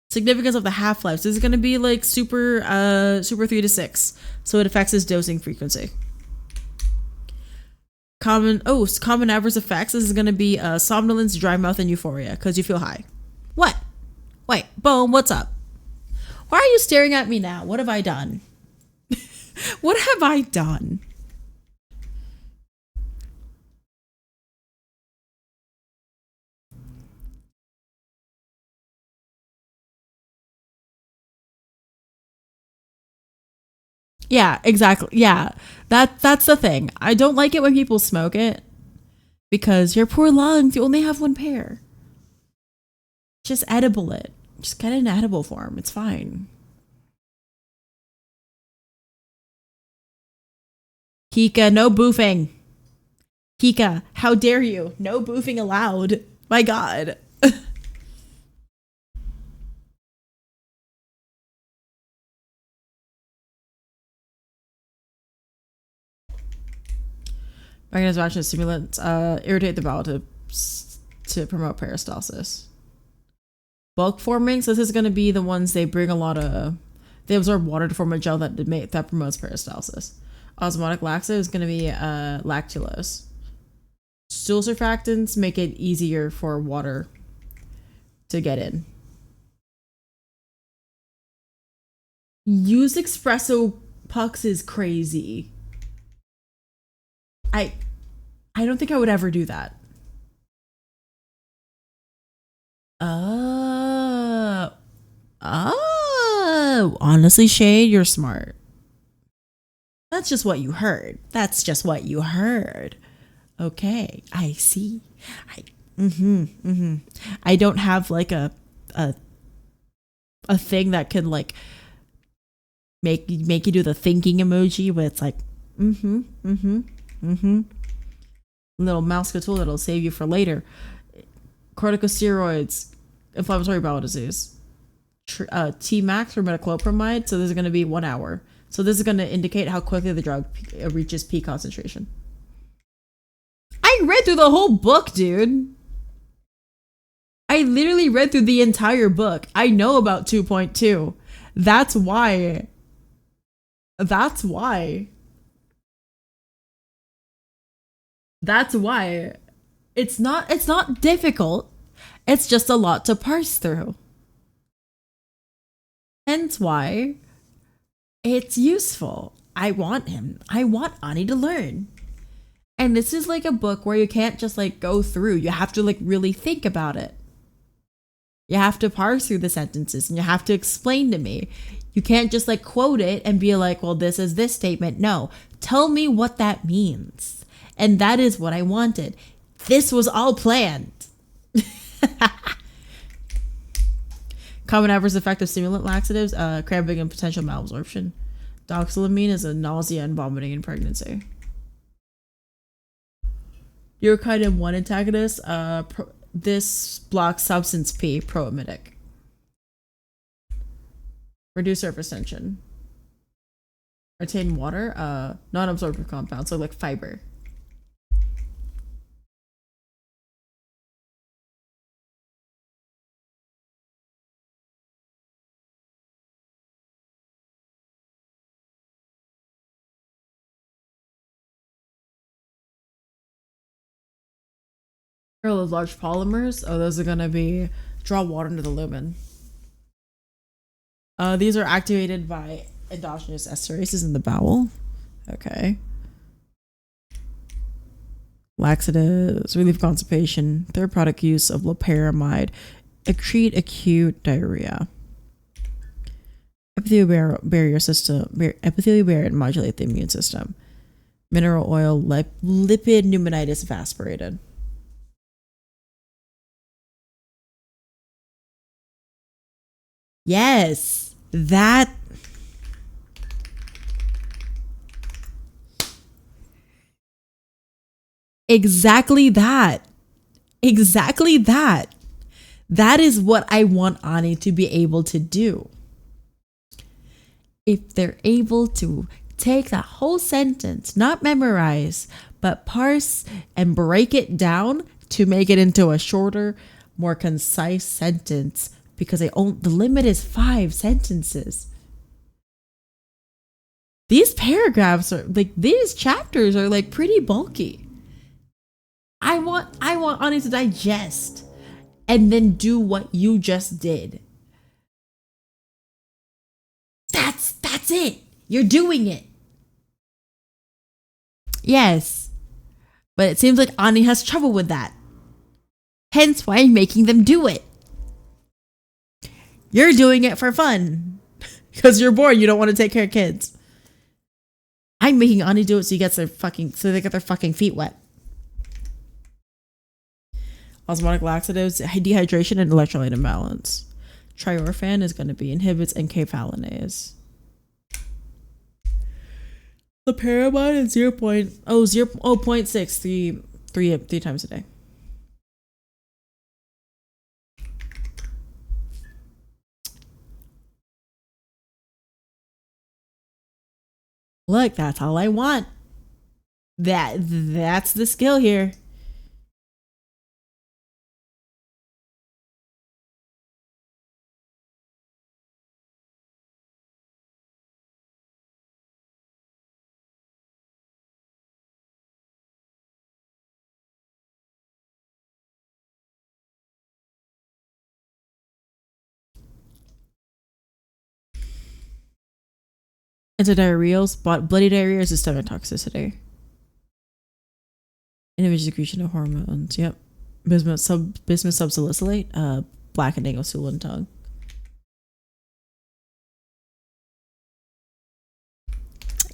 Significance of the half-life. So this is going to be like super 3 to 6. So it affects his dosing frequency. Common adverse effects. This is going to be somnolence, dry mouth, and euphoria because you feel high. What? Wait, Boom, what's up? Why are you staring at me now? What have I done? What have I done? Yeah, exactly. Yeah, that's the thing. I don't like it when people smoke it because your poor lungs, you only have one pair. Just edible it. Just get it in edible form. It's fine. Kika, no boofing. Kika, how dare you? No boofing allowed. My God. Mechanism of action of stimulants irritate the bowel to promote peristalsis. Bulk forming, so this is going to be the ones they bring a lot of. They absorb water to form a gel that promotes peristalsis. Osmotic laxative is going to be lactulose. Stool surfactants make it easier for water to get in. Use espresso pucks is crazy. I don't think I would ever do that. Honestly, Shade, you're smart. That's just what you heard. That's just what you heard. Okay, I see. I don't have like a thing that can like make you do the thinking emoji where it's like little mouse tool that'll save you for later. Corticosteroids, inflammatory bowel disease. T-max or metoclopramide, so this is going to be 1 hour. So this is going to indicate how quickly the drug reaches peak concentration. I read through the whole book, dude. I literally read through the entire book. I know about 2.2. That's why. That's why. It's not difficult. It's just a lot to parse through. Hence why it's useful. I want Ani to learn. And this is like a book where you can't just like go through. You have to like really think about it. You have to parse through the sentences and you have to explain to me. You can't just like quote it and be like, well, this is this statement. No, tell me what that means. And that is what I wanted. This was all planned. Common adverse effect of stimulant laxatives, cramping and potential malabsorption. Doxylamine is a nausea and vomiting in pregnancy. Urokinase 1 antagonist, this blocks substance P, proemitic. Reduce surface tension. Retain water, non-absorptive compounds, so like fiber. Those large polymers, those are going to be draw water into the lumen. These are activated by endogenous esterases in the bowel. Okay. Laxatives, relieve constipation, therapeutic use of loperamide, treat acute diarrhea. Epithelial barrier system, epithelial barrier and modulate the immune system. Mineral oil, lipid pneumonitis if aspirated. Yes, that. Exactly that. Exactly that. That is what I want Ani to be able to do. If they're able to take that whole sentence, not memorize, but parse and break it down to make it into a shorter, more concise sentence, because the limit is 5 sentences. These paragraphs are like, these chapters are like pretty bulky. I want Ani to digest and then do what you just did. That's it. You're doing it. Yes. But it seems like Ani has trouble with that. Hence why I'm making them do it. You're doing it for fun. Because you're bored, you don't want to take care of kids. I'm making Ani do it so they get their fucking feet wet. Osmotic laxatives, dehydration, and electrolyte imbalance. Triorphan is going to be inhibits enkephalinase. The paramide is 0.6 three times a day. Look, that's all I want. That's the skill here. Antidiarrheals, bloody diarrhea is systemic toxicity. Inhibition secretion of hormones. Yep. Bismuth subsalicylate, blackening of stool and tongue.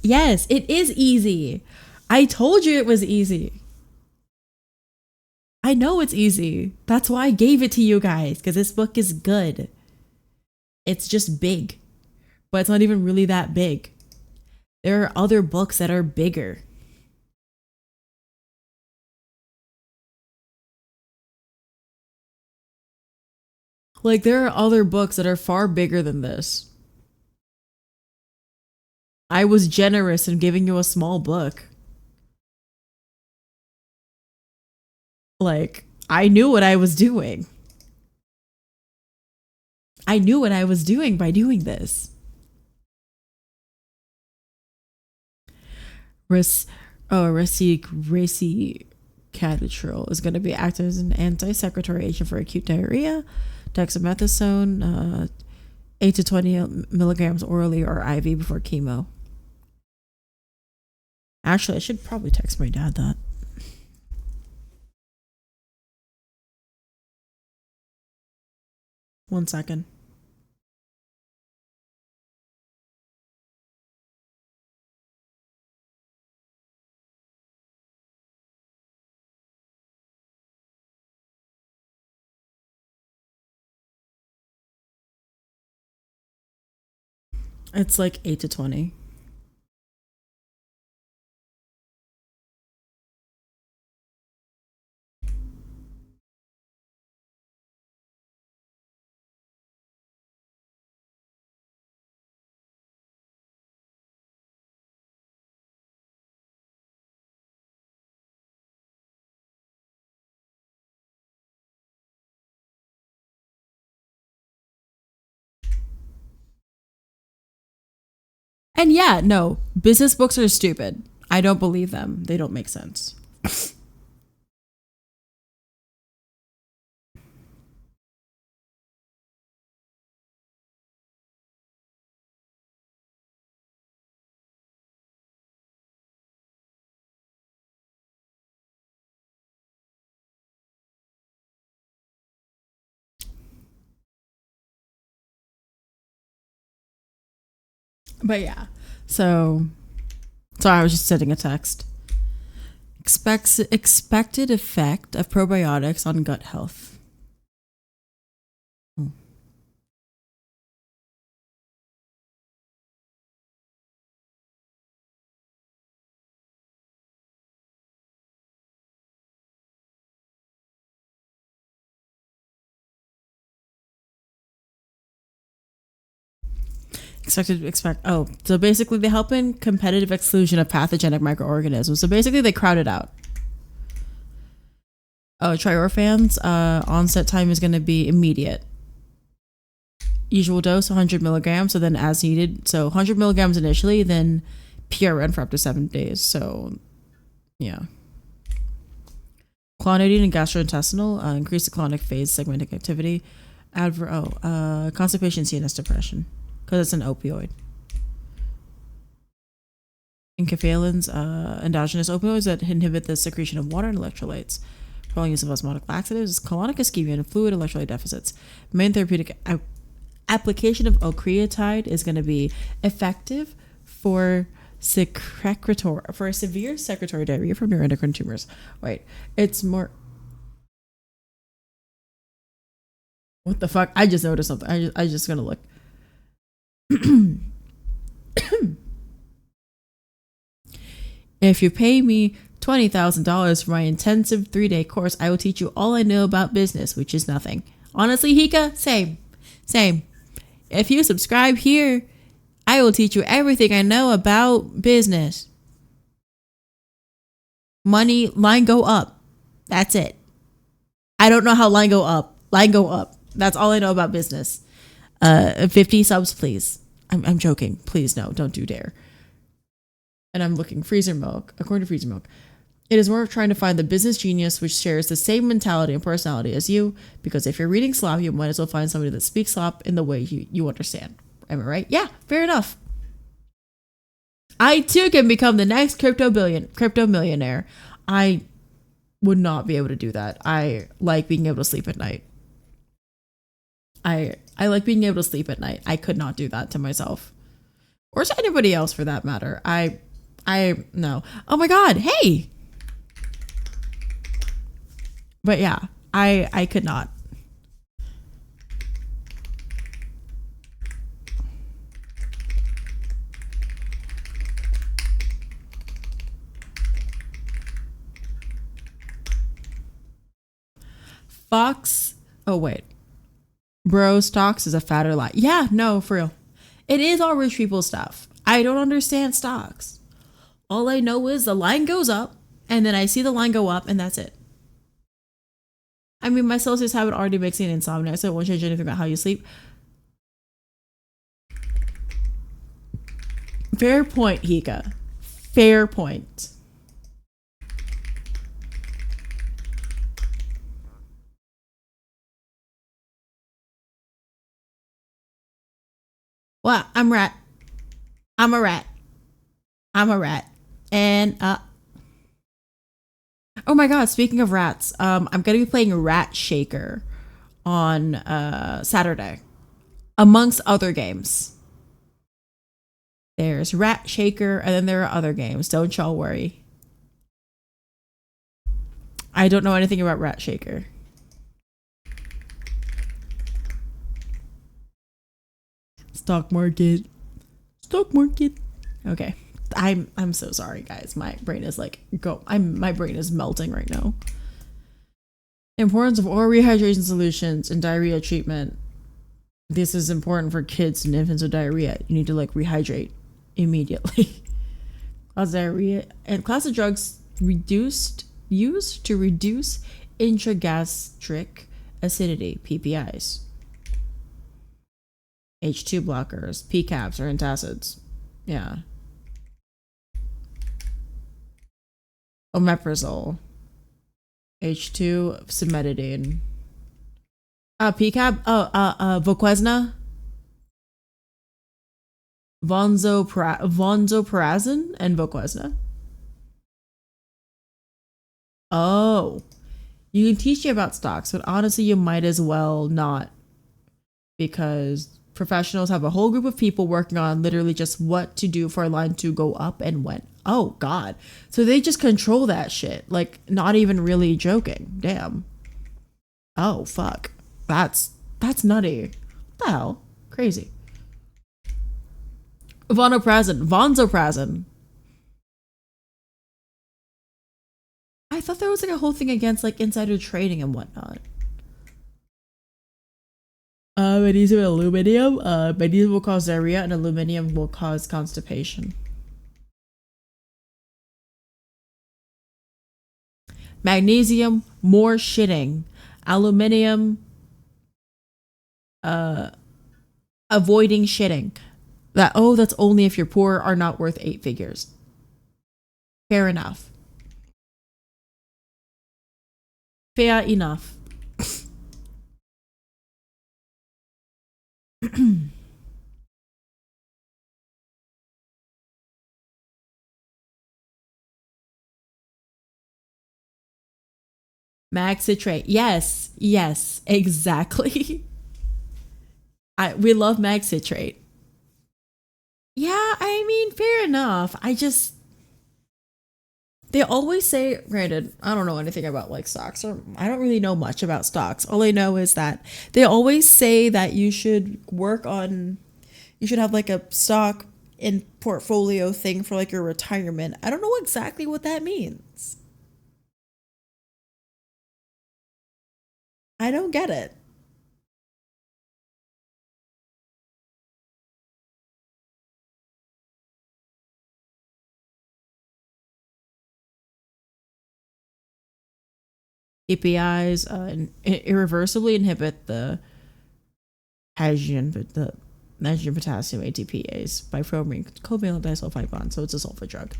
Yes, it is easy. I told you it was easy. I know it's easy. That's why I gave it to you guys, because this book is good. It's just big, but it's not even really that big. There are other books that are bigger. Like, there are other books that are far bigger than this. I was generous in giving you a small book. Like, I knew what I was doing. I knew what I was doing by doing this. Racicattril is going to be active as an anti-secretory agent for acute diarrhea. Dexamethasone, 8 to 20 milligrams orally or IV before chemo. Actually, I should probably text my dad that. One second. It's like 8 to 20. And yeah, no, business books are stupid. I don't believe them. They don't make sense. But yeah, so Sorry, I was just sending a text. Expected effect of probiotics on gut health. So basically they help in competitive exclusion of pathogenic microorganisms. So basically they crowd it out. Triorphans, onset time is going to be immediate. Usual dose 100 milligrams, so then as needed. So 100 milligrams initially, then PRN for up to 7 days. So yeah. Clonidine and gastrointestinal, increase the colonic phase segmentic activity. Constipation, CNS depression, because it's an opioid. Enkephalins, endogenous opioids that inhibit the secretion of water and electrolytes. Prolonged use of osmotic laxatives, colonic ischemia, and fluid electrolyte deficits. Main therapeutic application of octreotide is going to be effective for severe secretory diarrhea from neuroendocrine tumors. Wait, it's more. What the fuck? I just noticed something. I just gonna look. If you pay me $20,000 for my intensive 3-day course, I will teach you all I know about business, which is nothing. Honestly, Hika, same. If you subscribe here, I will teach you everything I know about business. Money, line go up. That's it. I don't know how line go up. Line go up. That's all I know about business. 50 subs, please. I'm joking. Please, no, don't you dare. And I'm looking Freezer Milk. According to Freezer Milk, it is more of trying to find the business genius which shares the same mentality and personality as you, because if you're reading slop, you might as well find somebody that speaks slop in the way you understand. Am I right? Yeah, fair enough. I too can become the next crypto millionaire. I would not be able to do that. I like being able to sleep at night. I like being able to sleep at night. I could not do that to myself. Or to anybody else for that matter. I no. Oh my god, hey! But yeah, I could not. Fox. Oh wait. Bro, stocks is a fatter lie. Yeah, no, for real. It is all rich people stuff. I don't understand stocks. All I know is the line goes up, and then I see the line go up, and that's it. I mean, my Celsius habit already makes me an insomnia, so it won't change anything about how you sleep. Fair point, Hika. Fair point. Well, I'm a rat. And oh my god, speaking of rats, I'm gonna be playing Rat Shaker on Saturday, amongst other games. There's Rat Shaker, and then there are other games. Don't y'all worry. I don't know anything about Rat Shaker. Stock market. Okay. I'm so sorry, guys. My brain is my brain is melting right now. Importance of oral rehydration solutions in diarrhea treatment. This is important for kids and infants with diarrhea. You need to rehydrate immediately. Cause diarrhea and class of drugs used to reduce intragastric acidity, PPIs. H2 blockers, PCABs, or antacids. Yeah. Omeprazole. H2 cimetidine. PCAB. Voquezna. Vonzoparazine and Voquezna. Oh. You can teach me about stocks, but honestly, you might as well not. Because professionals have a whole group of people working on literally just what to do for a line to go up and when. Oh God. So they just control that shit. Like, not even really joking. Damn. Oh fuck. That's nutty. What the hell? Crazy. Vonzoprazan. I thought there was like a whole thing against like insider trading and whatnot. Magnesium and aluminum. Magnesium will cause diarrhea and aluminum will cause constipation. Magnesium, more shitting. Aluminium, avoiding shitting. That's only if you're poor, are not worth 8 figures. Fair enough. Fair enough. Mag citrate. Yes, exactly. We love mag citrate. Yeah, I mean, fair enough. They always say, granted, I don't know anything about like stocks, or I don't really know much about stocks. All I know is that they always say that you should have like a stock in portfolio thing for like your retirement. I don't know exactly what that means. I don't get it. APIs irreversibly inhibit the hydrogen potassium ATPase by forming covalent disulfide bonds, so it's a sulfur drug.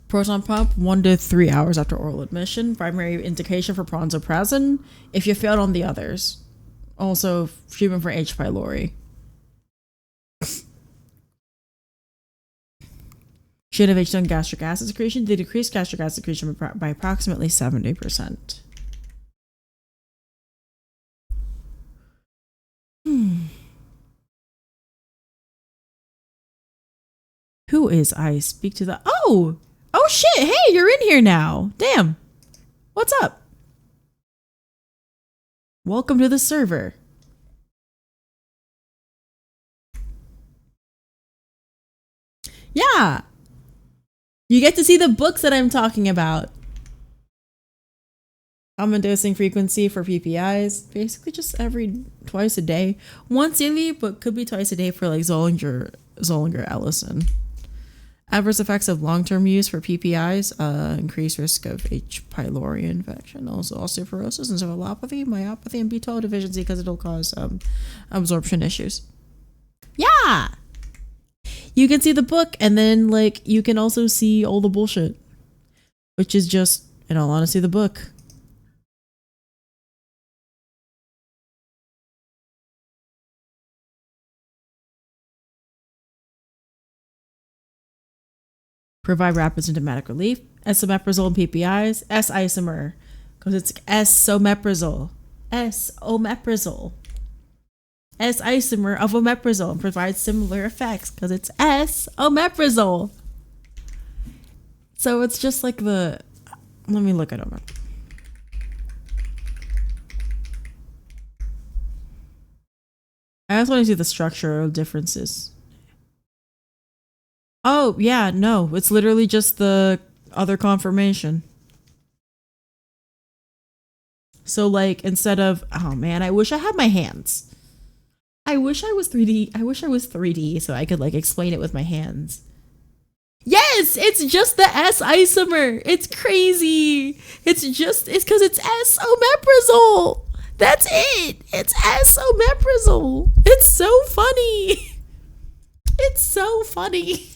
Proton pump 1 to 3 hours after oral admission. Primary indication for pronzoprazan if you failed on the others. Also, treatment for H. pylori. Should have done gastric acid secretion. They decreased gastric acid secretion by approximately 70%. Who is I? Speak to the... Oh shit, hey, you're in here now. Damn. What's up? Welcome to the server. Yeah. You get to see the books that I'm talking about. Common dosing frequency for PPIs. Basically just twice a day. Once daily, but could be twice a day for like Zollinger Ellison. Adverse effects of long-term use for PPIs, increased risk of H. pylori infection, also osteoporosis, encephalopathy, myopathy, and B12 deficiency because it'll cause absorption issues. Yeah! You can see the book, and then like you can also see all the bullshit, which is just, in all honesty, the book. Provide rapid symptomatic relief. Esomeprazole and PPIs. S-isomer, because it's esomeprazole. S-isomer of omeprazole, and provides similar effects because it's S-omeprazole. So it's just like let me look it over. I just want to see the structural differences. Oh, yeah, no. It's literally just the other confirmation. So, like, instead of... Oh, man, I wish I had my hands. I wish I was 3D. I wish I was 3D so I could, like, explain it with my hands. Yes! It's just the S-isomer. It's crazy. It's because it's S-omeprazole. That's it. It's S-omeprazole. It's so funny. It's so funny.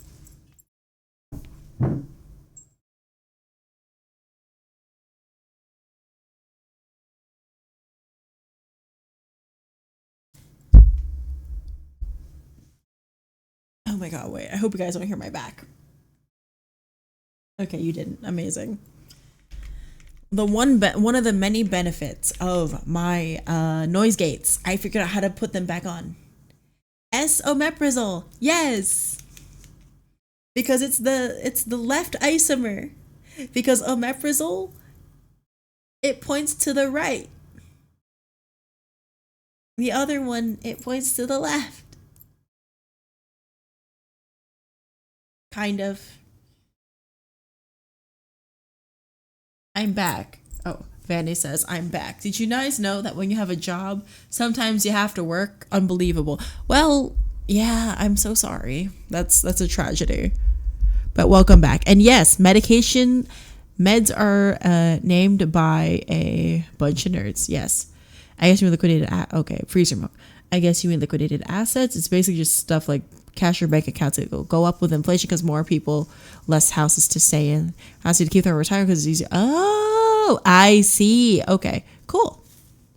my god, wait. I hope you guys don't hear my back. Okay, you didn't. Amazing. One of the many benefits of my noise gates, I figured out how to put them back on. S-omeprazole. Yes. Because it's the left isomer. Because omeprazole, it points to the right. The other one, it points to the left. Kind of. I'm back. Oh, Vanny says, I'm back. Did you guys know that when you have a job, sometimes you have to work? Unbelievable. Well, yeah, I'm so sorry. That's a tragedy. But welcome back. And yes, meds are named by a bunch of nerds. Yes. I guess you mean liquidated, okay, freezer milk. I guess you mean liquidated assets. It's basically just stuff like cash your bank accounts that will go up with inflation because more people, less houses to stay in. Houses to keep them retired because it's easy. Oh, I see. Okay, cool.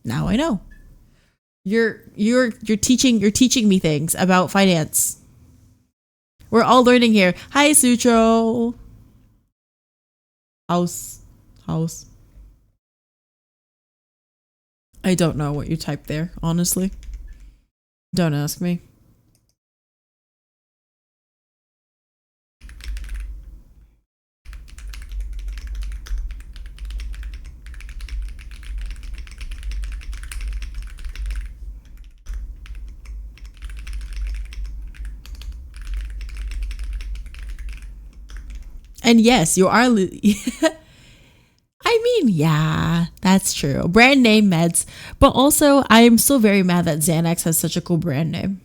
Now I know. You're teaching me things about finance. We're all learning here. Hi, Sutro. House. I don't know what you typed there, honestly. Don't ask me. And yes, you are. I mean, yeah, that's true. Brand name meds. But also, I am still very mad that Xanax has such a cool brand name.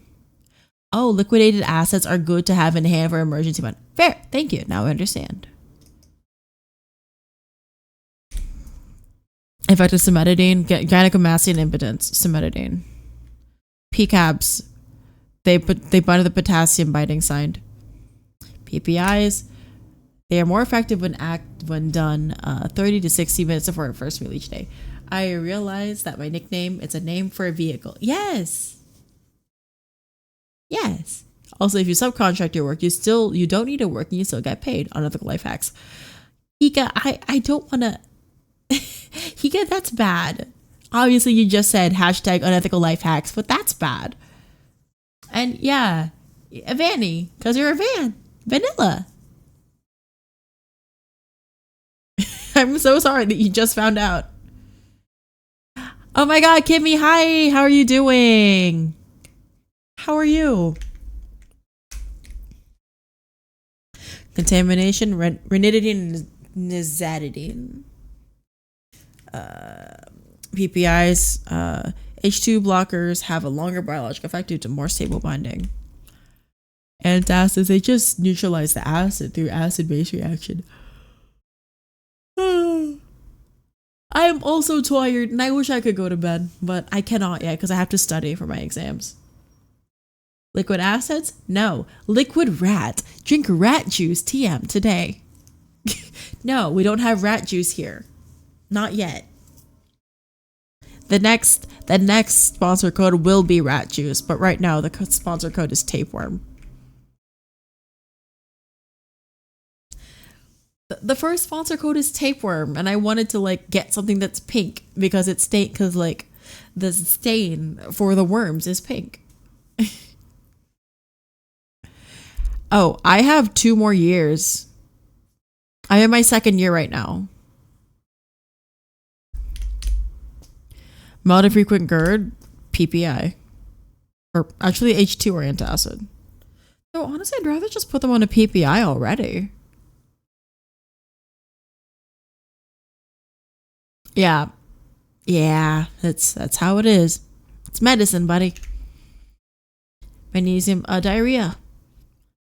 Oh, liquidated assets are good to have in hand for emergency fund. Fair. Thank you. Now I understand. Effective cimetidine, gynecomastia impotence, cimetidine. PCABs. They bind the potassium binding site. PPIs. They are more effective when done 30 to 60 minutes before our first meal each day. I realize that my nickname, it's a name for a vehicle. Yes. Yes. Also, if you subcontract your work, you don't need to work and you still get paid. Unethical life hacks. Hika, I don't want to. Hika, that's bad. Obviously, you just said hashtag unethical life hacks, but that's bad. And yeah, a Vanny, because you're a van. Vanilla. I'm so sorry that you just found out. Oh my god, Kimmy, hi! How are you doing? How are you? Contamination, ranitidine, nizatidine. PPIs, H2 blockers have a longer biological effect due to more stable binding. Antacids, they just neutralize the acid through acid-base reaction. I am also tired and I wish I could go to bed, but I cannot yet because I have to study for my exams. Liquid acids? No. Liquid rat. Drink rat juice TM today. No, we don't have rat juice here. Not yet. The next sponsor code will be rat juice, but right now the sponsor code is tapeworm. The first sponsor code is tapeworm, and I wanted to get something that's pink because the stain for the worms is pink. Oh, I have 2 more years. I'm in my 2nd year right now. Mild and frequent GERD, PPI. Or actually H2 or antacid. So honestly, I'd rather just put them on a PPI already. Yeah. Yeah, that's how it is. It's medicine, buddy. Magnesium, diarrhea.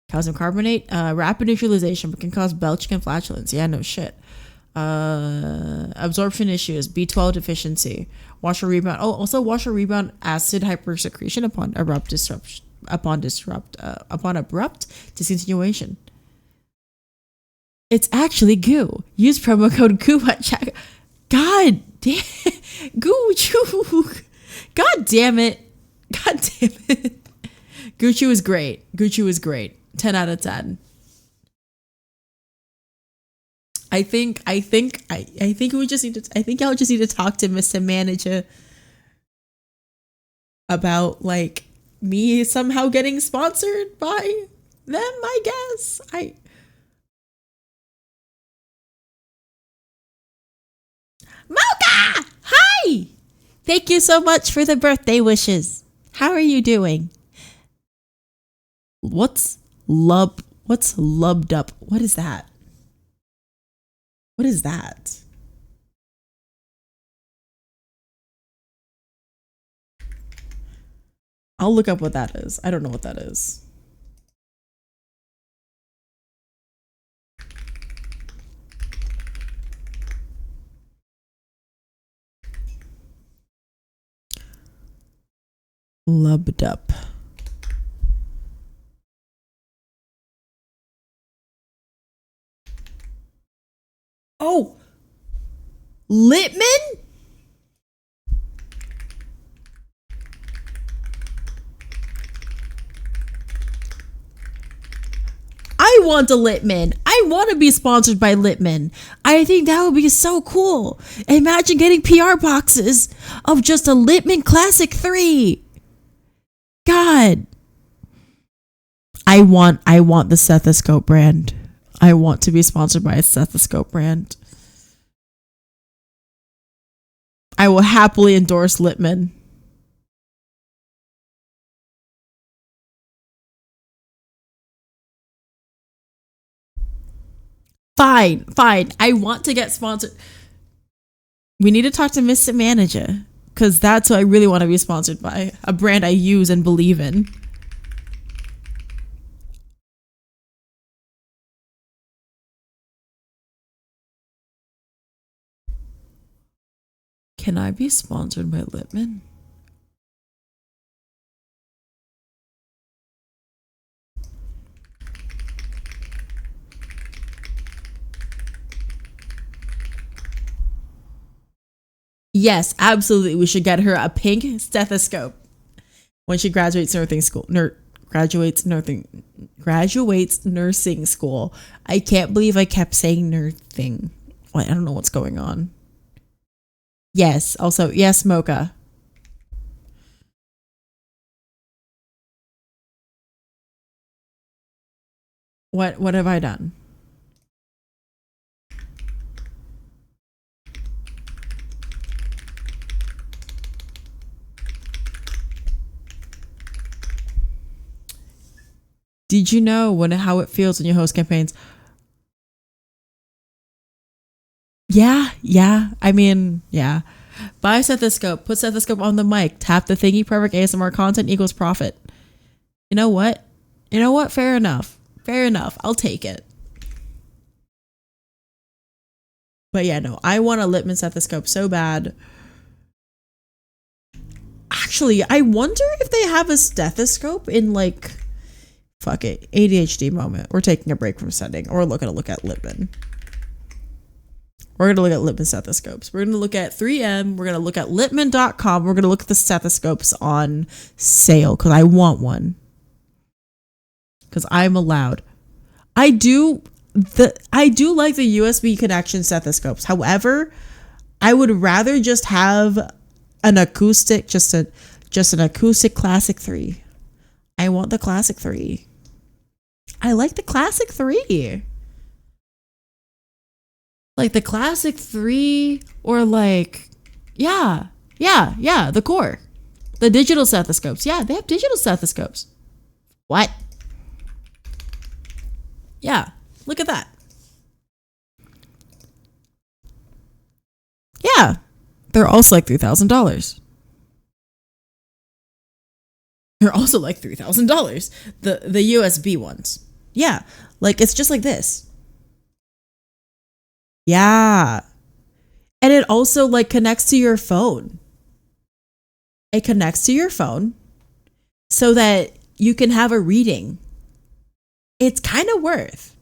Calcium carbonate, rapid neutralization, but can cause belching and flatulence. Yeah, no shit. Absorption issues, B12 deficiency, washer rebound. Oh, also washer rebound acid hypersecretion upon abrupt discontinuation. It's actually goo. Use promo code goo at check. God damn, goo. God damn it. God damn it. Gucci was great. 10 out of 10. I think we just need to, I think y'all just need to talk to Mr. Manager about like me somehow getting sponsored by them, I guess. Mocha! Hi! Thank you so much for the birthday wishes. How are you doing? What's lubbed up? What is that? What is that? I'll look up what that is. I don't know what that is. Lubbed up. Oh, Littman? I want a Littman. I want to be sponsored by Littman. I think that would be so cool. Imagine getting PR boxes of just a Littman Classic 3. God. I want the stethoscope brand. I want to be sponsored by a stethoscope brand. I will happily endorse Littman. Fine. I want to get sponsored. We need to talk to Mr. Manager because that's what I really want to be sponsored by. A brand I use and believe in. Can I be sponsored by Littman? Yes, absolutely. We should get her a pink stethoscope when she graduates nursing school. Graduates nursing school. I can't believe I kept saying nursing. I don't know what's going on. Yes. Also, yes, Mocha. What have I done? Did you know how it feels when you host campaigns? Yeah. I mean, yeah. Buy stethoscope. Put stethoscope on the mic. Tap the thingy. Perfect ASMR content equals profit. You know what? Fair enough. I'll take it. But yeah, no. I want a Littman stethoscope so bad. Actually, I wonder if they have a stethoscope in like... Fuck it. ADHD moment. We're taking a break from sending. Or we're going to look at Littman. We're going to look at Littman stethoscopes. We're going to look at 3M. We're going to look at Littman.com. We're going to look at the stethoscopes on sale because I want one. Because I'm allowed. I do like the USB connection stethoscopes. However, I would rather just have an acoustic, just an acoustic Classic 3. I want the Classic 3. I like the Classic 3. Like the Classic 3 or like, yeah, the core. The digital stethoscopes. Yeah, they have digital stethoscopes. What? Yeah, look at that. Yeah, they're also like $3,000. They're also like $3,000. The USB ones. Yeah, like it's just like this. Yeah. And it also like connects to your phone. It connects to your phone so that you can have a reading. It's kind of worth.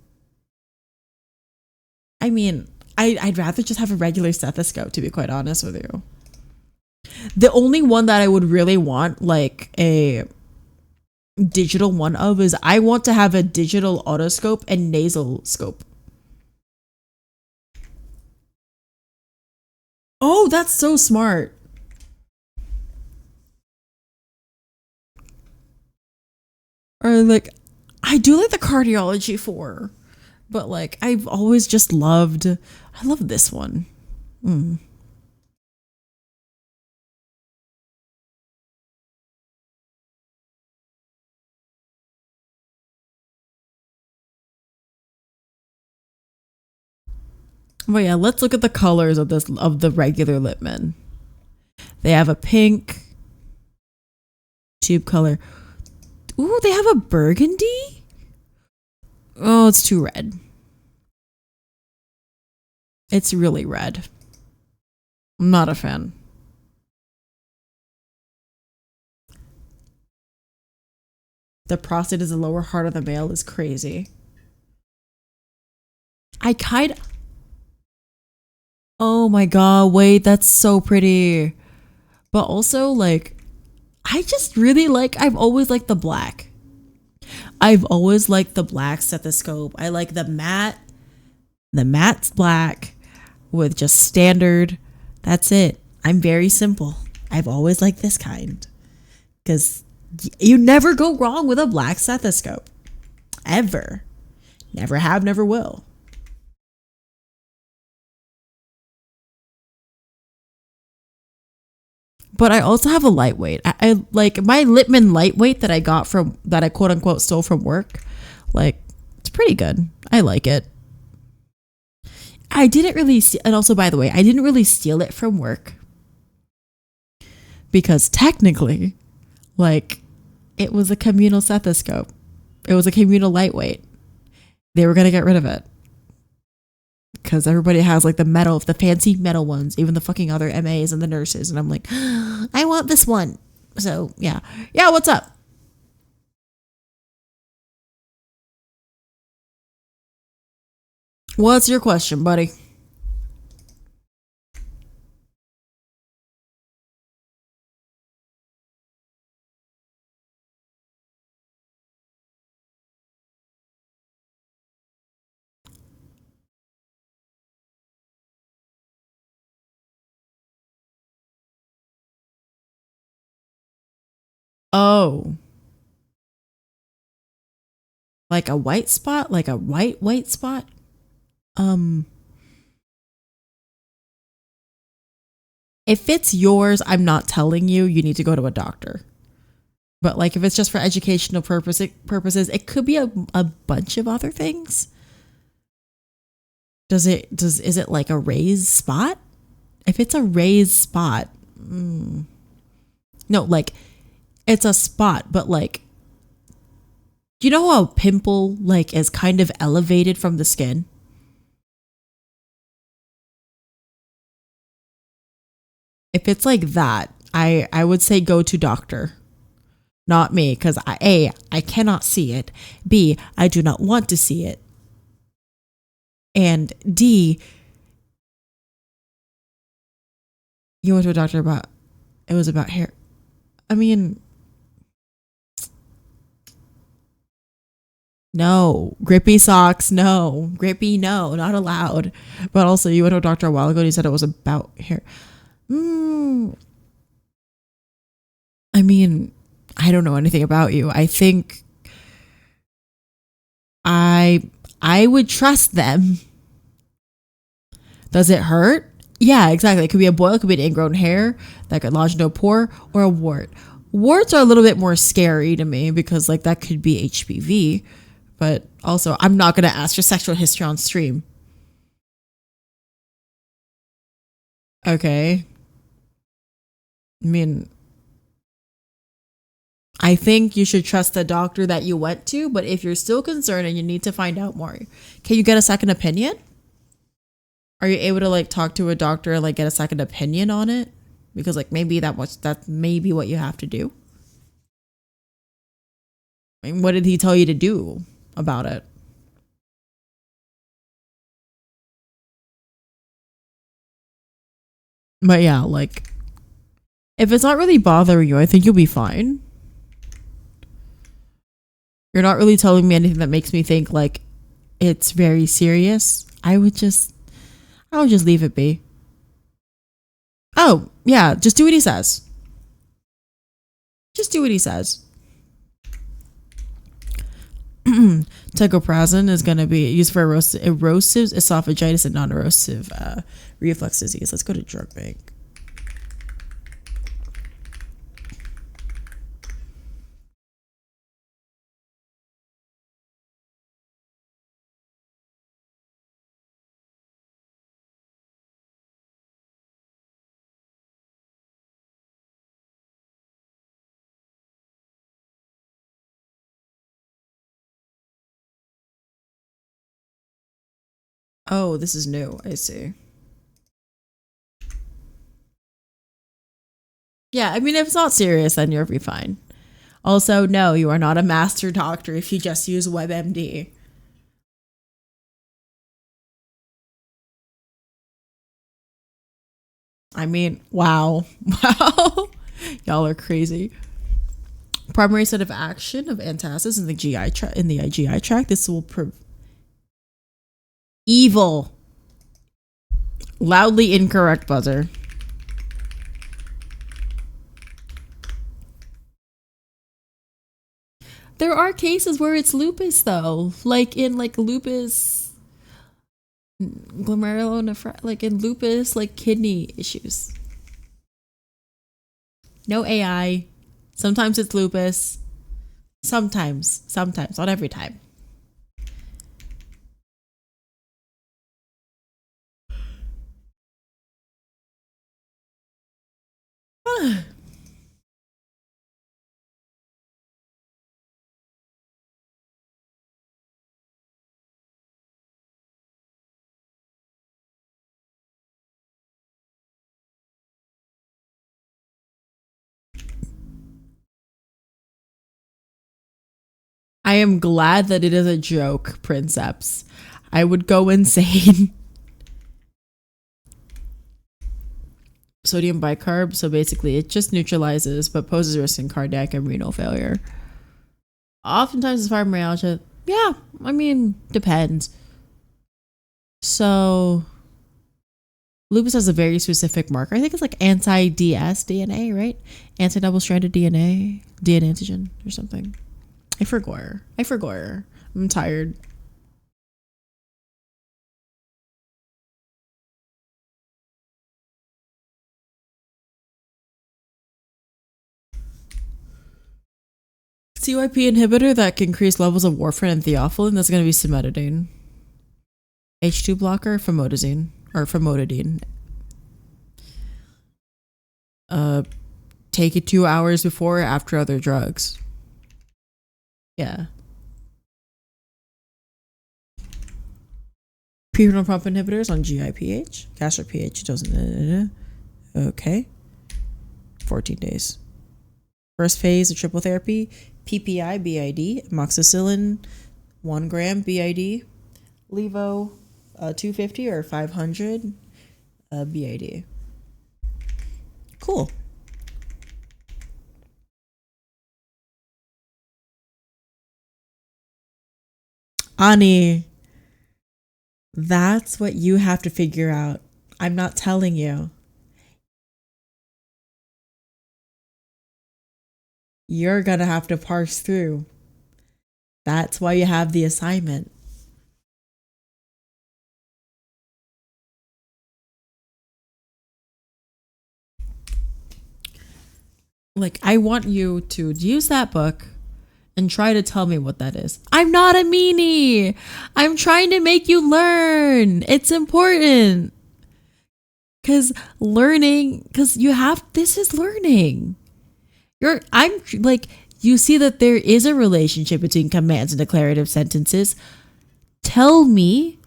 I mean, I'd rather just have a regular stethoscope, to be quite honest with you. The only one that I would really want, like a digital one of is I want to have a digital otoscope and nasal scope. Oh, that's so smart. Or like, I do like the cardiology 4, but like I've always just loved, I love this one. Mm. But yeah, let's look at the colors of this, of the regular Littmann. They have a pink tube color. Ooh, they have a burgundy? Oh, it's too red. It's really red. I'm not a fan. The prostate is the lower heart of the male is crazy. I kind of... Oh my god, wait, that's so pretty. But also, like, I just really like, I've always liked the black. I've always liked the black stethoscope. I like the matte. The matte's black with just standard. That's it. I'm very simple. I've always liked this kind. Because you never go wrong with a black stethoscope. Ever. Never have, never will. But I also have a lightweight. I like my Littmann lightweight that I got from, that I quote unquote stole from work. Like, it's pretty good. I like it. I didn't really, and also by the way, I didn't really steal it from work because technically, like, it was a communal stethoscope. It was a communal lightweight. They were gonna get rid of it because everybody has like the metal, the fancy metal ones, even the fucking other MAs and the nurses, and I'm like, I want this one. So yeah, what's up? What's your question, buddy? Oh, like a white spot, like a white spot. Um, if it's yours, I'm not telling you. You need to go to a doctor. But like, if it's just for educational purposes, it could be a bunch of other things. Is it like a raised spot? If it's a raised spot, no, like it's a spot, but like, you know how a pimple like is kind of elevated from the skin? If it's like that, I would say go to doctor, not me, because I cannot see it. B, I do not want to see it. And D, you went to a doctor about, it was about hair. I mean, no. Grippy socks, no. Grippy, no, not allowed. But also, you went to a doctor a while ago and he said it was about hair. I mean, I don't know anything about you. I think I would trust them. Does it hurt? Yeah, exactly. It could be a boil, it could be an ingrown hair that could lodge into a pore, or a wart. Warts are a little bit more scary to me because like that could be HPV. But also, I'm not going to ask your sexual history on stream. Okay. I mean, I think you should trust the doctor that you went to, but if you're still concerned and you need to find out more, can you get a second opinion? Are you able to like talk to a doctor and like get a second opinion on it? Because like maybe that's maybe what you have to do. I mean, what did he tell you to do about it? But yeah, like if it's not really bothering you, I think you'll be fine. you're not really telling me anything that makes me think like it's very serious, I would just leave it be. Oh, yeah, just do what he says. Just do what he says. Tegoprazin is going to be used for erosive esophagitis and non-erosive reflux disease. Let's go to drug bank. Oh, this is new. I see. Yeah, I mean, if it's not serious, then you'll be fine. Also, no, you are not a master doctor if you just use WebMD. I mean, wow. Wow. Y'all are crazy. Primary set of action of antacids in the GI tract. This will evil. Loudly incorrect buzzer. There are cases where it's lupus though, like in lupus glomerulonephritis, like in lupus, like kidney issues. No AI. Sometimes it's lupus. Sometimes, not every time. I am glad that it is a joke, Princeps. I would go insane. Sodium bicarb, so basically it just neutralizes but poses risk in cardiac and renal failure. Oftentimes it's fibromyalgia. Yeah, I mean, depends. So lupus has a very specific marker. I think it's like anti-DS DNA, right? Anti-double-stranded DNA antigen or something. I forgot. I'm tired. CYP inhibitor that can increase levels of warfarin and theophylline. That's going to be cimetidine. H2 blocker, famotidine. Take it 2 hours before or after other drugs. Yeah. Prerenal pump inhibitors on GI-pH. Gastric pH doesn't. Okay. 14 days. First phase of triple therapy. PPI BID. Amoxicillin 1 gram BID. Levo 250 or 500 BID. Cool. Ani, that's what you have to figure out. I'm not telling you. You're gonna have to parse through. That's why you have the assignment. Like, I want you to use that book and try to tell me what that is. I'm not a meanie. I'm trying to make you learn. It's important. Because this is learning. You see that there is a relationship between commands and declarative sentences. Tell me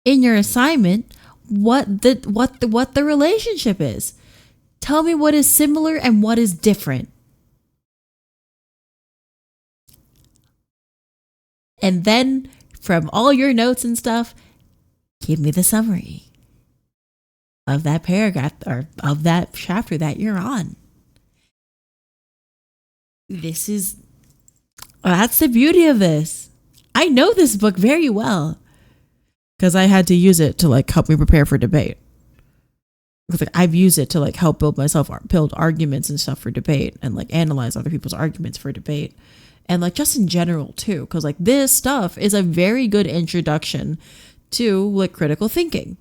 in your assignment what the relationship is. Tell me what is similar and what is different. And then from all your notes and stuff, give me the summary of that paragraph or of that chapter that you're on. This is That's the beauty of this. I know this book very well because I had to use it to like help me prepare for debate. Because like I've used it to like help build arguments and stuff for debate and like analyze other people's arguments for debate. And like just in general too, because like this stuff is a very good introduction to like critical thinking.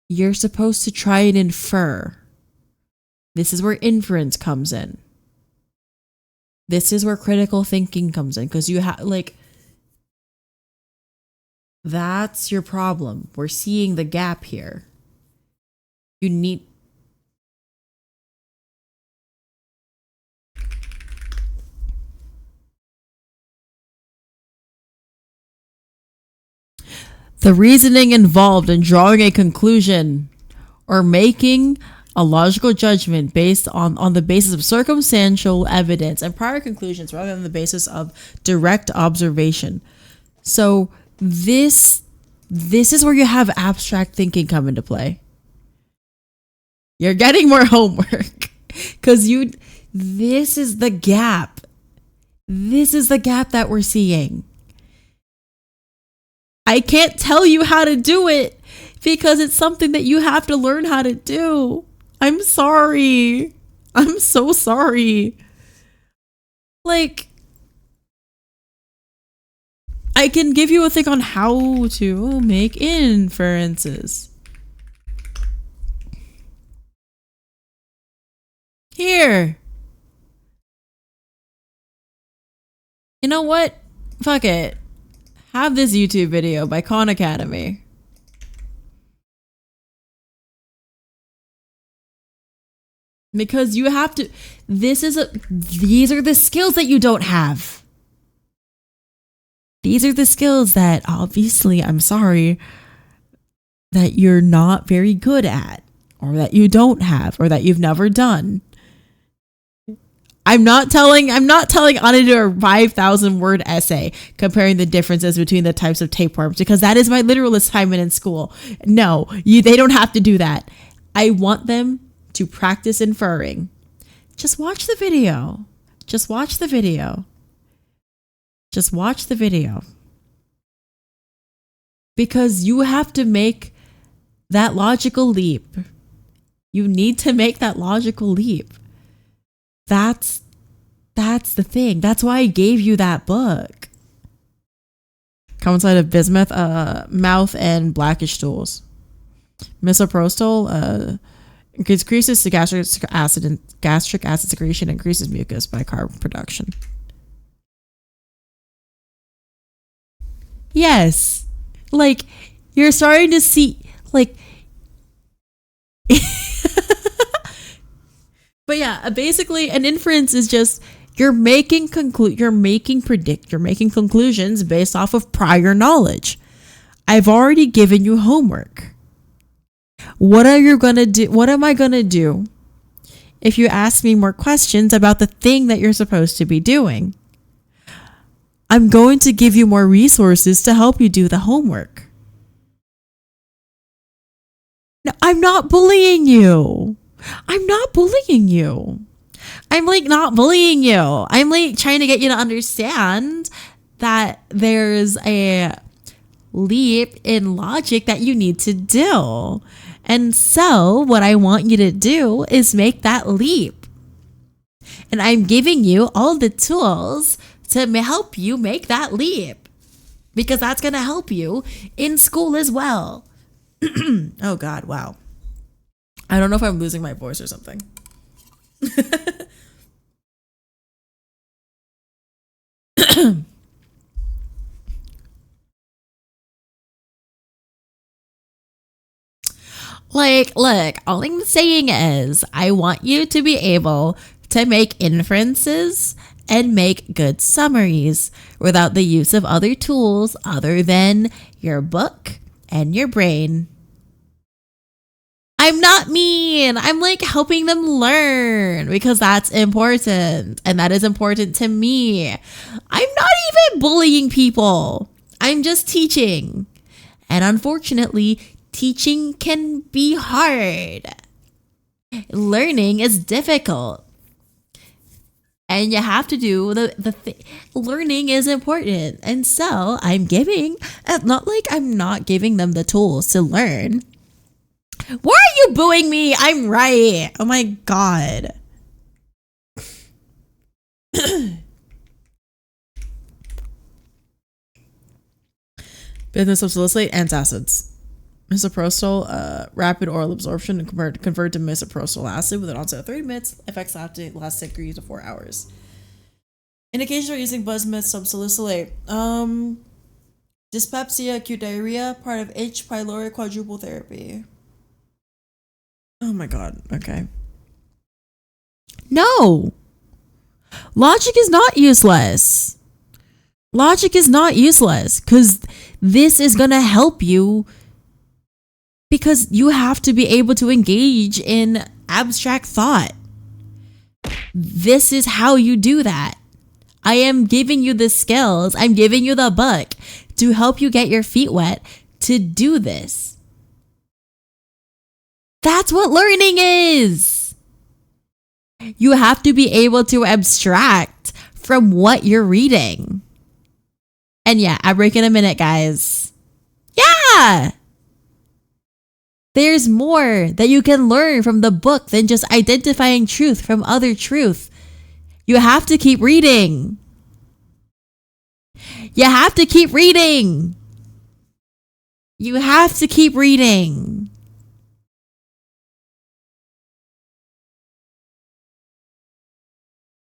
You're supposed to try and infer. This is where inference comes in. This is where critical thinking comes in, because you have like, that's your problem. We're seeing the gap here. You need. The reasoning involved in drawing a conclusion or making a logical judgment based on the basis of circumstantial evidence and prior conclusions rather than the basis of direct observation. So this is where you have abstract thinking come into play. You're getting more homework because this is the gap. This is the gap that we're seeing. I can't tell you how to do it because it's something that you have to learn how to do. I'm sorry. I'm so sorry. Like, I can give you a thing on how to make inferences. Here. You know what? Fuck it. Have this YouTube video by Khan Academy. Because you have to, these are the skills that you don't have. These are the skills that obviously, I'm sorry, that you're not very good at, or that you don't have, or that you've never done. I'm not telling Anna to do a 5,000 word essay comparing the differences between the types of tapeworms, because that is my literal assignment in school. No, they don't have to do that. I want them to practice inferring. Just watch the video. Just watch the video. Just watch the video. Because you have to make that logical leap. You need to make that logical leap. That's the thing. That's why I gave you that book. Common side of bismuth, mouth and blackish stools. Misoprostol increases the gastric acid secretion, increases mucus by carb production. Yes, like you're starting to see, like. But yeah, basically an inference is just you're making conclusions based off of prior knowledge. I've already given you homework. What are you going to do? What am I going to do if you ask me more questions about the thing that you're supposed to be doing? I'm going to give you more resources to help you do the homework. No, I'm not bullying you. I'm not bullying you. I'm like not bullying you. I'm like trying to get you to understand that there's a leap in logic that you need to do. And so what I want you to do is make that leap. And I'm giving you all the tools to help you make that leap, because that's going to help you in school as well. Oh God, wow. I don't know if I'm losing my voice or something. Like, look, all I'm saying is I want you to be able to make inferences and make good summaries without the use of other tools other than your book and your brain. I'm not mean. I'm like helping them learn because that's important. And that is important to me. I'm not even bullying people. I'm just teaching. And unfortunately, teaching can be hard. Learning is difficult. And you have to do learning is important. And so I'm giving, not like I'm not giving them the tools to learn. Why are you booing me? I'm right. Oh my God. Business of salicylate antacids. Misoprostol, rapid oral absorption and convert to misoprostol acid with an onset of 30 minutes. Effects last 3 to 4 hours. Indications for using Buzzmet subsalicylate. Dyspepsia, acute diarrhea, part of H. pylori quadruple therapy. Oh my God. Okay. No. Logic is not useless. Logic is not useless because this is going to help you, because you have to be able to engage in abstract thought. This is how you do that. I am giving you the skills. I'm giving you the book to help you get your feet wet to do this. That's what learning is. You have to be able to abstract from what you're reading. And yeah, I break in a minute, guys. Yeah. There's more that you can learn from the book than just identifying truth from other truth. You have to keep reading. You have to keep reading. You have to keep reading.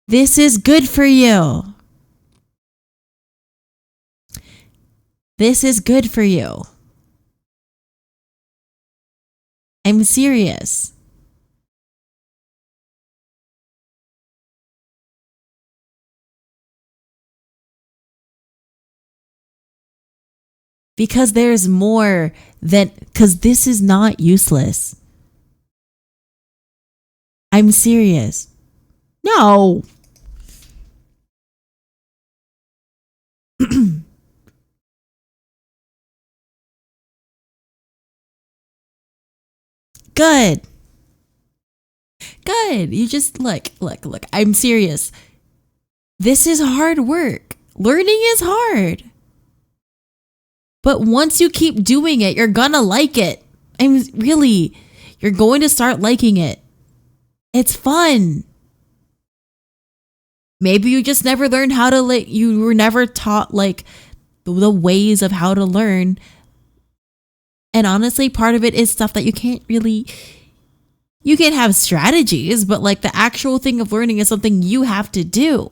This is good for you. This is good for you. I'm serious. Because there's more because this is not useless. I'm serious. No. Good. Good. You just look. I'm serious. This is hard work. Learning is hard. But once you keep doing it, you're gonna like it. You're going to start liking it. It's fun. Maybe you just never learned how to you were never taught the ways of how to learn. And honestly, part of it is stuff that you can have strategies, but the actual thing of learning is something you have to do.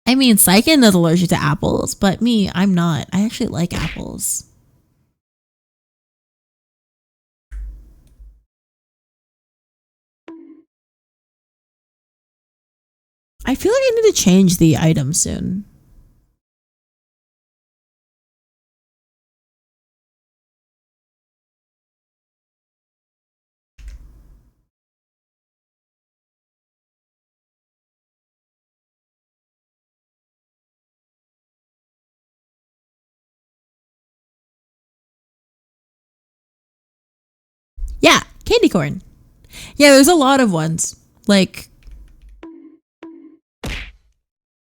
I mean, Psychiatry is allergic to apples, but me, I'm not. I actually like apples. I feel like I need to change the item soon. Yeah, candy corn. Yeah, there's a lot of ones.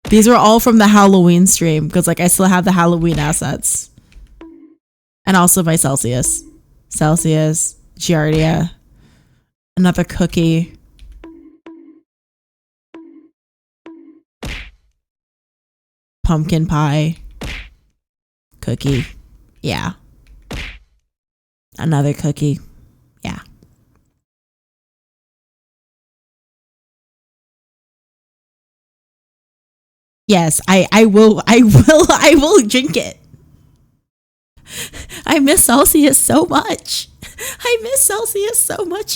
These are all from the Halloween stream because I still have the Halloween assets. And also my Celsius. Giardia. Another cookie. Pumpkin pie. Cookie. Yeah. Another cookie. Yeah. Yes, I will drink it. I miss Celsius so much.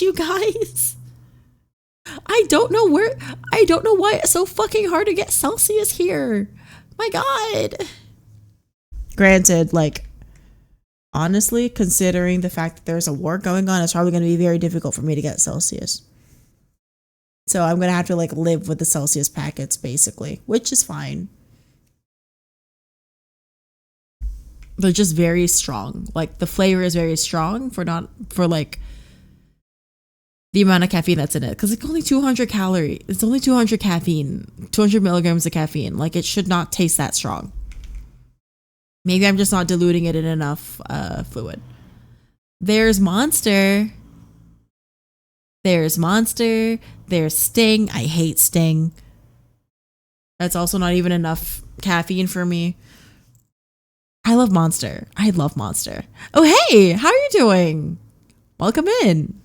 You guys. I don't know why it's so fucking hard to get Celsius here. My God. Granted, honestly, considering the fact that there's a war going on, it's probably going to be very difficult for me to get Celsius. So I'm going to have to live with the Celsius packets basically, which is fine. They're just very strong. The flavor is very strong for the amount of caffeine that's in it, because it's only 200 calories. It's only 200 caffeine, 200 milligrams of caffeine. Like, it should not taste that strong. Maybe I'm just not diluting it in enough fluid. There's Monster. There's Monster. There's Sting. I hate Sting. That's also not even enough caffeine for me. I love Monster. I love Monster. Oh, hey, how are you doing? Welcome in.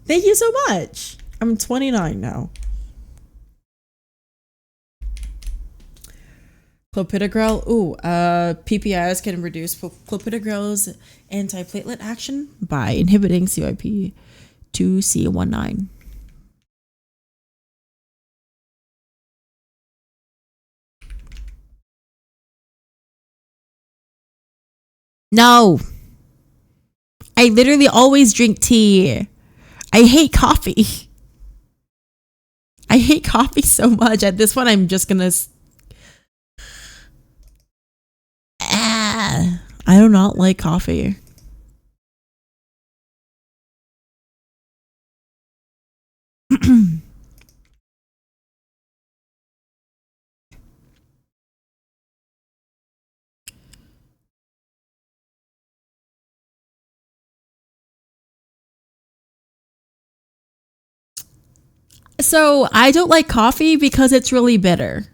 Thank you so much. I'm 29 now. Clopidogrel. Ooh, PPIs can reduce clopidogrel's antiplatelet action by inhibiting CYP2C19. No. I literally always drink tea. I hate coffee. I hate coffee so much. At this point, I'm just gonna... I do not like coffee. So I don't like coffee because it's really bitter.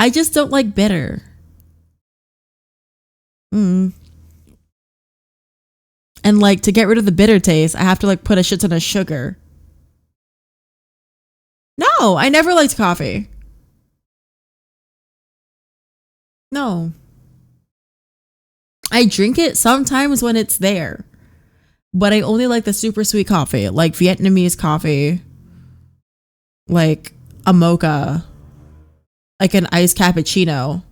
I just don't like bitter. And like, to get rid of the bitter taste, I have to like put a shit ton of sugar. No, I never liked coffee. No. I drink it sometimes when it's there. But I only like the super sweet coffee, like Vietnamese coffee, like a mocha, like an iced cappuccino.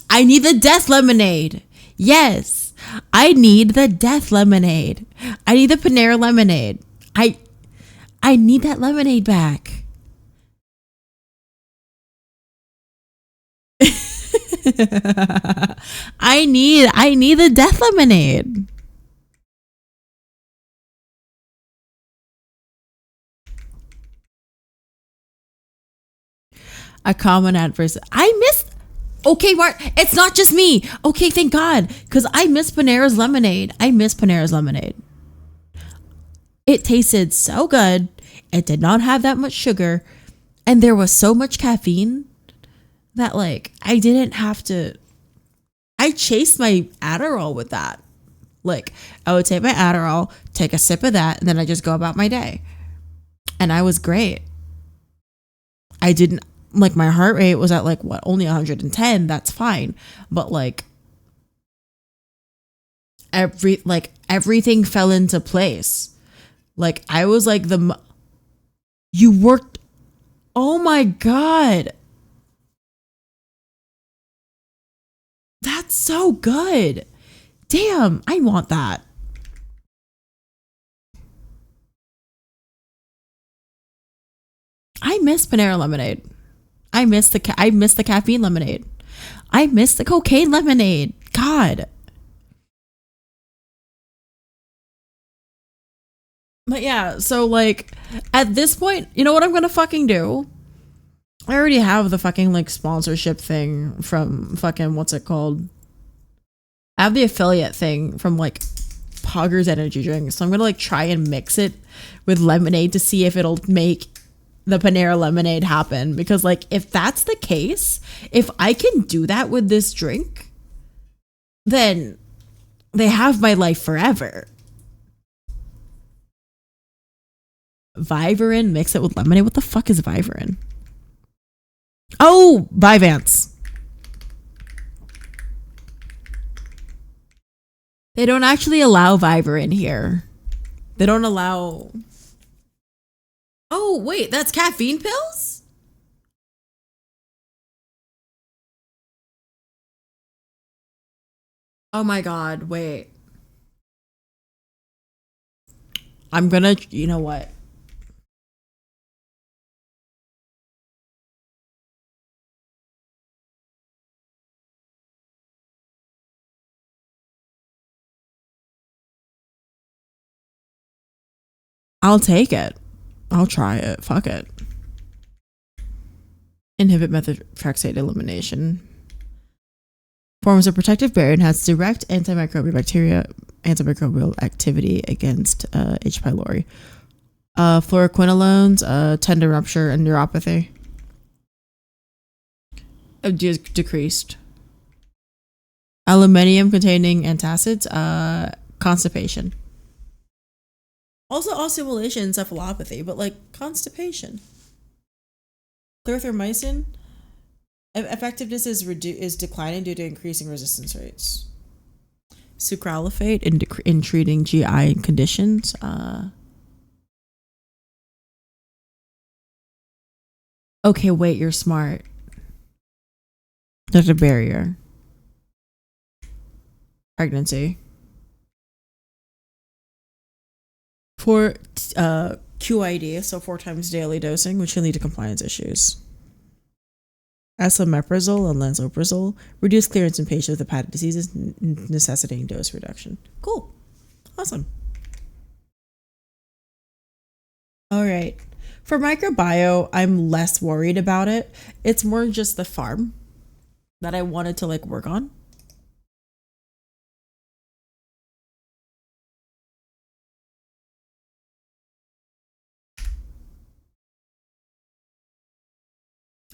I need the death lemonade. Yes, I need the death lemonade. I need the Panera lemonade. I need that lemonade back. I need the death lemonade. A common adverse. I miss. Okay, Mark, it's not just me. Okay, thank God, because I miss Panera's lemonade. I miss Panera's lemonade. It tasted so good. It did not have that much sugar, and there was so much caffeine that like I didn't have to. I chased my Adderall with that. Like, I would take my Adderall, take a sip of that, and then I just go about my day. And I was great. I didn't, like, my heart rate was at like what, only 110. That's fine. But like everything fell into place. Like, I was like you worked. Oh my God. That's so good. Damn, I want that. I miss Panera lemonade. I miss the caffeine lemonade. I miss the cocaine lemonade. God. But yeah, so like at this point, you know what I'm gonna fucking do? I already have the fucking like sponsorship thing from fucking what's it called? I have the affiliate thing from like Pogger's energy drink. So I'm gonna like try and mix it with lemonade to see if it'll make the Panera lemonade happen. Because like if that's the case, if I can do that with this drink, then they have my life forever. Vivarin, mix it with lemonade. What the fuck is Vivarin? Oh, Vyvanse. They don't actually allow Vivarin here. They don't allow... Oh, wait, that's caffeine pills? Oh my God, wait. I'm gonna... You know what? I'll take it. I'll try it. Fuck it. Inhibit methotrexate elimination. Forms a protective barrier and has direct antimicrobial activity against H. pylori. Fluoroquinolones, tendon rupture and neuropathy. Decreased. Aluminium containing antacids, constipation. Also oscillation, encephalopathy, but like constipation. Clarithromycin, effectiveness is declining due to increasing resistance rates. Sucralfate in treating GI conditions. Okay, wait, you're smart. There's a barrier. Pregnancy. For QID, so 4 times daily dosing, which can lead to compliance issues. Esomeprazole and lansoprazole reduce clearance in patients with hepatic diseases, necessitating dose reduction. Cool. Awesome. All right. For microbio, I'm less worried about it. It's more just the Pharm that I wanted to like work on.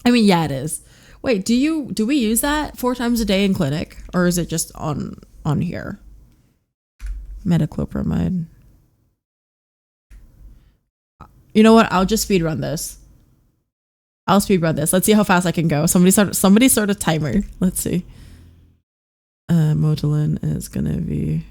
I mean, yeah, it is. Wait, do we use that 4 times a day in clinic, or is it just on here? Metoclopramide. You know what? I'll just speed run this. Let's see how fast I can go. Somebody start a timer. Let's see. Motilin is gonna be.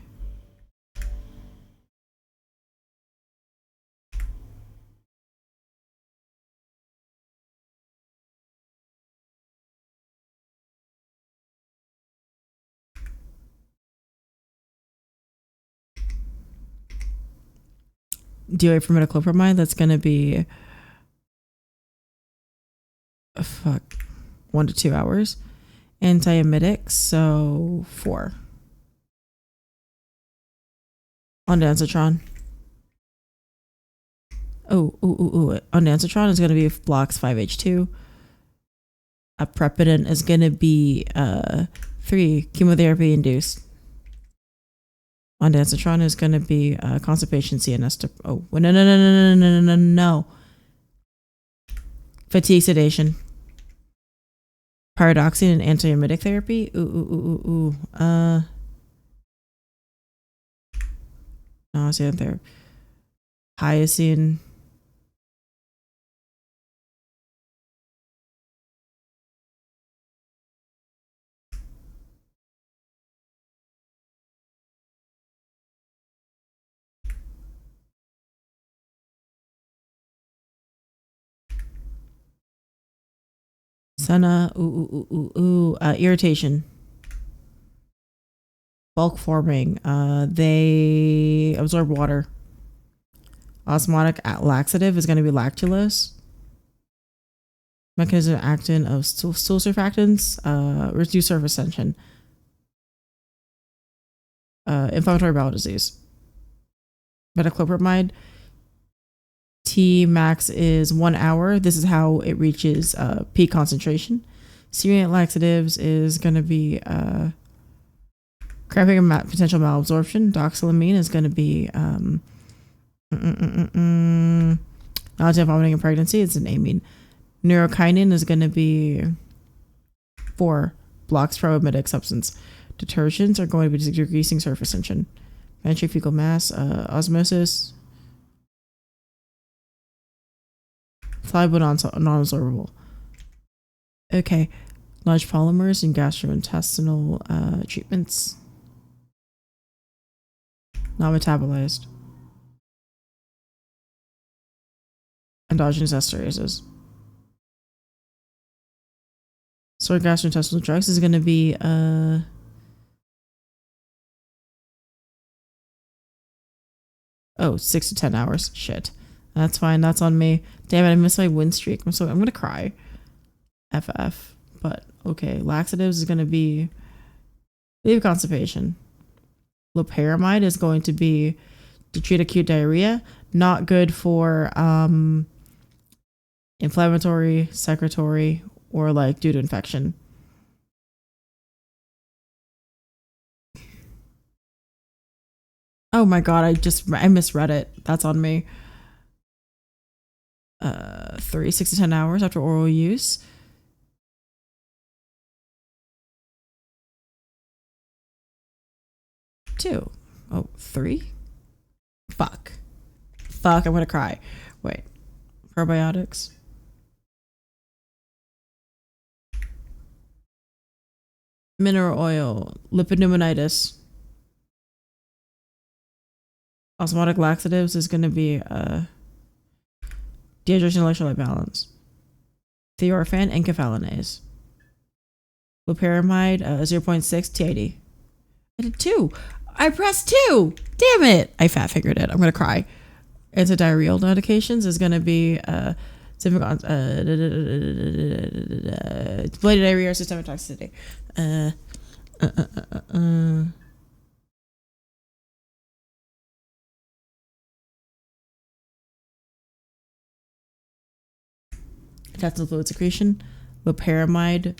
DOA for metoclopramide, that's gonna be 1 to 2 hours. Antiemetics, so 4. Ondansetron. Ondansetron is gonna be blocks 5H2. Prepidin is gonna be 3 chemotherapy induced. Ondansetron is going to be constipation, CNS. No. Fatigue, sedation. Pyridoxine and antiemetic therapy. Nausea therapy. Hyoscine. Senna, irritation. Bulk forming. They absorb water. Osmotic laxative is going to be lactulose. Mechanism of action of stool surfactants. Reduce surface tension. Inflammatory bowel disease. Metoclopramide. T max is 1 hour. This is how it reaches peak concentration. Seriant laxatives is going to be cramping and potential malabsorption. Doxylamine is going to be nausea, vomiting, and pregnancy. It's an amine. Neurokinin is going to be 4. Blocks pro-emetic substance. Detergents are going to be decreasing surface tension. Ventricular mass, osmosis. Soluble, non-absorbable. Okay. Large polymers and gastrointestinal treatments. Not metabolized. Endogenous esterases. So gastrointestinal drugs is going to be 6 to 10 hours. Shit. That's fine. That's on me. Damn it, I missed my win streak. I'm gonna cry. FF. But okay. Laxatives is gonna be leave constipation. Loperamide is going to be to treat acute diarrhea. Not good for inflammatory, secretory, or like due to infection. Oh my god, I misread it. That's on me. 6 to 10 hours after oral use. Two. Oh, 3? Fuck, I'm gonna cry. Wait. Probiotics. Mineral oil. Lipid pneumonitis. Osmotic laxatives is gonna be dehydration, electrolyte balance. Thiorphan, encaphalinase. Loperamide, 0.6 TID. I did 2. I pressed 2. Damn it. I fat fingered it. I'm going to cry. Antidiarrheal medications is going to be bleeding diarrhea or systemic toxicity. Intestinal fluid secretion. Loperamide.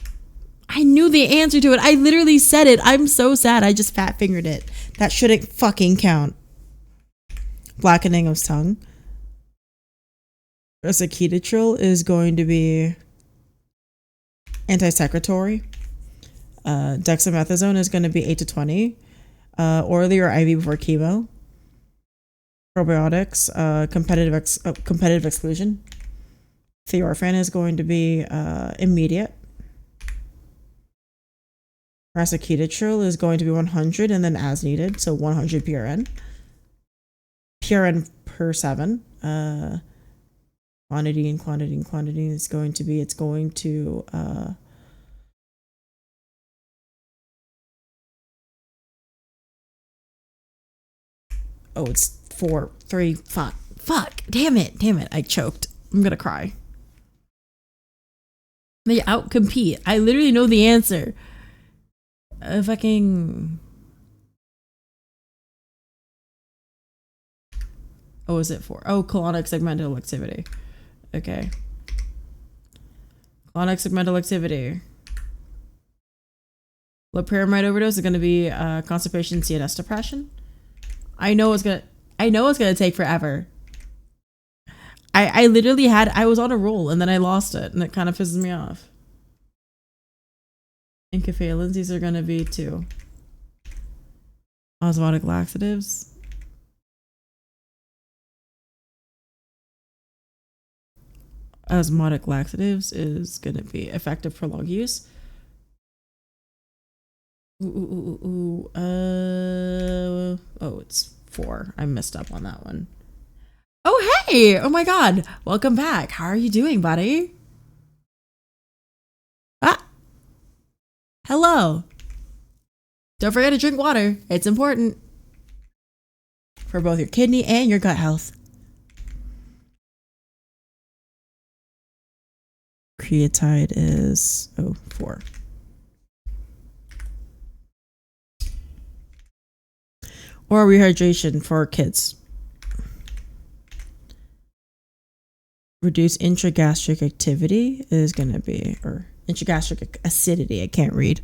I knew the answer to it. I literally said it. I'm so sad. I just fat fingered it. That shouldn't fucking count. Blackening of tongue. Acetatril is going to be anti-secretory. Dexamethasone is going to be 8 to 20. Orally or IV before chemo. Probiotics. Competitive exclusion. Thiorphan is going to be immediate. Acetatril is going to be 100 and then as needed, so 100 PRN. PRN per 7. Quantity is going to be, it's 4, 3, fuck, damn it, I choked. I'm gonna cry. They outcompete. I literally know the answer. Fucking. Oh, is it 4? Oh, colonic segmental activity. Okay. Colonic segmental activity. Loperamide overdose is going to be constipation, CNS depression. I know it's gonna take forever. I literally I was on a roll and then I lost it and it kind of pisses me off. Encaphalins, these are going to be 2. Osmotic laxatives. Osmotic laxatives is going to be effective prolonged use. Oh, it's 4. I messed up on that one. Oh, hey! Oh my god. Welcome back. How are you doing, buddy? Hello. Don't forget to drink water. It's important for both your kidney and your gut health. Creatine is 4. Or rehydration for kids. Reduce intragastric activity is going to be, or intragastric acidity, I can't read.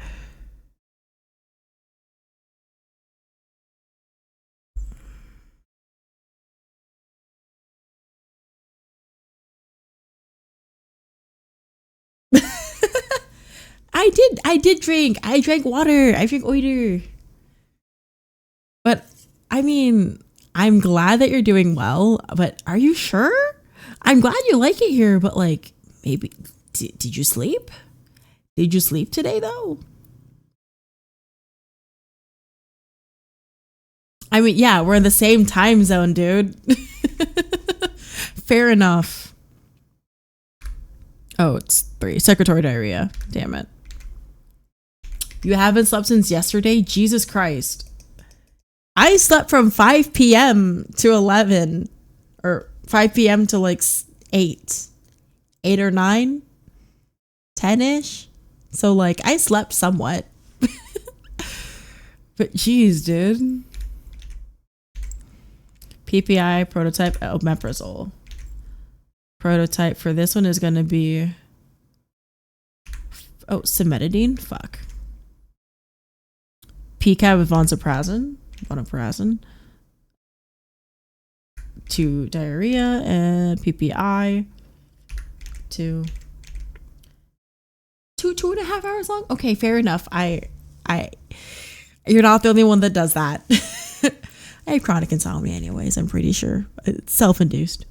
I did drink. I drank water. I drank oiter. But, I mean, I'm glad that you're doing well, but are you sure? I'm glad you like it here, but like, maybe, did you sleep? Did you sleep today though? I mean, yeah, we're in the same time zone, dude. Fair enough. Oh, it's 3. Secretory diarrhea. Damn it. You haven't slept since yesterday? Jesus Christ. I slept from 5 p.m. to 11. Or 5 p.m. to like 8. 8 or 9? 10-ish? So like, I slept somewhat. But geez, dude. PPI prototype omeprazole. Prototype for this one is going to be cimetidine. Fuck. PCAB with vonoprazan. 2 diarrhea and PPI. 2.5 hours long. Okay, fair enough. You're not the only one that does that. I have chronic insomnia anyways, I'm pretty sure. It's self-induced.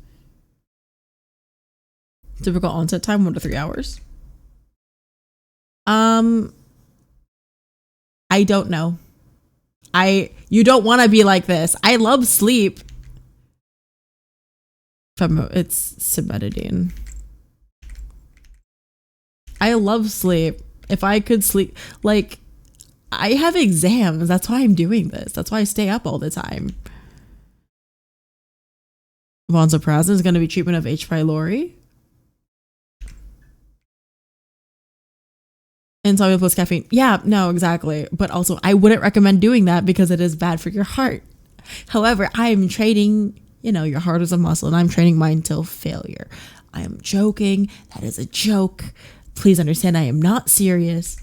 Typical onset time, 1 to 3 hours. I don't know. You don't want to be like this. I love sleep. It's cimetidine. I love sleep. If I could sleep, like, I have exams. That's why I'm doing this. That's why I stay up all the time. Vonoprazan is going to be treatment of H. pylori. Insomnia plus caffeine. Yeah, no, exactly. But also, I wouldn't recommend doing that because it is bad for your heart. However, I am training, your heart is a muscle, and I'm training mine till failure. I am joking. That is a joke. Please understand, I am not serious.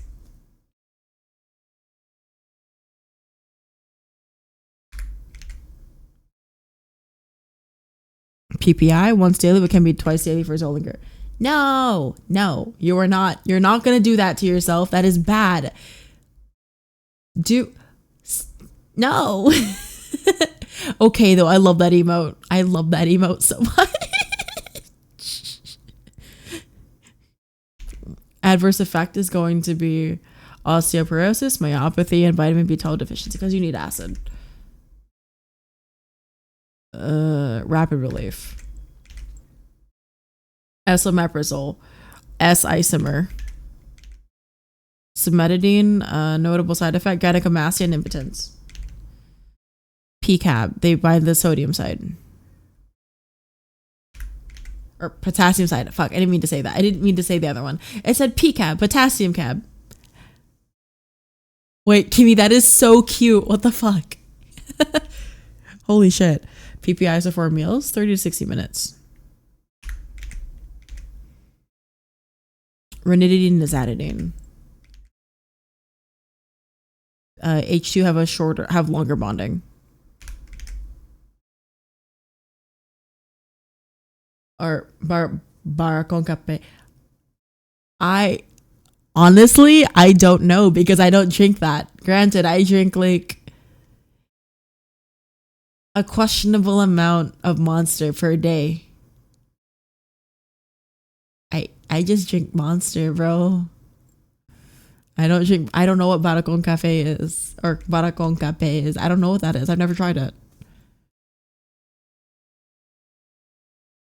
PPI once daily, but can be twice daily for Zollinger. No, you are not. You're not going to do that to yourself. That is bad. No. Okay, though, I love that emote. I love that emote so much. Adverse effect is going to be osteoporosis, myopathy, and vitamin B12 deficiency because you need acid. Rapid relief. Esomeprazole, S-isomer. Cimetidine, notable side effect, gynecomastia and impotence. PCAB, they bind the sodium side. Or potassium side. Fuck, I didn't mean to say that. I didn't mean to say the other one. It said PCAB, potassium cab. Wait, Kimmy, that is so cute. What the fuck? Holy shit. PPI is 4 meals, 30 to 60 minutes. Ranitidine, nizatidine. H2 have longer bonding. Or Baraconcape. I honestly don't know because I don't drink that. Granted, I drink like a questionable amount of Monster per day. I just drink Monster, bro. I don't know what Baraconcafe is or Baraconcape is. I don't know what that is. I've never tried it.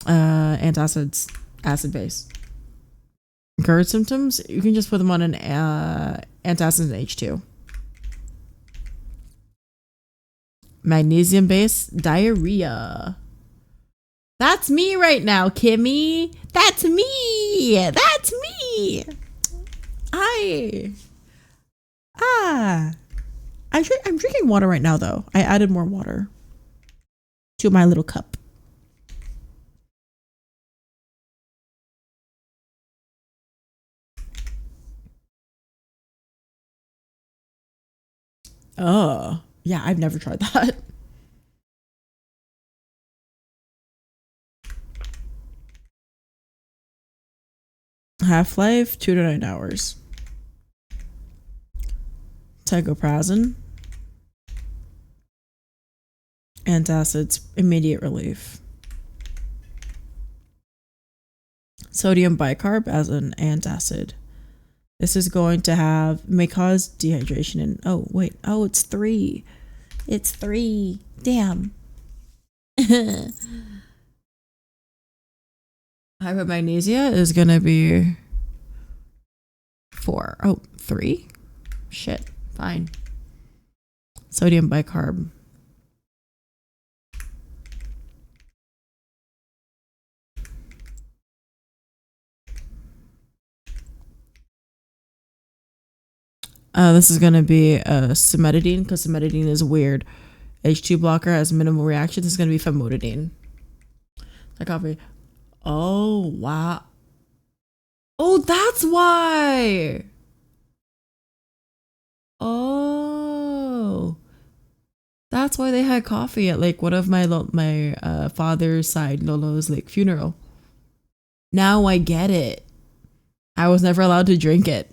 Antacids, acid base. GERD symptoms, you can just put them on an antacids and H2. Magnesium base, diarrhea. That's me right now, Kimmy. That's me. I'm drinking water right now though. I added more water to my little cup. Oh, yeah, I've never tried that. Half-life, 2 to 9 hours. Tegoprazan. Antacids, immediate relief. Sodium bicarb as an antacid. This is going to may cause dehydration and it's 3. It's 3. Damn. Hypomagnesia is going to be 4. 3? Shit. Fine. Sodium bicarb. This is going to be cimetidine because cimetidine is weird. H2 blocker has minimal reactions. It's going to be famotidine. I copy. Oh, wow. Oh, that's why. Oh. That's why they had coffee at like one of my father's side Lolo's like funeral. Now I get it. I was never allowed to drink it.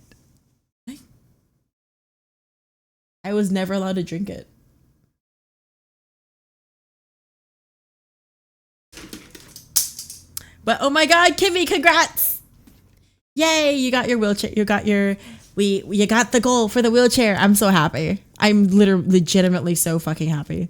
I was never allowed to drink it. But oh my God, Kimmy, congrats! Yay, you got your wheelchair. You got the goal for the wheelchair. I'm so happy. I'm legitimately so fucking happy.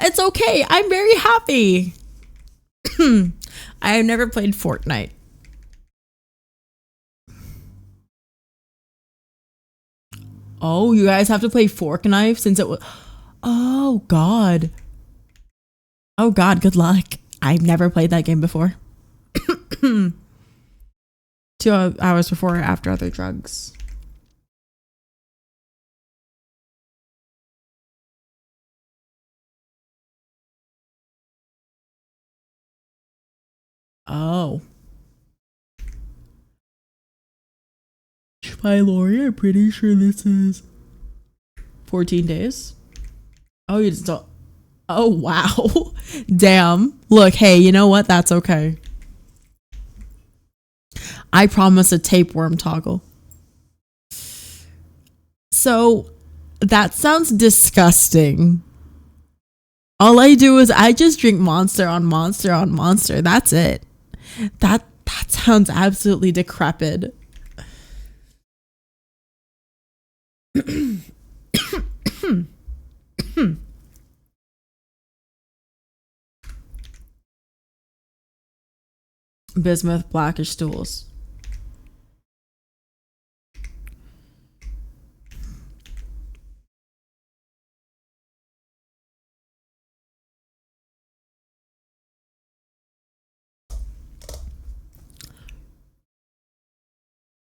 It's okay. I'm very happy. I have never played Fortnite. Oh, you guys have to play Fork Knife since it was. Oh God. Oh God. Good luck. I've never played that game before. 2 hours before or after other drugs. Oh. By Lori, I'm pretty sure this is 14 days. Oh, you just don't. Oh, wow. Damn. Look, hey, you know what? That's okay. I promise a tapeworm toggle. So that sounds disgusting. All I do is I just drink Monster on Monster on Monster. That's it. That sounds absolutely decrepit. Bismuth, blackish stools.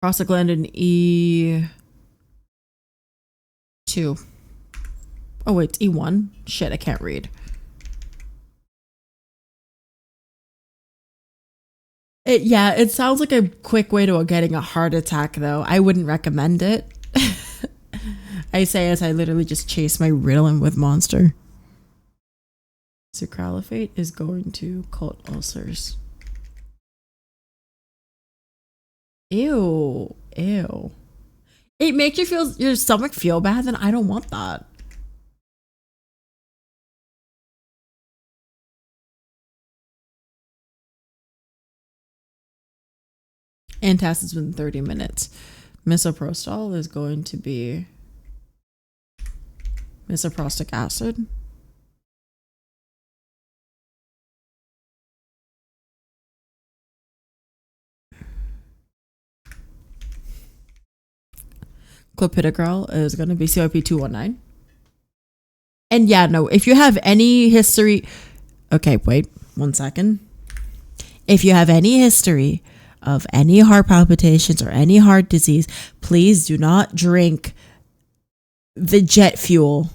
Prostaglandin E2. Oh wait, it's E1. Shit, I can't read. It sounds like a quick way to getting a heart attack though. I wouldn't recommend it. I say as I literally just chase my Ritalin with Monster. Sucralfate is going to cult ulcers. Ew. Ew. It makes you feel your stomach feel bad, then I don't want that. Antacids within 30 minutes. Misoprostol is going to be misoprostic acid. Clopidogrel is going to be CYP 219. And yeah, no, if you have any history, okay, wait 1 second. If you have any history of any heart palpitations or any heart disease, please do not drink the jet fuel.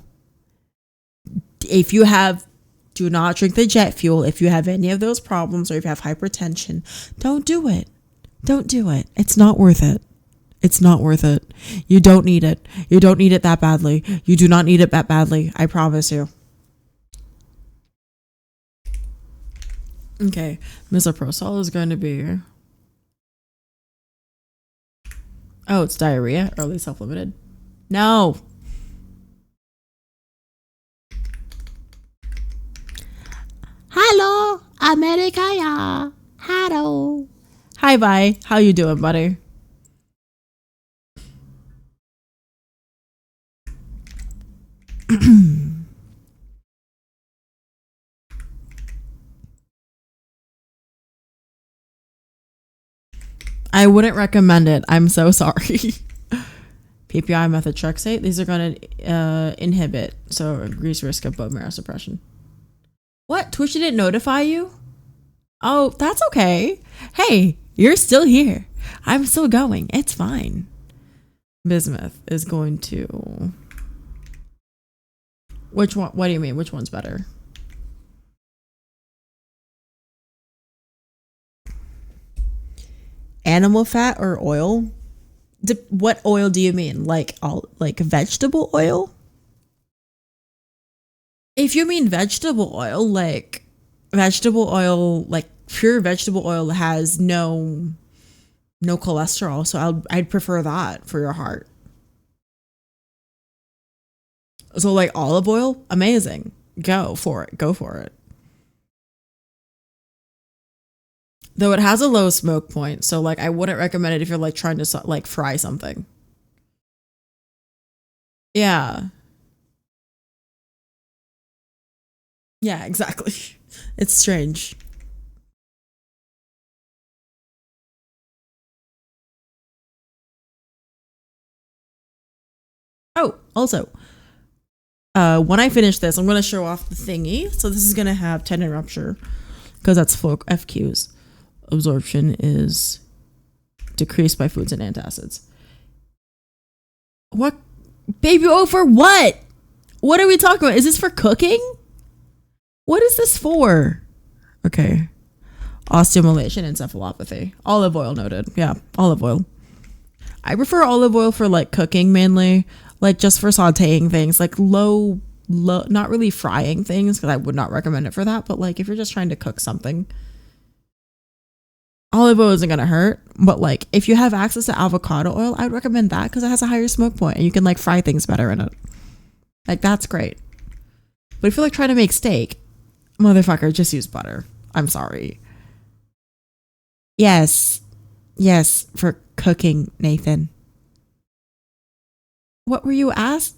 Do not drink the jet fuel. If you have any of those problems or if you have hypertension, don't do it. Don't do it. It's not worth it. It's not worth it. You don't need it. You don't need it that badly. You do not need it that badly. I promise you. Okay. Misoprostol is going to be... Oh, it's diarrhea. Early self-limited. No. Hello, America. Yeah. Hello. Hi, bye. How you doing, buddy? I wouldn't recommend it. I'm so sorry. PPI methotrexate. These are going to inhibit, so increase risk of bone marrow suppression. What? Twitch didn't notify you? Oh, that's okay. Hey, you're still here. I'm still going. It's fine. Bismuth is going to... Which one? What do you mean? Which one's better? Animal fat or oil? What oil do you mean? Like vegetable oil? If you mean vegetable oil, like pure vegetable oil has no cholesterol, so I'd prefer that for your heart. So like olive oil, amazing. Go for it. Though it has a low smoke point, so like I wouldn't recommend it if you're like trying to like fry something. Yeah. Yeah, exactly. It's strange. Oh, also, when I finish this, I'm going to show off the thingy. So this is going to have tendon rupture because that's FQs. Absorption is decreased by foods and antacids. What? Baby oil for what? What are we talking about? Is this for cooking? What is this for? Okay. Osteomyelation, encephalopathy. Olive oil noted. Yeah, olive oil. I prefer olive oil for like cooking mainly, like just for sauteing things, like low, not really frying things because I would not recommend it for that. But like if you're just trying to cook something, olive oil isn't gonna hurt. But like if you have access to avocado oil, I'd recommend that because it has a higher smoke point and you can like fry things better in it. Like that's great. But if you're like trying to make steak, motherfucker, just use butter. I'm sorry. Yes, for cooking, Nathan. What were you asked?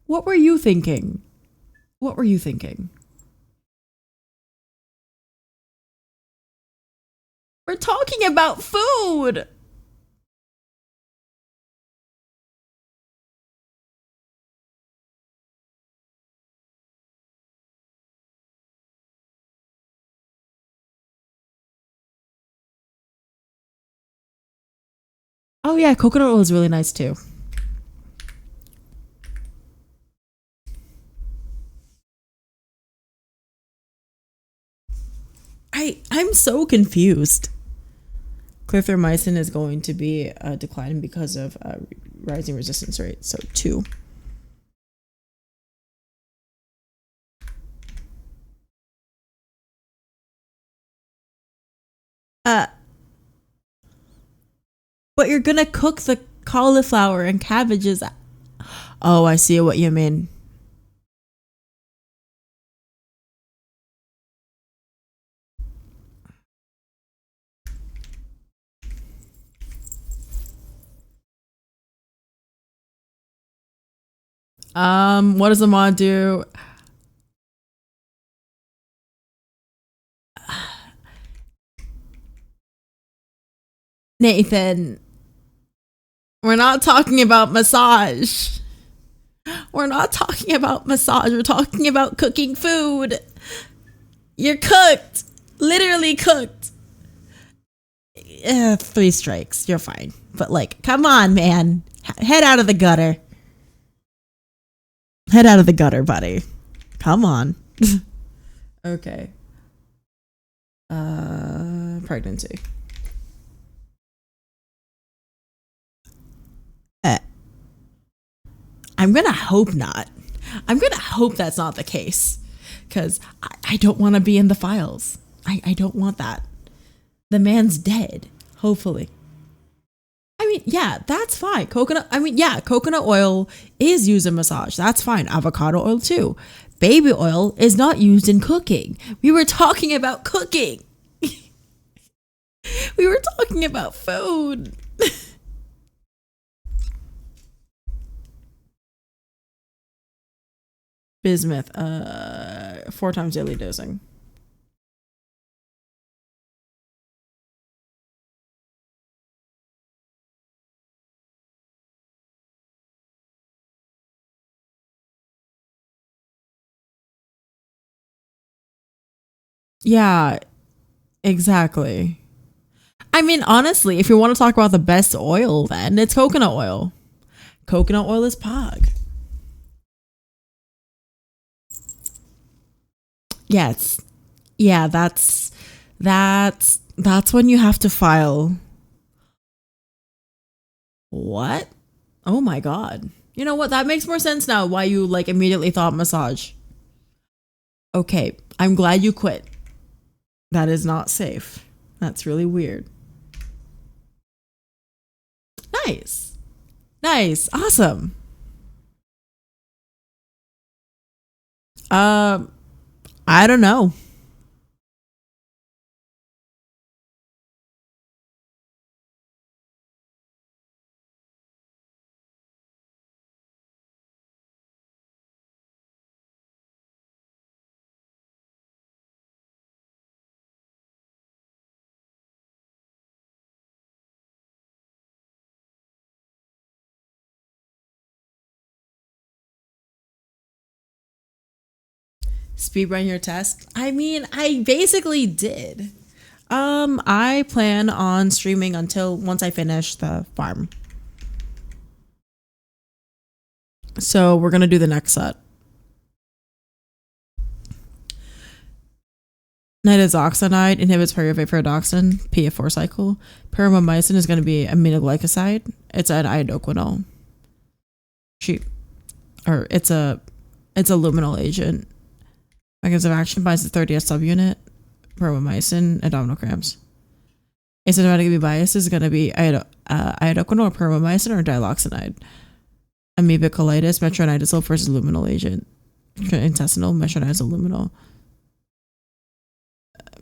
What were you thinking? What were you thinking? We're talking about food. Oh yeah, coconut oil is really nice too. I'm so confused. Clarithromycin is going to be declining because of rising resistance rate. So 2. But you're gonna cook the cauliflower and cabbages. Oh, I see what you mean. What does the mod do? Nathan, we're not talking about massage. We're not talking about massage. We're talking about cooking food. You're cooked. Literally cooked. 3 strikes. You're fine. But like, come on, man. Head out of the gutter. Head out of the gutter, buddy. Come on. Okay. Pregnancy. I'm gonna hope not. I'm gonna hope that's not the case. Because I don't want to be in the files. I don't want that. The man's dead. Hopefully. I mean, yeah, that's fine. Coconut oil is used in massage. That's fine. Avocado oil too. Baby oil is not used in cooking. We were talking about cooking. We were talking about food. Bismuth, 4 times daily dosing. Yeah, exactly. I mean, honestly, if you want to talk about the best oil, then it's coconut oil. Coconut oil is pog. Yeah, yeah, that's when you have to file. What? Oh my god. You know what? That makes more sense now why you like immediately thought massage. Okay, I'm glad you quit. That is not safe. That's really weird. Nice. Nice. Awesome. Um, I don't know. Speed run your test. I mean, I basically did. I plan on streaming until once I finish the farm. So we're gonna do the next set. Nitazoxanide inhibits pyruvate pyridoxine, PF4 cycle. Pyrimomycin is going to be aminoglycoside. It's an iodoquinol. Cheap. Or it's a luminal agent. Mechanism of action binds the 30S subunit. Pyrimomycin, abdominograms. Asymptomatic bias is going to be iodoquinol or pyrimomycin or diloxanide. Amoebic colitis, metronidazole versus luminal agent. Intestinal, metronidazole luminal.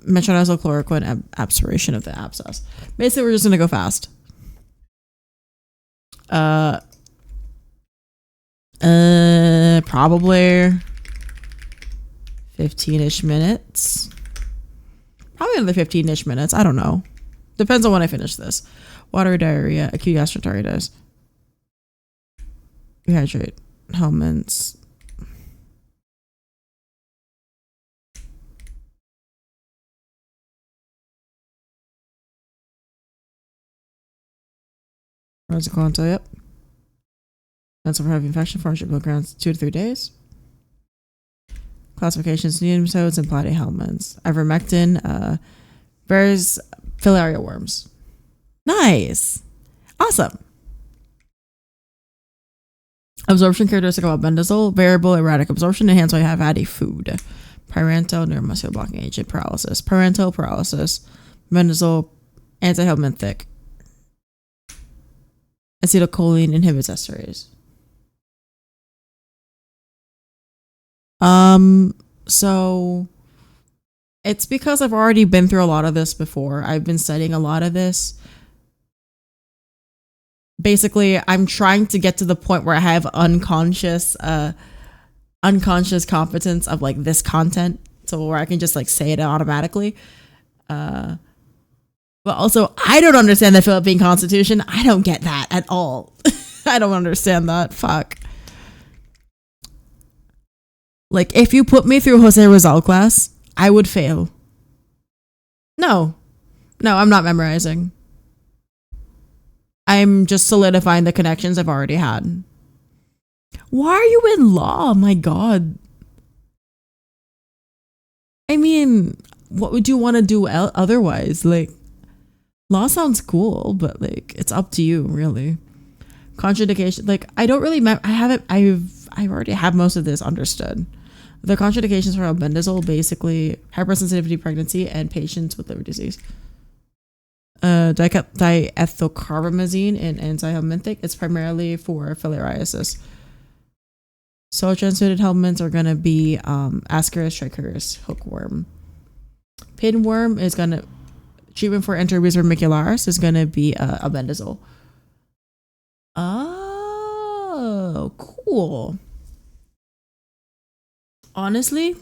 Metronidazole chloroquine aspiration of the abscess. Basically, we're just gonna go fast. Probably 15-ish minutes. Probably another 15-ish minutes. I don't know. Depends on when I finish this. Watery diarrhea, acute gastroenteritis. Rehydrate. Helminths. Rosiconto, yep. Mental for heavy infection, 400 milligrams, 2 to 3 days. Classifications, nematodes and platyhelminths. Ivermectin, various filaria worms. Nice. Awesome. Absorption characteristic of albendazole, variable erratic absorption, enhanced by fatty food. Pyrantel, neuromuscular blocking agent, paralysis. Parental paralysis. Bendazole, antihelminthic. Acetylcholine inhibits esterase. So it's because I've already been through a lot of this before. I've been studying a lot of this. Basically, I'm trying to get to the point where I have unconscious competence of like this content, so where I can just like say it automatically. But also, I don't understand the Philippine Constitution. I don't get that at all. I don't understand that. Fuck. Like, if you put me through Jose Rizal class, I would fail. No. No, I'm not memorizing. I'm just solidifying the connections I've already had. Why are you in law? My God. I mean, what would you want to do otherwise? Like, law sounds cool, but like, it's up to you, really. Contraindication, like, I don't really, I already have most of this understood. The contraindications for albendazole, basically hypersensitivity pregnancy and patients with liver disease. Diethylcarbamazine and antihelminthic. It's primarily for filariasis. So transmitted helminths are going to be Ascaris, trichuris, hookworm. Pinworm is going to, treatment for enterobius vermicularis is going to be albendazole. Oh, cool. Honestly,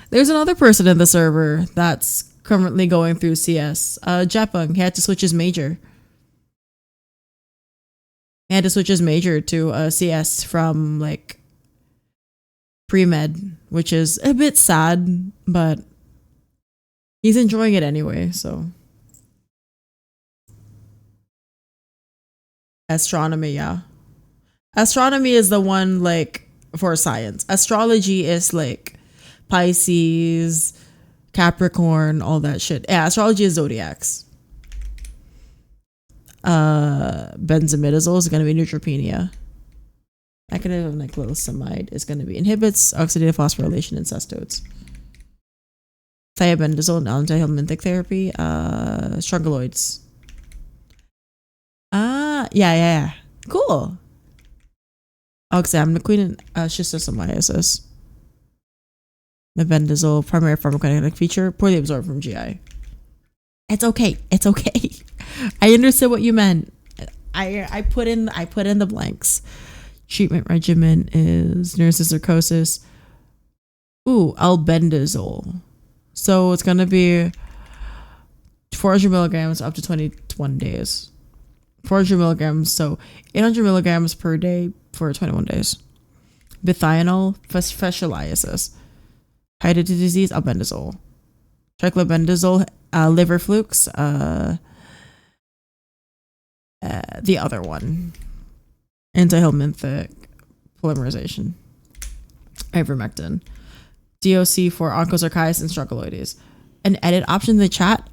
there's another person in the server that's currently going through CS. Japung, he had to switch his major. He had to switch his major to CS from like pre-med, which is a bit sad, but He's enjoying it anyway, so. Astronomy, yeah. Astronomy is the one like for science. Astrology is like Pisces, Capricorn, all that shit. Yeah, astrology is zodiacs. Benzimidazole is going to be neutropenia. Mechanism of nicosamide is going to be inhibits oxidative phosphorylation in cestodes. Thiabendazole and antihelminthic therapy. Strongyloids. Yeah. Cool. Oxamniquine and schistosomiasis. Mebendazole, primary pharmacokinetic feature, poorly absorbed from GI. It's okay. I understood what you meant. I put in the blanks. Treatment regimen is neurosis. Ooh, albendazole. So it's gonna be 400 milligrams up to 21 days. 400 milligrams, so 800 milligrams per day for 21 days. Bithianol, fascioliasis. Hereditary disease, albendazole. Triclobendazole, liver flukes. The other one. Antihelminthic polymerization. Ivermectin. DOC for onchocerciasis and strongyloides. An edit option in the chat.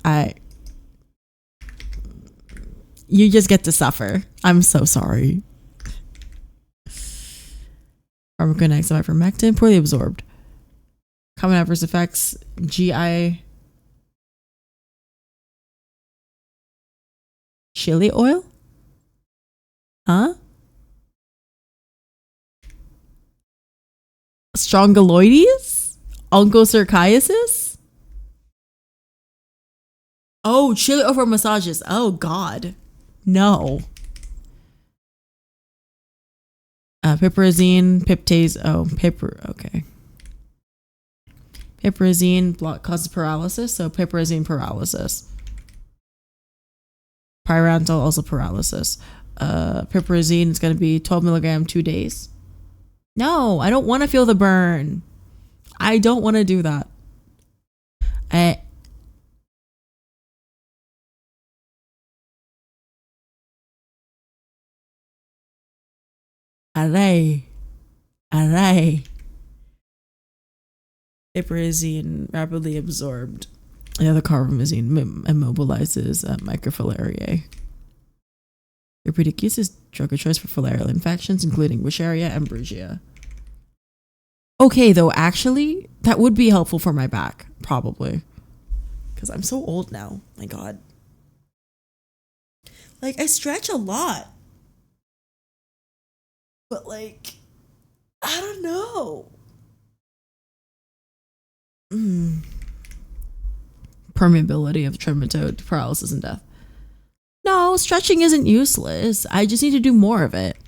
You just get to suffer. I'm so sorry. Pharmacokinetics of ivermectin, poorly absorbed. Common adverse effects, GI. Chili oil? Huh? Strongyloides? Onchocerciasis? Oh, chili oil for massages. Oh, God. No. Piperazine, piptase. Oh, okay. Piperazine causes paralysis, so piperazine paralysis. Pyrantel, also paralysis. Piperazine is going to be 12 milligram 2 days. No, I don't want to feel the burn. I don't want to do that. Aray. Piperazine rapidly absorbed. The other carbamazine immobilizes microfilariae. Therapeutic use is drug of choice for filarial infections, including Wisharia and Brugia. Okay, though, actually, that would be helpful for my back, probably. Because I'm so old now. My God. Like, I stretch a lot. But, like, I don't know. Permeability of trematode, paralysis, and death. No, stretching isn't useless. I just need to do more of it.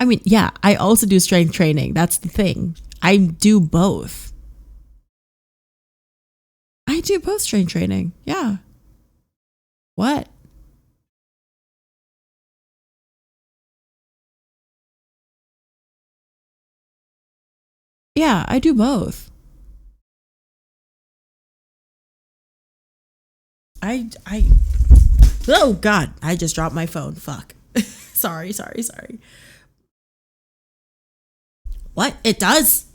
I mean, yeah, I also do strength training. That's the thing. I do both. I do both strength training. Yeah. What? Yeah, I do both. Oh God, I just dropped my phone. Fuck. Sorry. What? It does?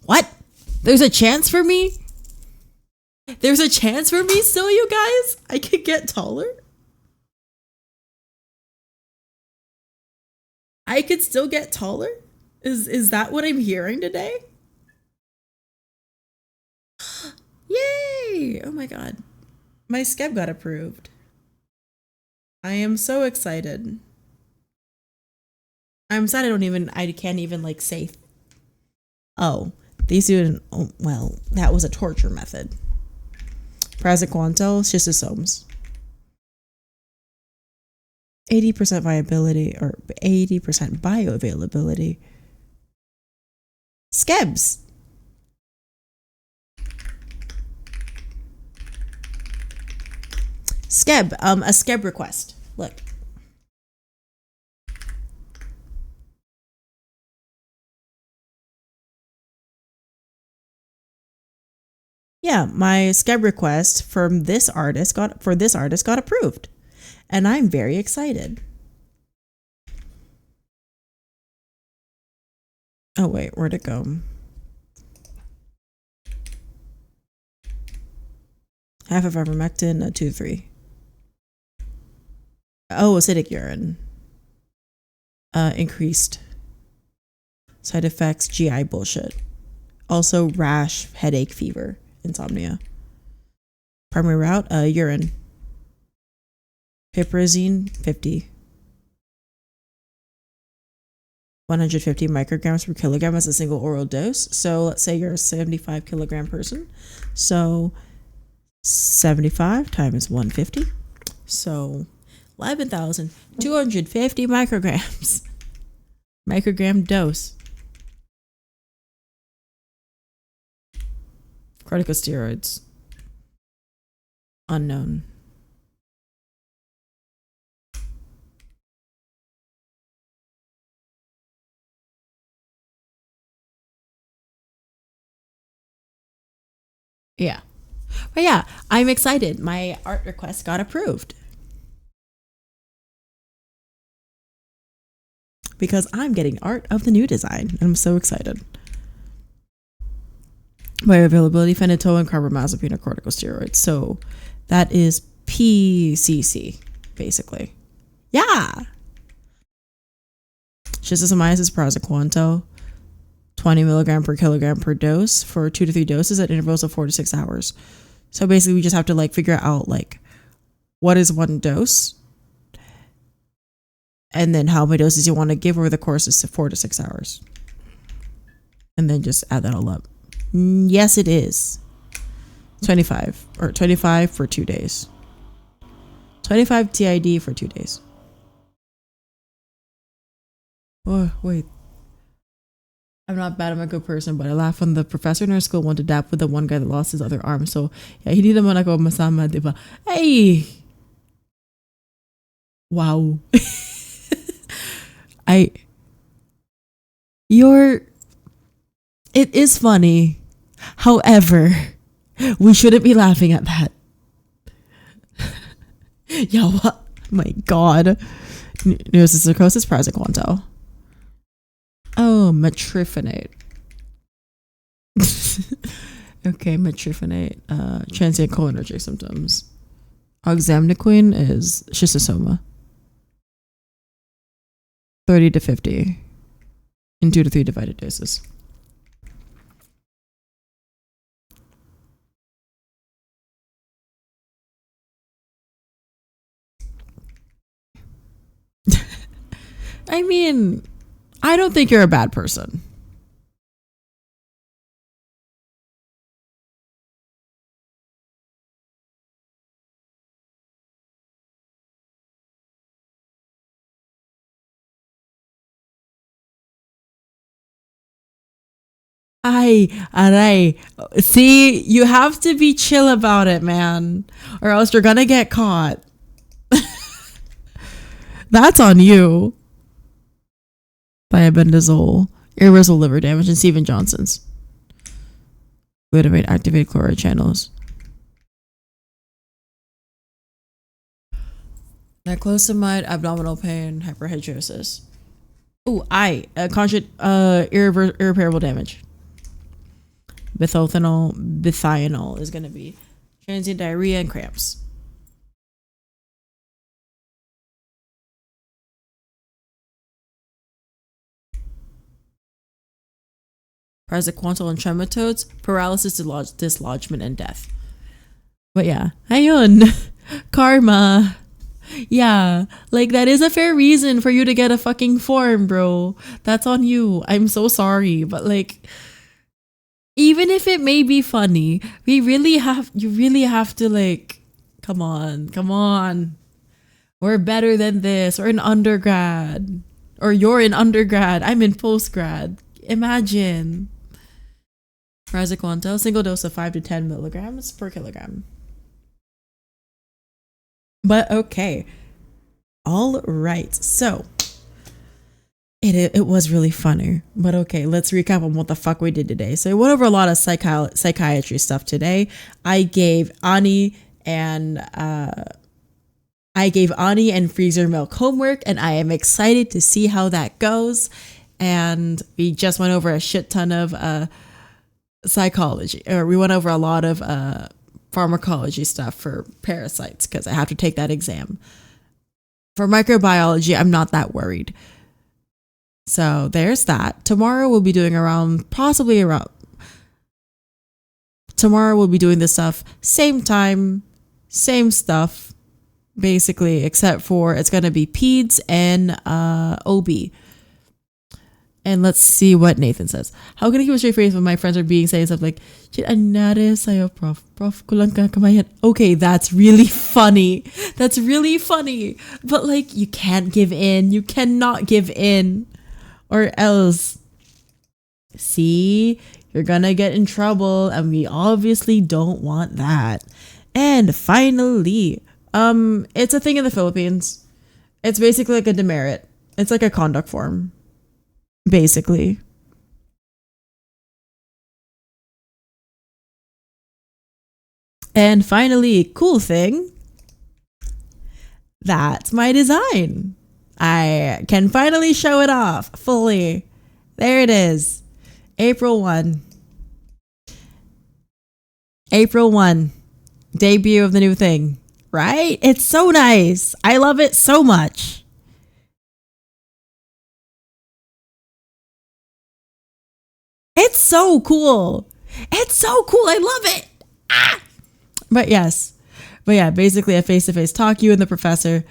What? There's a chance for me? There's a chance for me still, you guys? I could get taller? I could still get taller? Is that what I'm hearing today? Yay! Oh my God. My scab got approved. I am so excited. I'm sad I can't even like say, oh, these didn't, oh, well, that was a torture method. Praziquantel, schistosomes. 80% viability or 80% bioavailability. Scabs. Scab, a scab request. Look. Yeah, my Skeb request from this artist got approved, and I'm very excited. Oh wait, where'd it go? Half of ivermectin, 2-3. Oh, acidic urine. Increased side effects, GI bullshit. Also rash, headache, fever, insomnia. Primary route, urine. Piperazine, 50. 150 micrograms per kilogram as a single oral dose. So let's say you're a 75 kilogram person. So 75 times 150. So 11,250 micrograms. Microgram dose. Corticosteroids. Unknown. Yeah. But yeah, I'm excited. My art request got approved. Because I'm getting art of the new design. And I'm so excited. Bioavailability, phenytoin, and carbamazepine are corticosteroids. So that is PCC, basically. Yeah. Schistosomiasis, praziquantel, 20 milligram per kilogram per dose for 2 to 3 doses at intervals of 4 to 6 hours. So basically, we just have to like figure out like what is one dose, and then how many doses you want to give over the course of 4 to 6 hours, and then just add that all up. Yes, it is 25 for 2 days. 25 TID for 2 days. Oh, wait. I'm not bad. I'm a good person, but I laugh when the professor in our school wanted to dap with the one guy that lost his other arm. So, yeah, hindi naman ako masama, diba? Hey! Wow. It is funny. However, we shouldn't be laughing at that. Yeah, what? My God. Neurocysticercosis, praziquantel. Oh, metriphenate. Okay, metriphenate. Transient cholinergic symptoms. Oxamniquine is schistosoma. 30 to 50 in 2 to 3 divided doses. I mean, I don't think you're a bad person. Aray. See, you have to be chill about it, man, or else you're gonna get caught. That's on you. Thiabendazole, irreversible liver damage, and Steven Johnson's. Glutamate activated chloride channels. Niclosamide, abdominal pain, hyperhidrosis. Ooh, irreparable damage. Bithianol is going to be transient diarrhea and cramps. Praziquantel and trematodes, paralysis, dislodgement, and death. But yeah, ayun, karma. Yeah, like that is a fair reason for you to get a fucking Pharm, bro. That's on you. I'm so sorry, but like, even if it may be funny, you really have to like, come on. We're better than this. We're in undergrad, or you're in undergrad. I'm in postgrad. Imagine. Praziquantel, single dose of 5 to 10 milligrams per kilogram. But okay. All right. So It was really funny. But okay, let's recap on what the fuck we did today. So I went over a lot of psychiatry stuff today. I gave Ani and Freezer Milk homework, and I am excited to see how that goes. And we just went over a shit ton of psychology, or we went over a lot of pharmacology stuff for parasites because I have to take that exam. For microbiology, I'm not that worried. So there's that. Tomorrow we'll be doing tomorrow we'll be doing this stuff, same time, same stuff, basically, except for it's going to be Peds and OB. And let's see what Nathan says. How can I keep a straight face when my friends are saying stuff like, "Shit, anare sayo, prof. Prof, kulang ka kamayan." Okay, that's really funny. That's really funny. But like, you can't give in. You cannot give in. Or else, see, you're gonna get in trouble, and we obviously don't want that. And finally, it's a thing in the Philippines. It's basically like a demerit. It's like a conduct form, basically. And finally, cool thing, that's my design. I can finally show it off fully. There it is. April 1. April 1. Debut of the new thing. Right? It's so nice. I love it so much. It's so cool. It's so cool. I love it. Ah! But yes. But yeah, basically a face-to-face talk, you and the professor.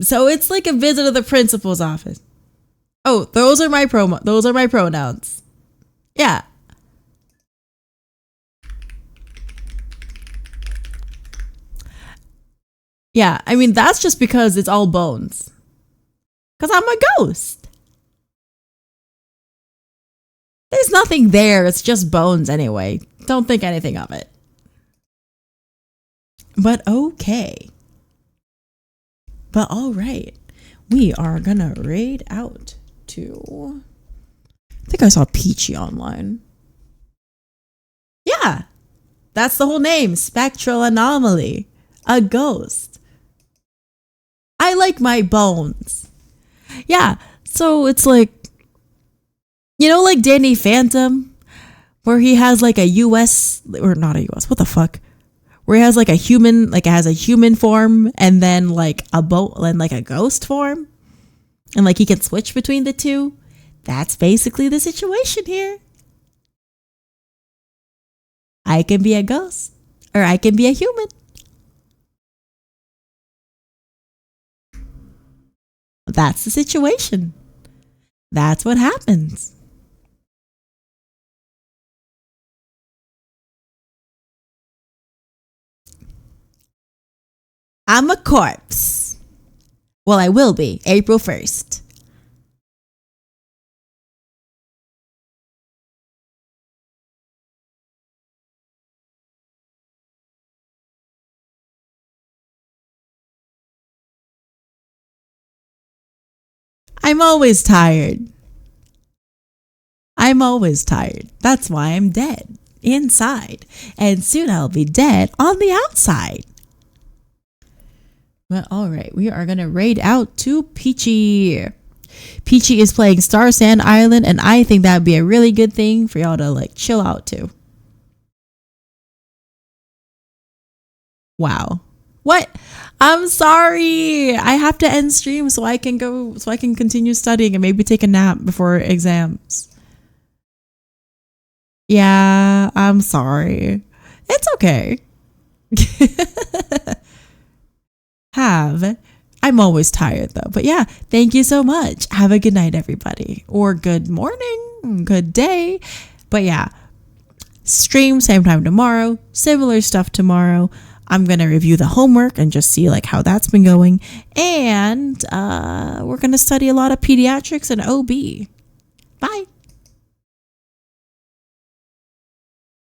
So it's like a visit of the principal's office. Oh, those are my pronouns. Yeah. Yeah, I mean, that's just because it's all bones. Because I'm a ghost. There's nothing there. It's just bones anyway. Don't think anything of it. But okay. But all right. We are going to raid out to... I think I saw Peachy online. Yeah. That's the whole name. Spectral Anomaly. A ghost. I like my bones. Yeah. So it's like... You know, like Danny Phantom, where he has like a US, or not a US, what the fuck? Where he has like a human, like it has a human form and then like a ghost form. And like he can switch between the two. That's basically the situation here. I can be a ghost or I can be a human. That's the situation. That's what happens. I'm a corpse. Well, I will be April 1st. I'm always tired. I'm always tired. That's why I'm dead inside. And soon I'll be dead on the outside. Well, all right. We are going to raid out to Peachy. Peachy is playing Star Sand Island, and I think that would be a really good thing for y'all to like chill out to. Wow. What? I'm sorry. I have to end stream so I can continue studying and maybe take a nap before exams. Yeah, I'm sorry. It's okay. I'm always tired though. But yeah, thank you so much. Have a good night, everybody. Or good morning, good day. But yeah, stream same time tomorrow. Similar stuff tomorrow. I'm going to review the homework and just see like how that's been going. And we're going to study a lot of pediatrics and OB. Bye.